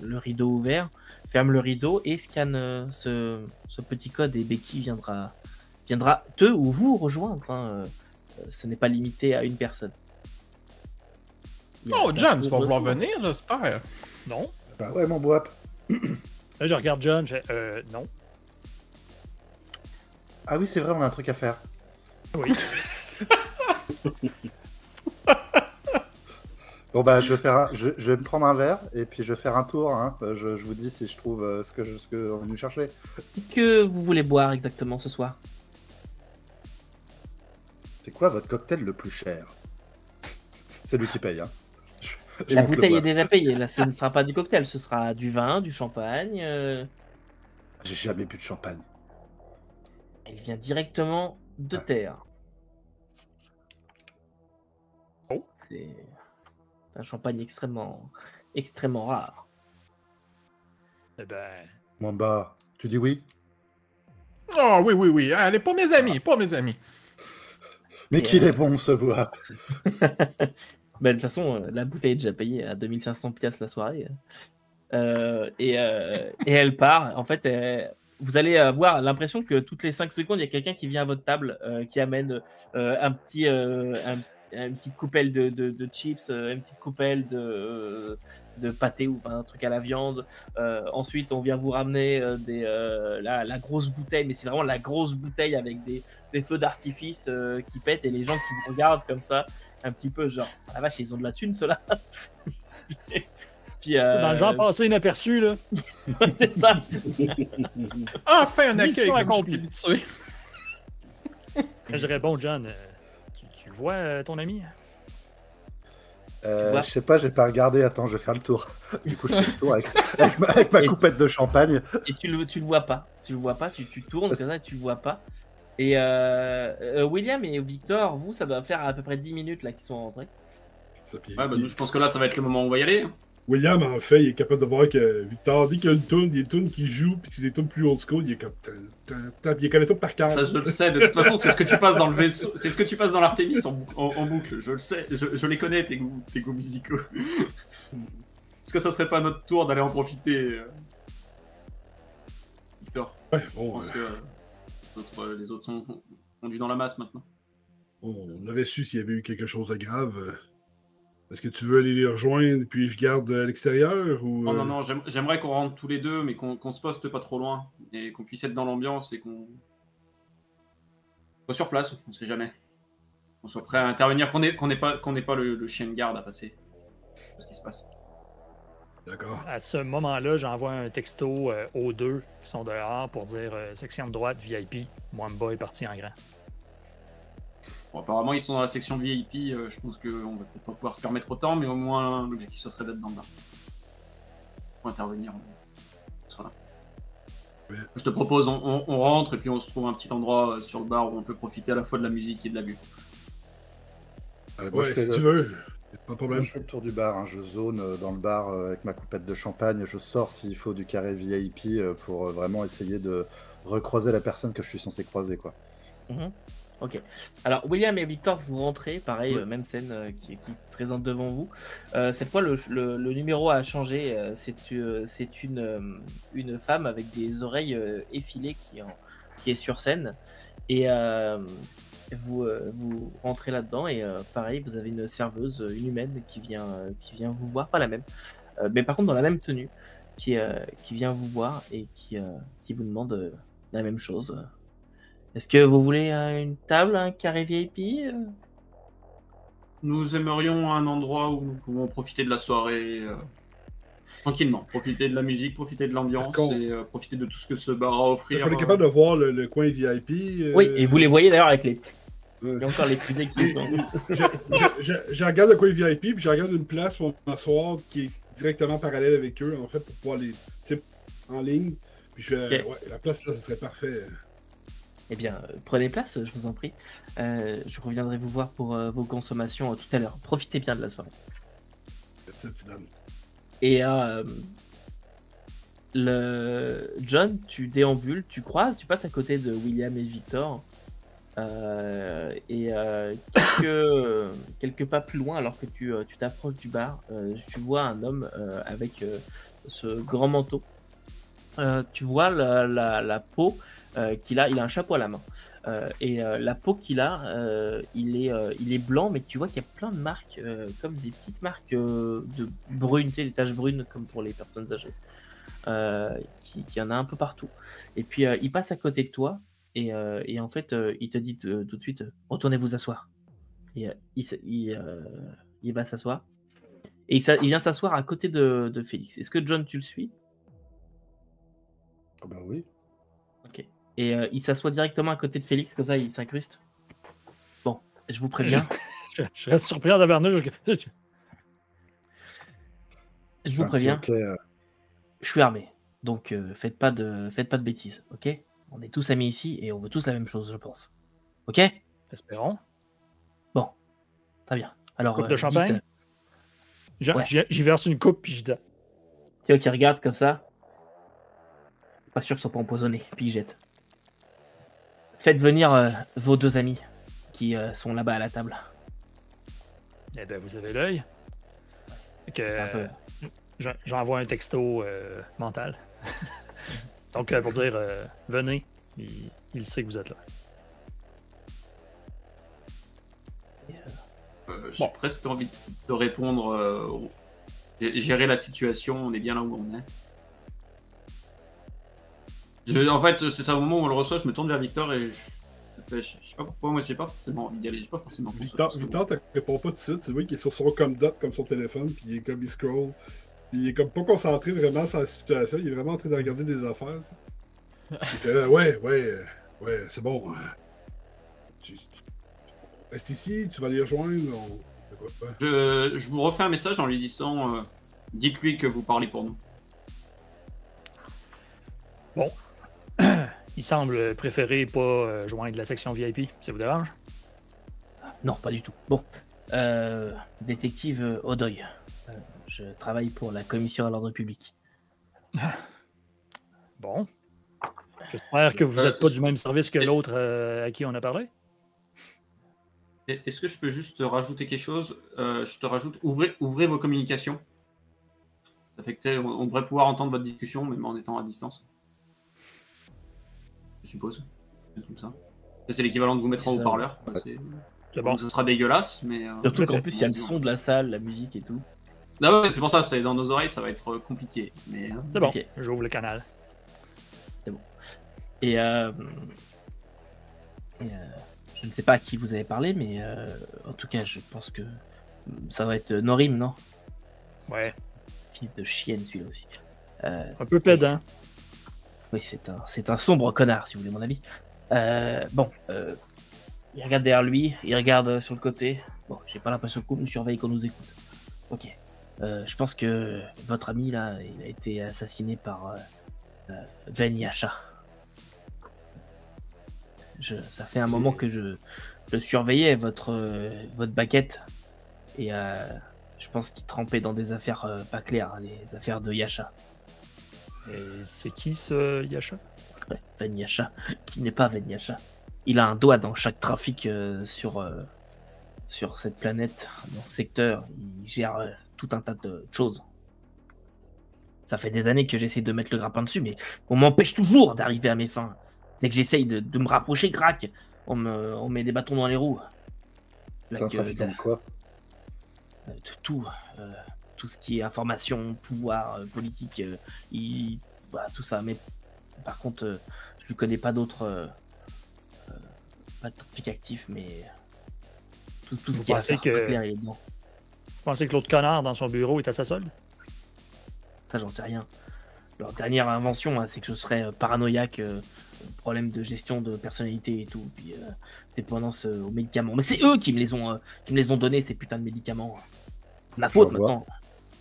rideau ouvert. Ferme le rideau et scanne ce petit code, et Becky viendra te ou vous rejoindre. Hein. Ce n'est pas limité à une personne. Oh, John, tu vas vouloir venir, j'espère. Non. Bah ouais, mon bois. Là, je regarde John, je fais non. Ah oui, c'est vrai, on a un truc à faire. Oui. Bon bah je vais me prendre un verre et puis je vais faire un tour. Hein. Je vous dis si je trouve ce que on est venu chercher. Que vous voulez boire exactement ce soir? C'est quoi votre cocktail le plus cher? C'est lui qui paye. Hein. La bouteille est déjà payée. Là, ce ne sera pas du cocktail, ce sera du vin, du champagne. J'ai jamais bu de champagne. Elle vient directement de terre. Oh. C'est un champagne extrêmement rare. Eh ben. Mwamba, tu dis oui? Oh, oui. Allez, pas mes amis. Mais qu'il est bon ce bois. De toute façon, la bouteille est déjà payée à 2500 piastres la soirée. Et elle part. En fait, vous allez avoir l'impression que toutes les 5 secondes, il y a quelqu'un qui vient à votre table, qui amène une petite coupelle de chips, une petite coupelle de pâté ou un truc à la viande. Ensuite, on vient vous ramener la grosse bouteille, mais c'est vraiment la grosse bouteille avec des feux d'artifice qui pètent, et les gens qui vous regardent comme ça, un petit peu genre, la vache, ils ont de la thune, ceux-là. Puis, Dans le genre passé inaperçu, là. c'est ça. Enfin, un accueil Mission comme accomplie. je suis habitué. Je dirais, bon, John, tu le vois, ton ami? vois? Je sais pas, j'ai pas regardé. Attends, je vais faire le tour. Du coup, je fais le tour avec ma Et- coupette de champagne. Et tu le vois pas. Tu le vois pas, tu tournes comme ça, tu le vois pas. Et William et Victor, vous, ça doit faire à peu près 10 minutes là qu'ils sont rentrés. Ça, puis- Ouais, bah, nous, je pense que là, ça va être le moment où on va y aller. Hein. William, en fait, il est capable de voir que Victor, dès qu'il y a une toune, des tunes qui jouent, puis que c'est des tunes plus old school, il est comme. Il connaît tout par cœur. Ça, je le sais. De toute façon, c'est ce que tu passes dans le vaisseau. C'est ce que tu passes dans l'Artemis en boucle. Je le sais. Je les connais, tes goûts musicaux. Est-ce que ça serait pas notre tour d'aller en profiter, Victor? Ouais, Je bon, pense que les autres sont fondus dans la masse maintenant. on aurait su s'il y avait eu quelque chose de grave. Est-ce que tu veux aller les rejoindre, puis je garde à l'extérieur ou... Non, non, non, j'aimerais qu'on rentre tous les deux, mais qu'on se poste pas trop loin, et qu'on puisse être dans l'ambiance, et qu'on soit sur place, on sait jamais. Qu'on soit prêt à intervenir, qu'on n'ait pas le chien de garde à passer. Ce qui se passe. D'accord. À ce moment-là, j'envoie un texto aux deux qui sont dehors pour dire section de droite, VIP. Mwamba est parti en grand. Bon, apparemment, ils sont dans la section VIP, je pense qu'on va peut-être pas pouvoir se permettre autant, mais au moins, l'objectif, ça serait d'être dans le bar. Pour intervenir, on sera là. Ouais. Je te propose, on rentre, et puis on se trouve un petit endroit sur le bar où on peut profiter à la fois de la musique et de la bulle. Moi, Ouais, je fais si le- tu veux. Pas de Moi, problème. je fais le tour du bar. Hein. Je zone dans le bar avec ma coupette de champagne. Je sors s'il faut du carré VIP pour vraiment essayer de recroiser la personne que je suis censé croiser, quoi. Mhm. Ok. Alors, William et Victor, vous rentrez, pareil, Ouais. même scène qui se présente devant vous. Cette fois, le numéro a changé. C'est une femme avec des oreilles effilées qui est sur scène. Et vous rentrez là-dedans et pareil, vous avez une serveuse, une humaine qui vient vous voir, pas la même, mais par contre dans la même tenue, qui vient vous voir et qui vous demande la même chose. Est-ce que vous voulez une table, un carré VIP? Nous aimerions un endroit où nous pouvons profiter de la soirée tranquillement, profiter de la musique, profiter de l'ambiance Est-ce qu'on- et profiter de tout ce que ce bar a à offrir. On est capable de voir le coin VIP. Oui, et vous les voyez d'ailleurs avec les... Ouais. Il y a encore les fusées qui sont... Je regarde le coin VIP, puis je regarde une place pour m'asseoir qui est directement parallèle avec eux, en fait, pour pouvoir les types en ligne. Puis je fais, Ok. ouais, la place là, ce serait parfait. Eh bien, prenez place, je vous en prie. Je reviendrai vous voir pour vos consommations tout à l'heure. Profitez bien de la soirée. Merci, petit Dan. Et John, tu déambules, tu croises, tu passes à côté de William et Victor. Quelques pas plus loin, alors que tu t'approches du bar, tu vois un homme avec ce grand manteau. Tu vois la peau qu'il a, il a un chapeau à la main. La peau qu'il a, il est blanc, mais tu vois qu'il y a plein de marques, comme des petites marques de brunes, tu sais, des taches brunes comme pour les personnes âgées. Qu'il y en a un peu partout. Et puis il passe à côté de toi et en fait il te dit tout de suite retournez vous asseoir. Et il va s'asseoir et il vient s'asseoir à côté de Félix. Est-ce que John tu le suis? Ah bah oui. Ok. Et il s'assoit directement à côté de Félix, comme ça il s'incruste. Bon, je vous préviens. Je reste surpris en tabarnouche. Je vous Enfin, préviens. ok, Je suis armé, donc faites pas de bêtises, ok? On est tous amis ici et on veut tous la même chose, je pense. Ok? Espérons. Bon, très bien. Alors, Coupe de champagne? Ouais. J'y verse une coupe, puis je donne. Théo qui regarde comme ça. Pas sûr qu'ils sont pas empoisonnés, puis il jette. Faites venir vos deux amis qui sont là-bas à la table. Eh ben, vous avez l'œil. C'est un peu... J'envoie un texto mental. Donc, pour dire, venez, il sait que vous êtes là. J'ai presque envie de répondre. Gérer la situation, on est bien là où on est. En fait, c'est ça, au moment où on le reçoit, je me tourne vers Victor et je sais pas pourquoi, moi j'ai pas forcément envie d'y aller, j'ai pas forcément. Victor, t'as réponds pas tout de suite. Tu vois qu'il est sur son Comdot comme son téléphone, puis il est comme il scroll. Il est comme pas concentré vraiment sur la situation. Il est vraiment en train de regarder des affaires. Il était là, ouais, c'est bon. Reste ici, tu vas les rejoindre. Je vous refais un message en lui disant dites-lui que vous parlez pour nous. Bon. Il semble préférer pas joindre la section VIP. Ça vous dérange? Non, pas du tout. Bon. Détective Odoy. Je travaille pour la commission à l'ordre public. Bon. J'espère que vous n'êtes pas du même service que l'autre à qui on a parlé. Est-ce que je peux juste rajouter quelque chose? Je te rajoute, ouvrez vos communications. Ça fait que on devrait pouvoir entendre votre discussion, même en étant à distance. Je suppose. C'est comme ça. C'est l'équivalent de vous mettre en haut-parleur. C'est bon. Ce sera dégueulasse, mais... Surtout qu'en plus, il y a le son de la salle, la musique et tout. Ah ouais, c'est pour ça, c'est dans nos oreilles, ça va être compliqué. Mais... C'est bon, Ok. j'ouvre le canal. C'est bon. Et je ne sais pas à qui vous avez parlé, mais en tout cas, je pense que ça va être Norim, non? Ouais. Fils de chienne, celui-là aussi. Un peu pédant. Oui, c'est un sombre connard, si vous voulez mon avis. Il regarde derrière lui, il regarde sur le côté. Bon, j'ai pas l'impression qu'on nous surveille, qu'on nous écoute. Ok. Je pense que votre ami, là, il a été assassiné par Ven Yasha. Ça fait un moment que je surveillais votre baguette. Et je pense qu'il trempait dans des affaires pas claires, hein, les affaires de Yasha. Et c'est qui ce Yasha? Ouais, Ven Yasha, qui n'est pas Ven Yasha. Il a un doigt dans chaque trafic sur cette planète, dans ce secteur. Il gère tout un tas de choses. Ça fait des années que j'essaie de mettre le grappin dessus, mais on m'empêche toujours d'arriver à mes fins. Dès que j'essaye de me rapprocher, crac, on met des bâtons dans les roues. C'est un trafiquant de quoi? Tout ce qui est information, pouvoir, politique, voilà, tout ça. Mais par contre, je ne connais pas d'autres... pas de trafic actif, mais tout ce qui est affaire pas clair, il est dedans. Vous pensez que l'autre connard dans son bureau est à sa solde? Ça, j'en sais rien. Leur dernière invention, hein, c'est que je serais paranoïaque, problème de gestion de personnalité et tout, puis dépendance aux médicaments. Mais c'est eux qui me les ont donnés, ces putains de médicaments. Ma faute maintenant.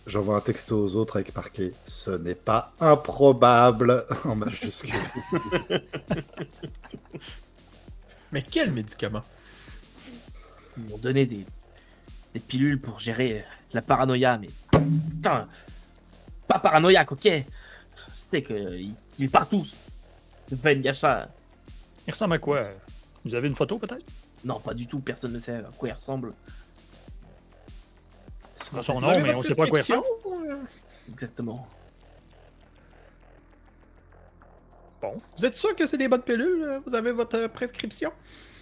J'envoie un texto aux autres avec marqué « Ce n'est pas improbable » en majuscule. Mais quel médicament? Ils m'ont donné des pilules pour gérer la paranoïa, mais putain, pas paranoïaque, ok? Je sais qu'il est partout. Ce Ben Yasha. Il ressemble à quoi? Vous avez une photo peut-être? Non, pas du tout, personne ne sait à quoi il ressemble. C'est son nom, mais on sait pas à quoi il ressemble. Exactement. Bon. Vous êtes sûr que c'est des bonnes pilules? Vous avez votre prescription?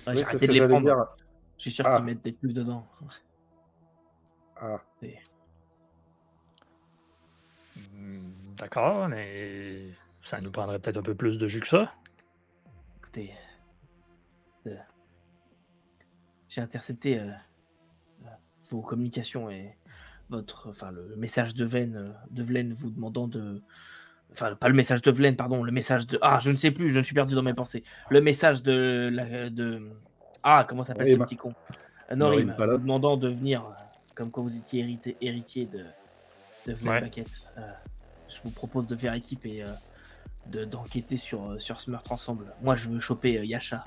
Ouais, Oui, j'ai c'est arrêté ce de que les j'allais prendre. dire. Je suis sûr Ah. qu'ils mettent des pilules dedans. Ah, D'accord, mais ça nous prendrait peut-être un peu plus de jus que ça. Écoutez, j'ai intercepté vos communications et le message de Vlen vous demandant de... Enfin, pas le message de Vlen, pardon, le message de... Ah, je ne sais plus, je me suis perdu dans mes pensées. Le message Ah, comment s'appelle ce petit con? Norim, Norim, pas là. vous demandant de venir, comme quand vous étiez héritier de Vlen Baguette. Je vous propose de faire équipe et d'enquêter sur ce meurtre ensemble. Moi, je veux choper Yasha.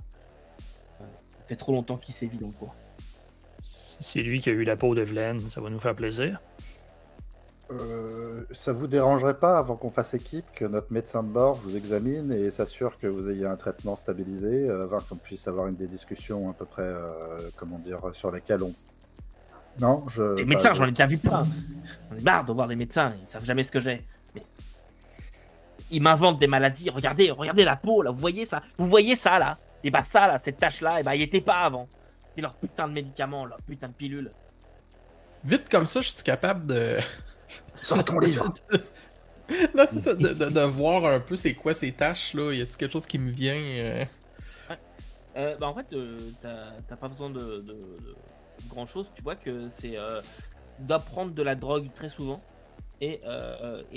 Ça fait trop longtemps qu'il sévit dans le coin. Si c'est lui qui a eu la peau de Vlen, ça va nous faire plaisir. ça vous dérangerait pas, avant qu'on fasse équipe, que notre médecin de bord vous examine et s'assure que vous ayez un traitement stabilisé, avant qu'on puisse avoir des discussions à peu près, sur lesquelles on... Non, Des médecins, j'en ai déjà vu plein. J'en ai marre de voir des médecins, ils savent jamais ce que j'ai. Mais... Ils m'inventent des maladies. Regardez la peau, là, vous voyez ça, là? Et bah ça, là, cette tache-là, et bah, il était pas avant. C'est leur putain de médicaments, leur putain de pilules. Vite comme ça, je suis capable de... Sors ton livre. Non, c'est ça, de voir un peu c'est quoi ces tâches là. Y a-t-il quelque chose qui me vient? En fait, t'as pas besoin de grand chose. Tu vois que c'est d'apprendre de la drogue très souvent. Et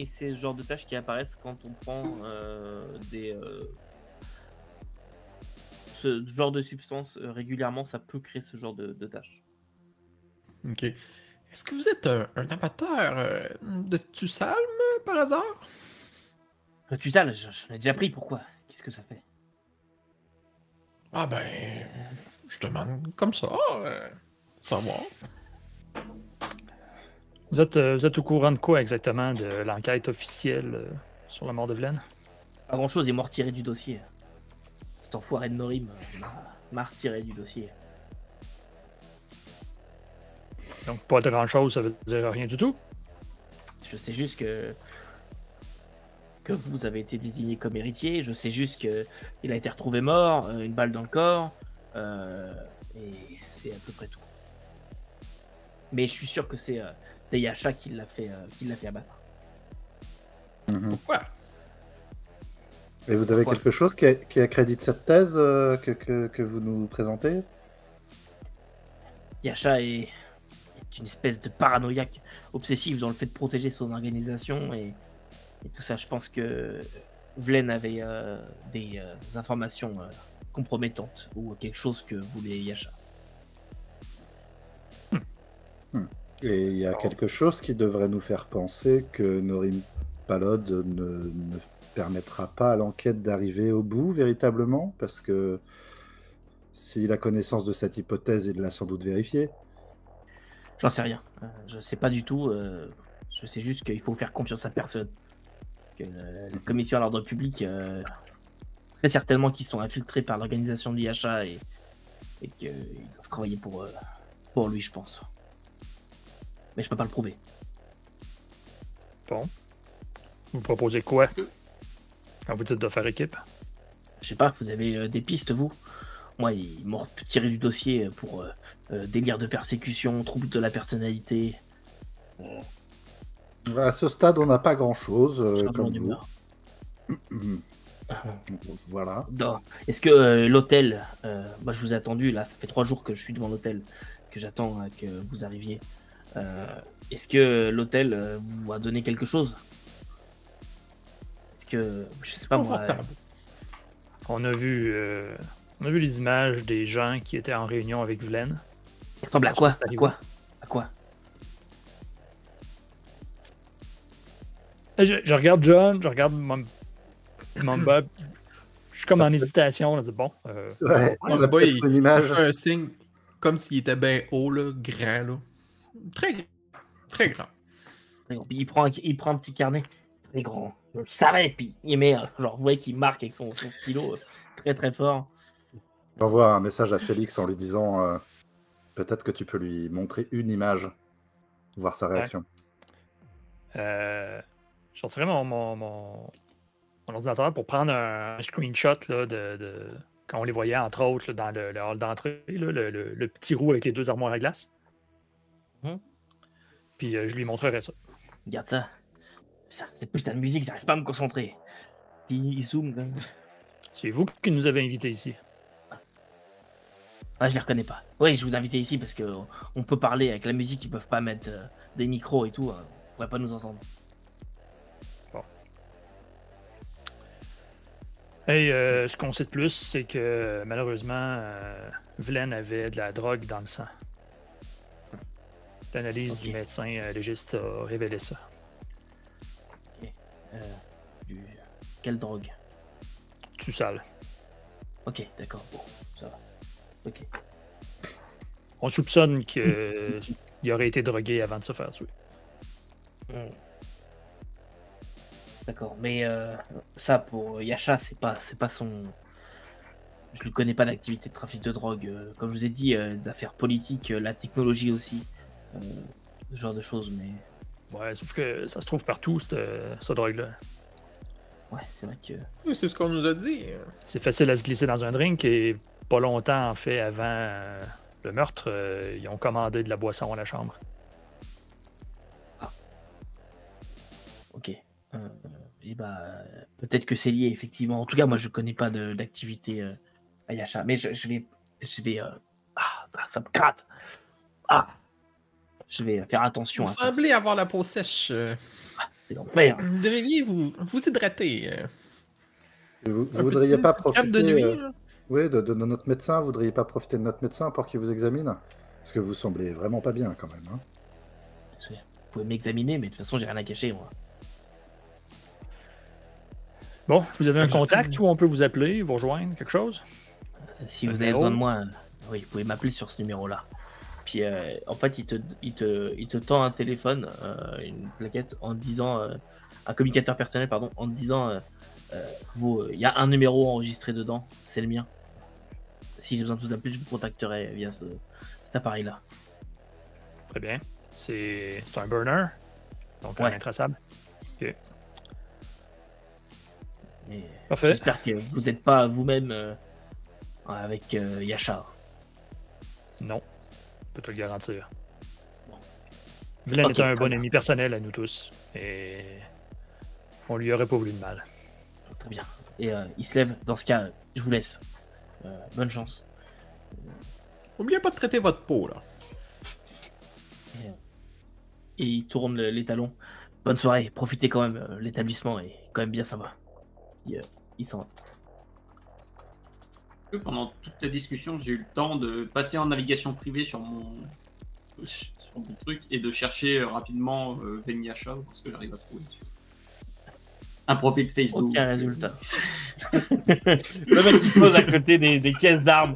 c'est ce genre de tâches qui apparaissent quand on prend ce genre de substance régulièrement, ça peut créer ce genre de tâches. Ok. Est-ce que vous êtes un amateur de Tussalm, par hasard? Tu sais, j'en ai déjà pris, pourquoi? Qu'est-ce que ça fait? Ah ben, je demande comme ça, savoir. Vous êtes au courant de quoi exactement de l'enquête officielle sur la mort de Vlen? Pas grand-chose, il m'a retiré du dossier. Cet enfoiré de Norim m'a retiré du dossier. Donc pas de grand-chose, ça veut dire rien du tout? Je sais juste que vous avez été désigné comme héritier. Je sais juste qu'il a été retrouvé mort, une balle dans le corps, et c'est à peu près tout. Mais je suis sûr que c'est Yasha qui l'a fait abattre. Pourquoi? Et vous avez Pourquoi quelque chose qui accrédite cette thèse que vous nous présentez? Yasha est une espèce de paranoïaque obsessif dans le fait de protéger son organisation et tout ça. Je pense que Vlen avait des informations compromettantes ou quelque chose que voulait Yasha. Et il y a quelque chose qui devrait nous faire penser que Norim Palod ne permettra pas à l'enquête d'arriver au bout véritablement, parce que s'il a connaissance de cette hypothèse, il l'a sans doute vérifiée. J'en sais rien. Je sais pas du tout. Je sais juste qu'il faut faire confiance à personne. Que la commission à l'ordre public, très certainement qu'ils sont infiltrés par l'organisation de l'IHA et qu'ils doivent travailler pour lui, je pense. Mais je peux pas le prouver. Bon. Vous proposez quoi quand vous dites de faire équipe? Je sais pas, vous avez des pistes, vous? Moi, ils m'ont retiré du dossier pour délire de persécution, trouble de la personnalité. À ce stade, on n'a pas grand-chose, Changement comme vous. d'humeur. Voilà. Non. Est-ce que l'hôtel, moi je vous ai attendu, là, ça fait 3 jours que je suis devant l'hôtel, que j'attends que vous arriviez. Est-ce que l'hôtel vous a donné quelque chose? Est-ce que, je sais pas moi, Confortable. On a vu les images des gens qui étaient en réunion avec Vlen. il ressemble à quoi? À quoi? Je regarde John, je regarde Mamba. Je suis comme en hésitation. On a dit bon. Ouais, on Le a gars, peut-être une il image. fait un signe comme s'il était bien haut, là, grand, là. Très grand. Très grand. Puis il prend un petit carnet très grand. Je le savais, puis il met, genre, vous voyez qu'il marque avec son stylo très très fort. J'envoie un message à Félix en lui disant peut-être que tu peux lui montrer une image, voir sa réaction. Je sortirai mon ordinateur pour prendre un screenshot là, de quand on les voyait, entre autres, là, dans le hall d'entrée, là, le petit roux avec les 2 armoires à glace. Mhm. Puis je lui montrerai ça. Regarde ça. Cette putain de musique, j'arrive pas à me concentrer. Puis il zoome quand même. C'est vous qui nous avez invités ici. Ouais, je les reconnais pas. Oui, je vous invite ici parce que on peut parler avec la musique, ils peuvent pas mettre des micros et tout. On pourrait pas nous entendre. Hey, ce qu'on sait de plus, c'est que malheureusement, Vlen avait de la drogue dans le sang. L'analyse Ok. du médecin légiste a révélé ça. Quelle drogue? Tu sale. Ok, d'accord. Bon, ça va. Ok. On soupçonne qu'il aurait été drogué avant de se faire tuer. Hmm. D'accord, mais ça pour Yasha, c'est pas son. Je ne connais pas d'activité de trafic de drogue. Comme je vous ai dit, des affaires politiques, la technologie aussi, ce genre de choses. Mais Ouais, sauf que ça se trouve partout, cette drogue-là. ouais, c'est vrai que. Oui, c'est ce qu'on nous a dit. C'est facile à se glisser dans un drink et pas longtemps, en fait, avant le meurtre, ils ont commandé de la boisson à la chambre. Ok. Et bah, peut-être que c'est lié, effectivement. En tout cas, moi, je connais pas d'activité à Yasha. Mais je vais. Ah, ça me gratte. Ah, Je vais faire attention Vous à ça. semblez avoir la peau sèche. C'est l'enfer. Vous devriez vous hydrater. Vous Un voudriez petit- pas petite crème profiter de nuit, là. oui, de notre médecin? Vous voudriez pas profiter de notre médecin pour qu'il vous examine? Parce que vous semblez vraiment pas bien quand même. Hein. Vous pouvez m'examiner, mais de toute façon, j'ai rien à cacher, moi. Bon, vous avez un contact où on peut vous appeler, vous rejoindre, quelque chose? Si Un vous avez numéro? besoin de moi, oui, vous pouvez m'appeler sur ce numéro-là. Puis, en fait, il te tend un téléphone, une plaquette, en te disant, un communicateur personnel, pardon, en te disant, il y a un numéro enregistré dedans, c'est le mien. Si j'ai besoin de vous appeler, je vous contacterai via cet appareil-là. Très bien. C'est un burner, donc un Ouais. intraçable. Mais Parfait. j'espère que vous n'êtes pas vous-même avec Yasha. Non, je peux te le garantir. Bon. Vilain Ok, est un très bon bien. ami personnel à nous tous, et on lui aurait pas voulu de mal. Très bien. Et il se lève. Dans ce cas, je vous laisse. Bonne chance. Oubliez pas de traiter votre peau, là. Et il tourne les talons. Bonne soirée. Profitez quand même. L'établissement est quand même bien sympa. Il s'en va. Pendant toute la discussion, j'ai eu le temps de passer en navigation privée sur mon truc et de chercher rapidement Venyasha parce que j'arrive à trouver un profil Facebook. Aucun résultat. Le mec qui pose à côté des caisses d'armes.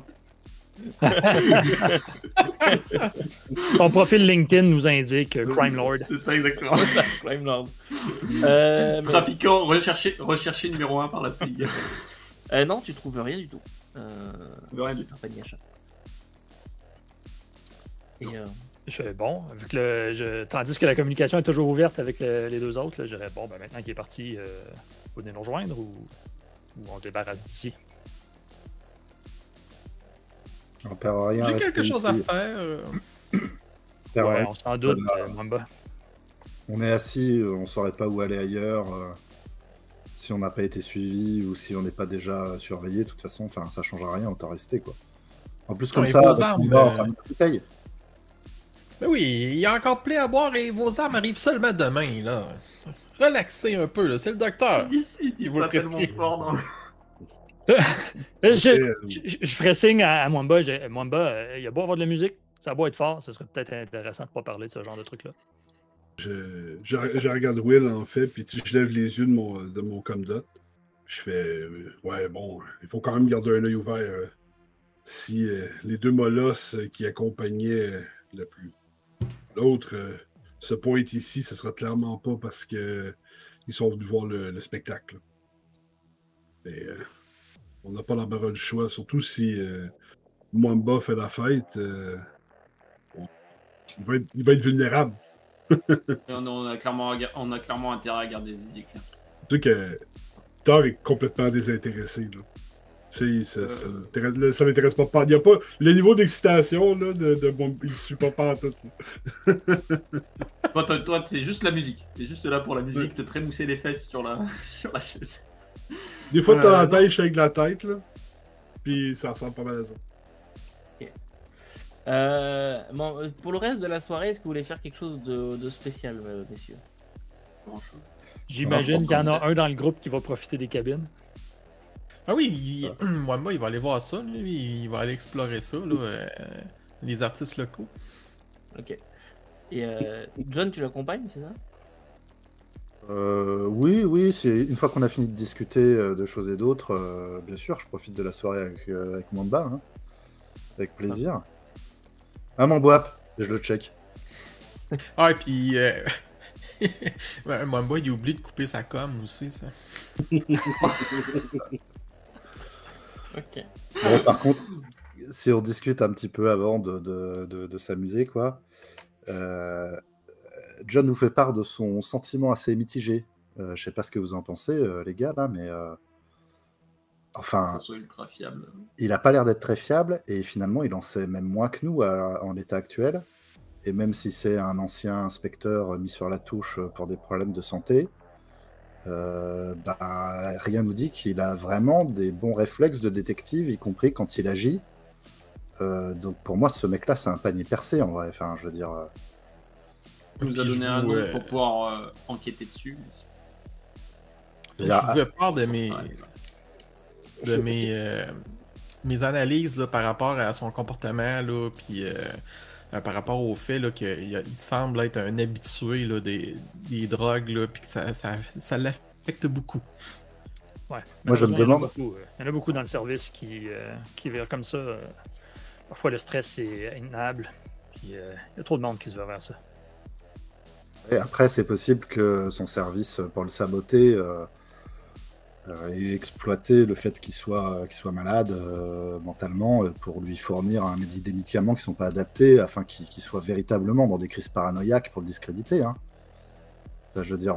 Ton profil LinkedIn nous indique Crime Lord. C'est ça exactement. Crime Lord. Trafiquant recherché numéro 1 par la civilisation. Non, tu trouves rien du tout. Rien du tout. Pas de Yasha. Et Je fais bon, vu que tandis que la communication est toujours ouverte avec les deux autres, là, je dirais bon, ben maintenant qu'il est parti, vous venez nous rejoindre ou on se débarrasse d'ici? On perd rien. J'ai rester quelque chose à ici. faire. Perd Ouais, rien. on s'en doute, Voilà. Mamba. On est assis, on saurait pas où aller ailleurs. Si on n'a pas été suivi ou si on n'est pas déjà surveillé, de toute façon, enfin, ça changera rien, autant rester quoi. En plus, comme Ouais, ça, vos avec armes, une barre, enfin, une bouteille. Mais oui, il y a encore plein à boire et vos armes arrivent seulement demain, là. Relaxez un peu, là. C'est le docteur. Il dit Il vous ça le tellement prescrit. fort dans le- Je ferais signe à Mwamba. Mwamba, il y a beau avoir de la musique, ça a beau être fort, ce serait peut-être intéressant de pas parler de ce genre de truc-là. Je regarde Will, en fait, puis je lève les yeux de mon comdot. Je fais, ouais, bon, il faut quand même garder un œil ouvert. Si les deux molosses qui accompagnaient l'autre se pointent ici, ce sera clairement pas parce que ils sont venus voir le spectacle. Et, on n'a pas l'embarras du choix, surtout si Mwamba fait la fête. Il va être vulnérable. On a clairement intérêt à garder des idées claires. Tu sais que Thor est complètement désintéressé. Là. Tu sais, ça l'intéresse pas. Il y a pas le niveau d'excitation là, il ne suit pas en tout. Toi, c'est juste la musique. T'es juste là pour la musique, te trémousser les fesses sur la chaise. Des fois, t'as la tête, je avec la tête, là. Puis ça ressemble pas mal à ça. Bon, pour le reste de la soirée, est-ce que vous voulez faire quelque chose de spécial, messieurs? J'imagine qu'il y en a un dans le groupe qui va profiter des cabines. Ah oui, Mwamba, il va aller voir ça, lui. Il va aller explorer ça, là. Les artistes locaux. Ok. Et John, tu l'accompagnes, c'est ça? Oui, c'est une fois qu'on a fini de discuter de choses et d'autres, bien sûr, je profite de la soirée avec Mwamba, hein, avec plaisir. Ah, mon boap, je le check. Ah, et puis... Mwamba, il oublie de couper sa com aussi, ça. Ok. Bon, par contre, si on discute un petit peu avant de s'amuser, quoi, John nous fait part de son sentiment assez mitigé. Je sais pas ce que vous en pensez, les gars, là, mais enfin, Ça soit ultra fiable. il a pas l'air d'être très fiable et finalement, il en sait même moins que nous en l'état actuel. Et même si c'est un ancien inspecteur mis sur la touche pour des problèmes de santé, rien nous dit qu'il a vraiment des bons réflexes de détective, y compris quand il agit. Donc pour moi, ce mec-là, c'est un panier percé en vrai. Enfin, je veux dire, Il nous a Puis donné je un vous, nom pour pouvoir enquêter dessus. je vous fais part de mes, Ouais. de mes, mes analyses là, par rapport à son comportement, là, puis par rapport au fait là, qu'il semble être un habitué là, des drogues, là, puis que ça l'affecte beaucoup. Ouais. Moi, je me Malheureusement, il y en a demande. beaucoup, il y en a beaucoup dans le service qui virent comme ça. Parfois, le stress est intenable. Puis, il y a trop de monde qui se va vers ça. Et après, c'est possible que son service, pour le saboter, ait exploité le fait qu'il soit malade mentalement pour lui fournir des médicaments qui ne sont pas adaptés afin qu'il soit véritablement dans des crises paranoïaques pour le discréditer. Hein. Enfin, je veux dire,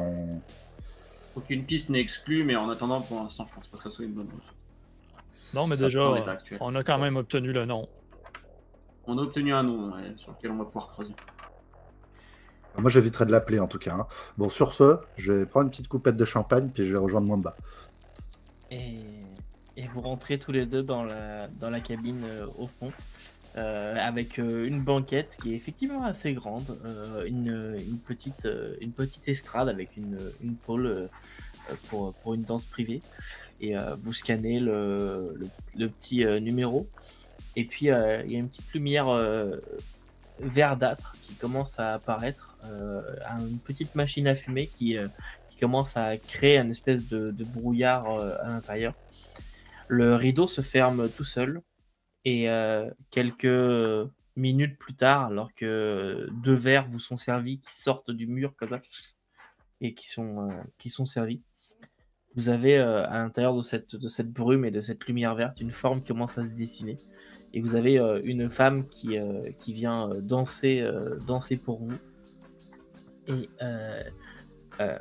Aucune piste n'est exclue, mais en attendant, pour l'instant, je pense pas que ça soit une bonne chose. Non, mais ça- déjà, dans l'état actuel. on a quand même obtenu le nom. On a obtenu un nom sur lequel on va pouvoir creuser. Moi, j'éviterais de l'appeler en tout cas. Hein. Bon, sur ce, je vais prendre une petite coupette de champagne puis je vais rejoindre Mwamba. Et vous rentrez tous les deux dans la cabine au fond, avec une banquette qui est effectivement assez grande, une petite estrade avec une pôle pour une danse privée. Et vous scannez le petit numéro. Et puis il y a une petite lumière verdâtre qui commence à apparaître, une petite machine à fumer qui commence à créer une espèce de brouillard à l'intérieur. Le rideau se ferme tout seul et quelques minutes plus tard, alors que 2 verres vous sont servis, qui sortent du mur comme ça et qui sont servis, vous avez à l'intérieur de cette brume et de cette lumière verte une forme qui commence à se dessiner. Et vous avez une femme qui vient danser pour vous. Et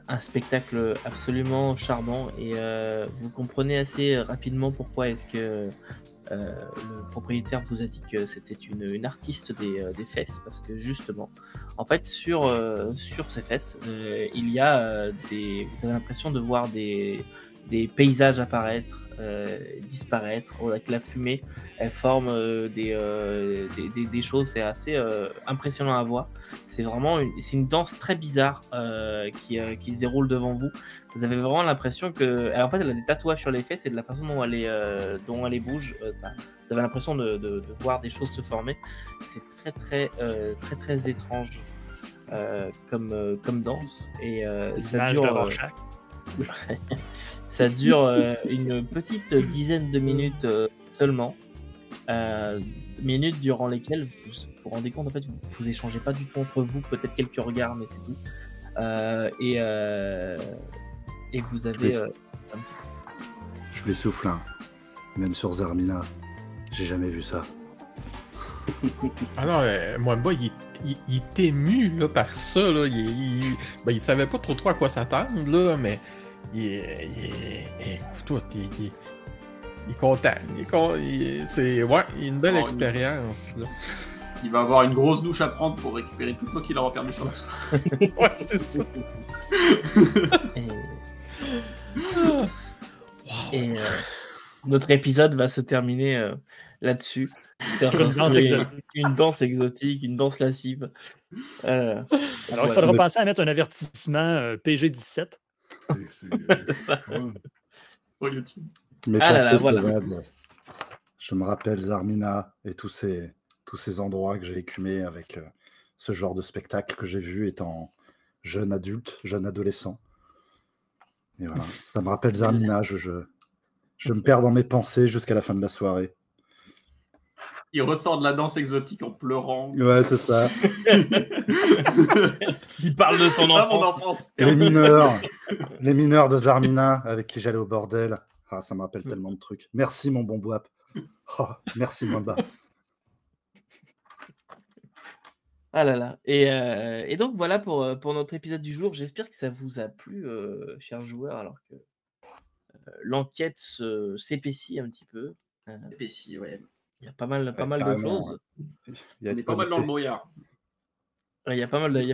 un spectacle absolument charmant. Et vous comprenez assez rapidement pourquoi est-ce que le propriétaire vous a dit que c'était une artiste des fesses. Parce que justement, en fait, sur ces fesses, il y a vous avez l'impression de voir des paysages apparaître, disparaître, avec la fumée, elle forme des choses, c'est assez impressionnant à voir. C'est vraiment une danse très bizarre qui se déroule devant vous. Vous avez vraiment l'impression que, en fait, elle a des tatouages sur les fesses et de la façon dont elle bouge, vous avez l'impression de voir des choses se former. C'est très étrange comme danse et ça L'image de dure. Rorschach. Ça dure une petite dizaine de minutes seulement. Minutes durant lesquelles vous vous rendez compte, en fait, vous échangez pas du tout entre vous, peut-être quelques regards, mais c'est tout. Et vous avez Je lui souffle un. Même sur Zarmina, j'ai jamais vu ça. Ah non, Mwamba, il est ému là, par ça. Là. Il savait pas trop à quoi s'attendre, là, mais écoute, il est content. C'est une belle expérience. Là. Il va avoir une grosse douche à prendre pour récupérer toute l'eau qu'il aura perdu sur la soupe. Ouais, c'est ça. Et notre épisode va se terminer là-dessus. Sur une danse exotique. Une danse exotique, une danse lascive. Alors, il faudra penser à mettre un avertissement PG-17. C'est ça. Pour YouTube. Mais Ah là quand là, c'est voilà. Zavad, je me rappelle Zarmina et tous ces endroits que j'ai écumés avec ce genre de spectacle que j'ai vu étant jeune adulte, jeune adolescent. Et voilà, ça me rappelle Zarmina. Je me perds dans mes pensées jusqu'à la fin de la soirée. Il ressort de la danse exotique en pleurant. Ouais, c'est ça. Il parle de son Ah, mon enfance. enfance. Les mineurs de Zarmina avec qui j'allais au bordel. Ah, ça me rappelle tellement de trucs. Merci, mon bon Boap. Oh, merci, Mwamba. Ah là là. Et donc voilà pour notre épisode du jour. J'espère que ça vous a plu, chers joueurs, alors que l'enquête s'épaissit un petit peu. Épaissi, ouais. Il y a pas mal de carrément, choses. Il y a On de est quoi pas mal dans le noter. brouillard. Il y a pas mal de dans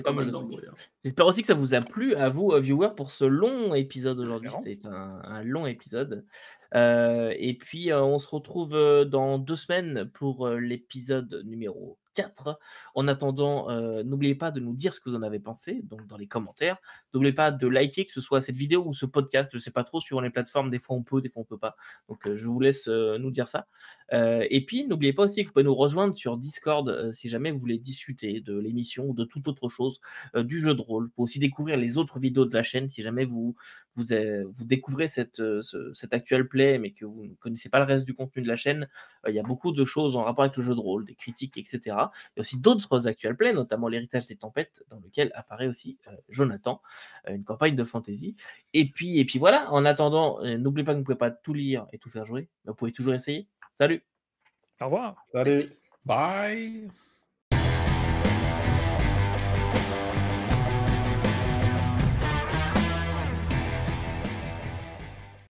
le trucs. brouillard. J'espère aussi que ça vous a plu à vous, viewers, pour ce long épisode aujourd'hui. Non. C'était un long épisode. Et puis, on se retrouve dans 2 semaines pour l'épisode numéro 4. En attendant, n'oubliez pas de nous dire ce que vous en avez pensé, donc dans les commentaires. N'oubliez pas de liker, que ce soit cette vidéo ou ce podcast, je ne sais pas trop, suivant les plateformes, des fois on peut, des fois on peut pas. Donc je vous laisse nous dire ça. Et puis n'oubliez pas aussi que vous pouvez nous rejoindre sur Discord si jamais vous voulez discuter de l'émission ou de toute autre chose, du jeu de rôle. Vous pouvez aussi découvrir les autres vidéos de la chaîne si jamais vous découvrez cet actual play mais que vous ne connaissez pas le reste du contenu de la chaîne. Il y a beaucoup de choses en rapport avec le jeu de rôle, des critiques, etc. Il y a aussi d'autres actual plays, notamment l'héritage des tempêtes, dans lequel apparaît aussi Jonathan, une campagne de fantasy. Et puis voilà, en attendant, n'oubliez pas que vous ne pouvez pas tout lire et tout faire jouer, mais vous pouvez toujours essayer. Salut! Au revoir. Salut! Bye!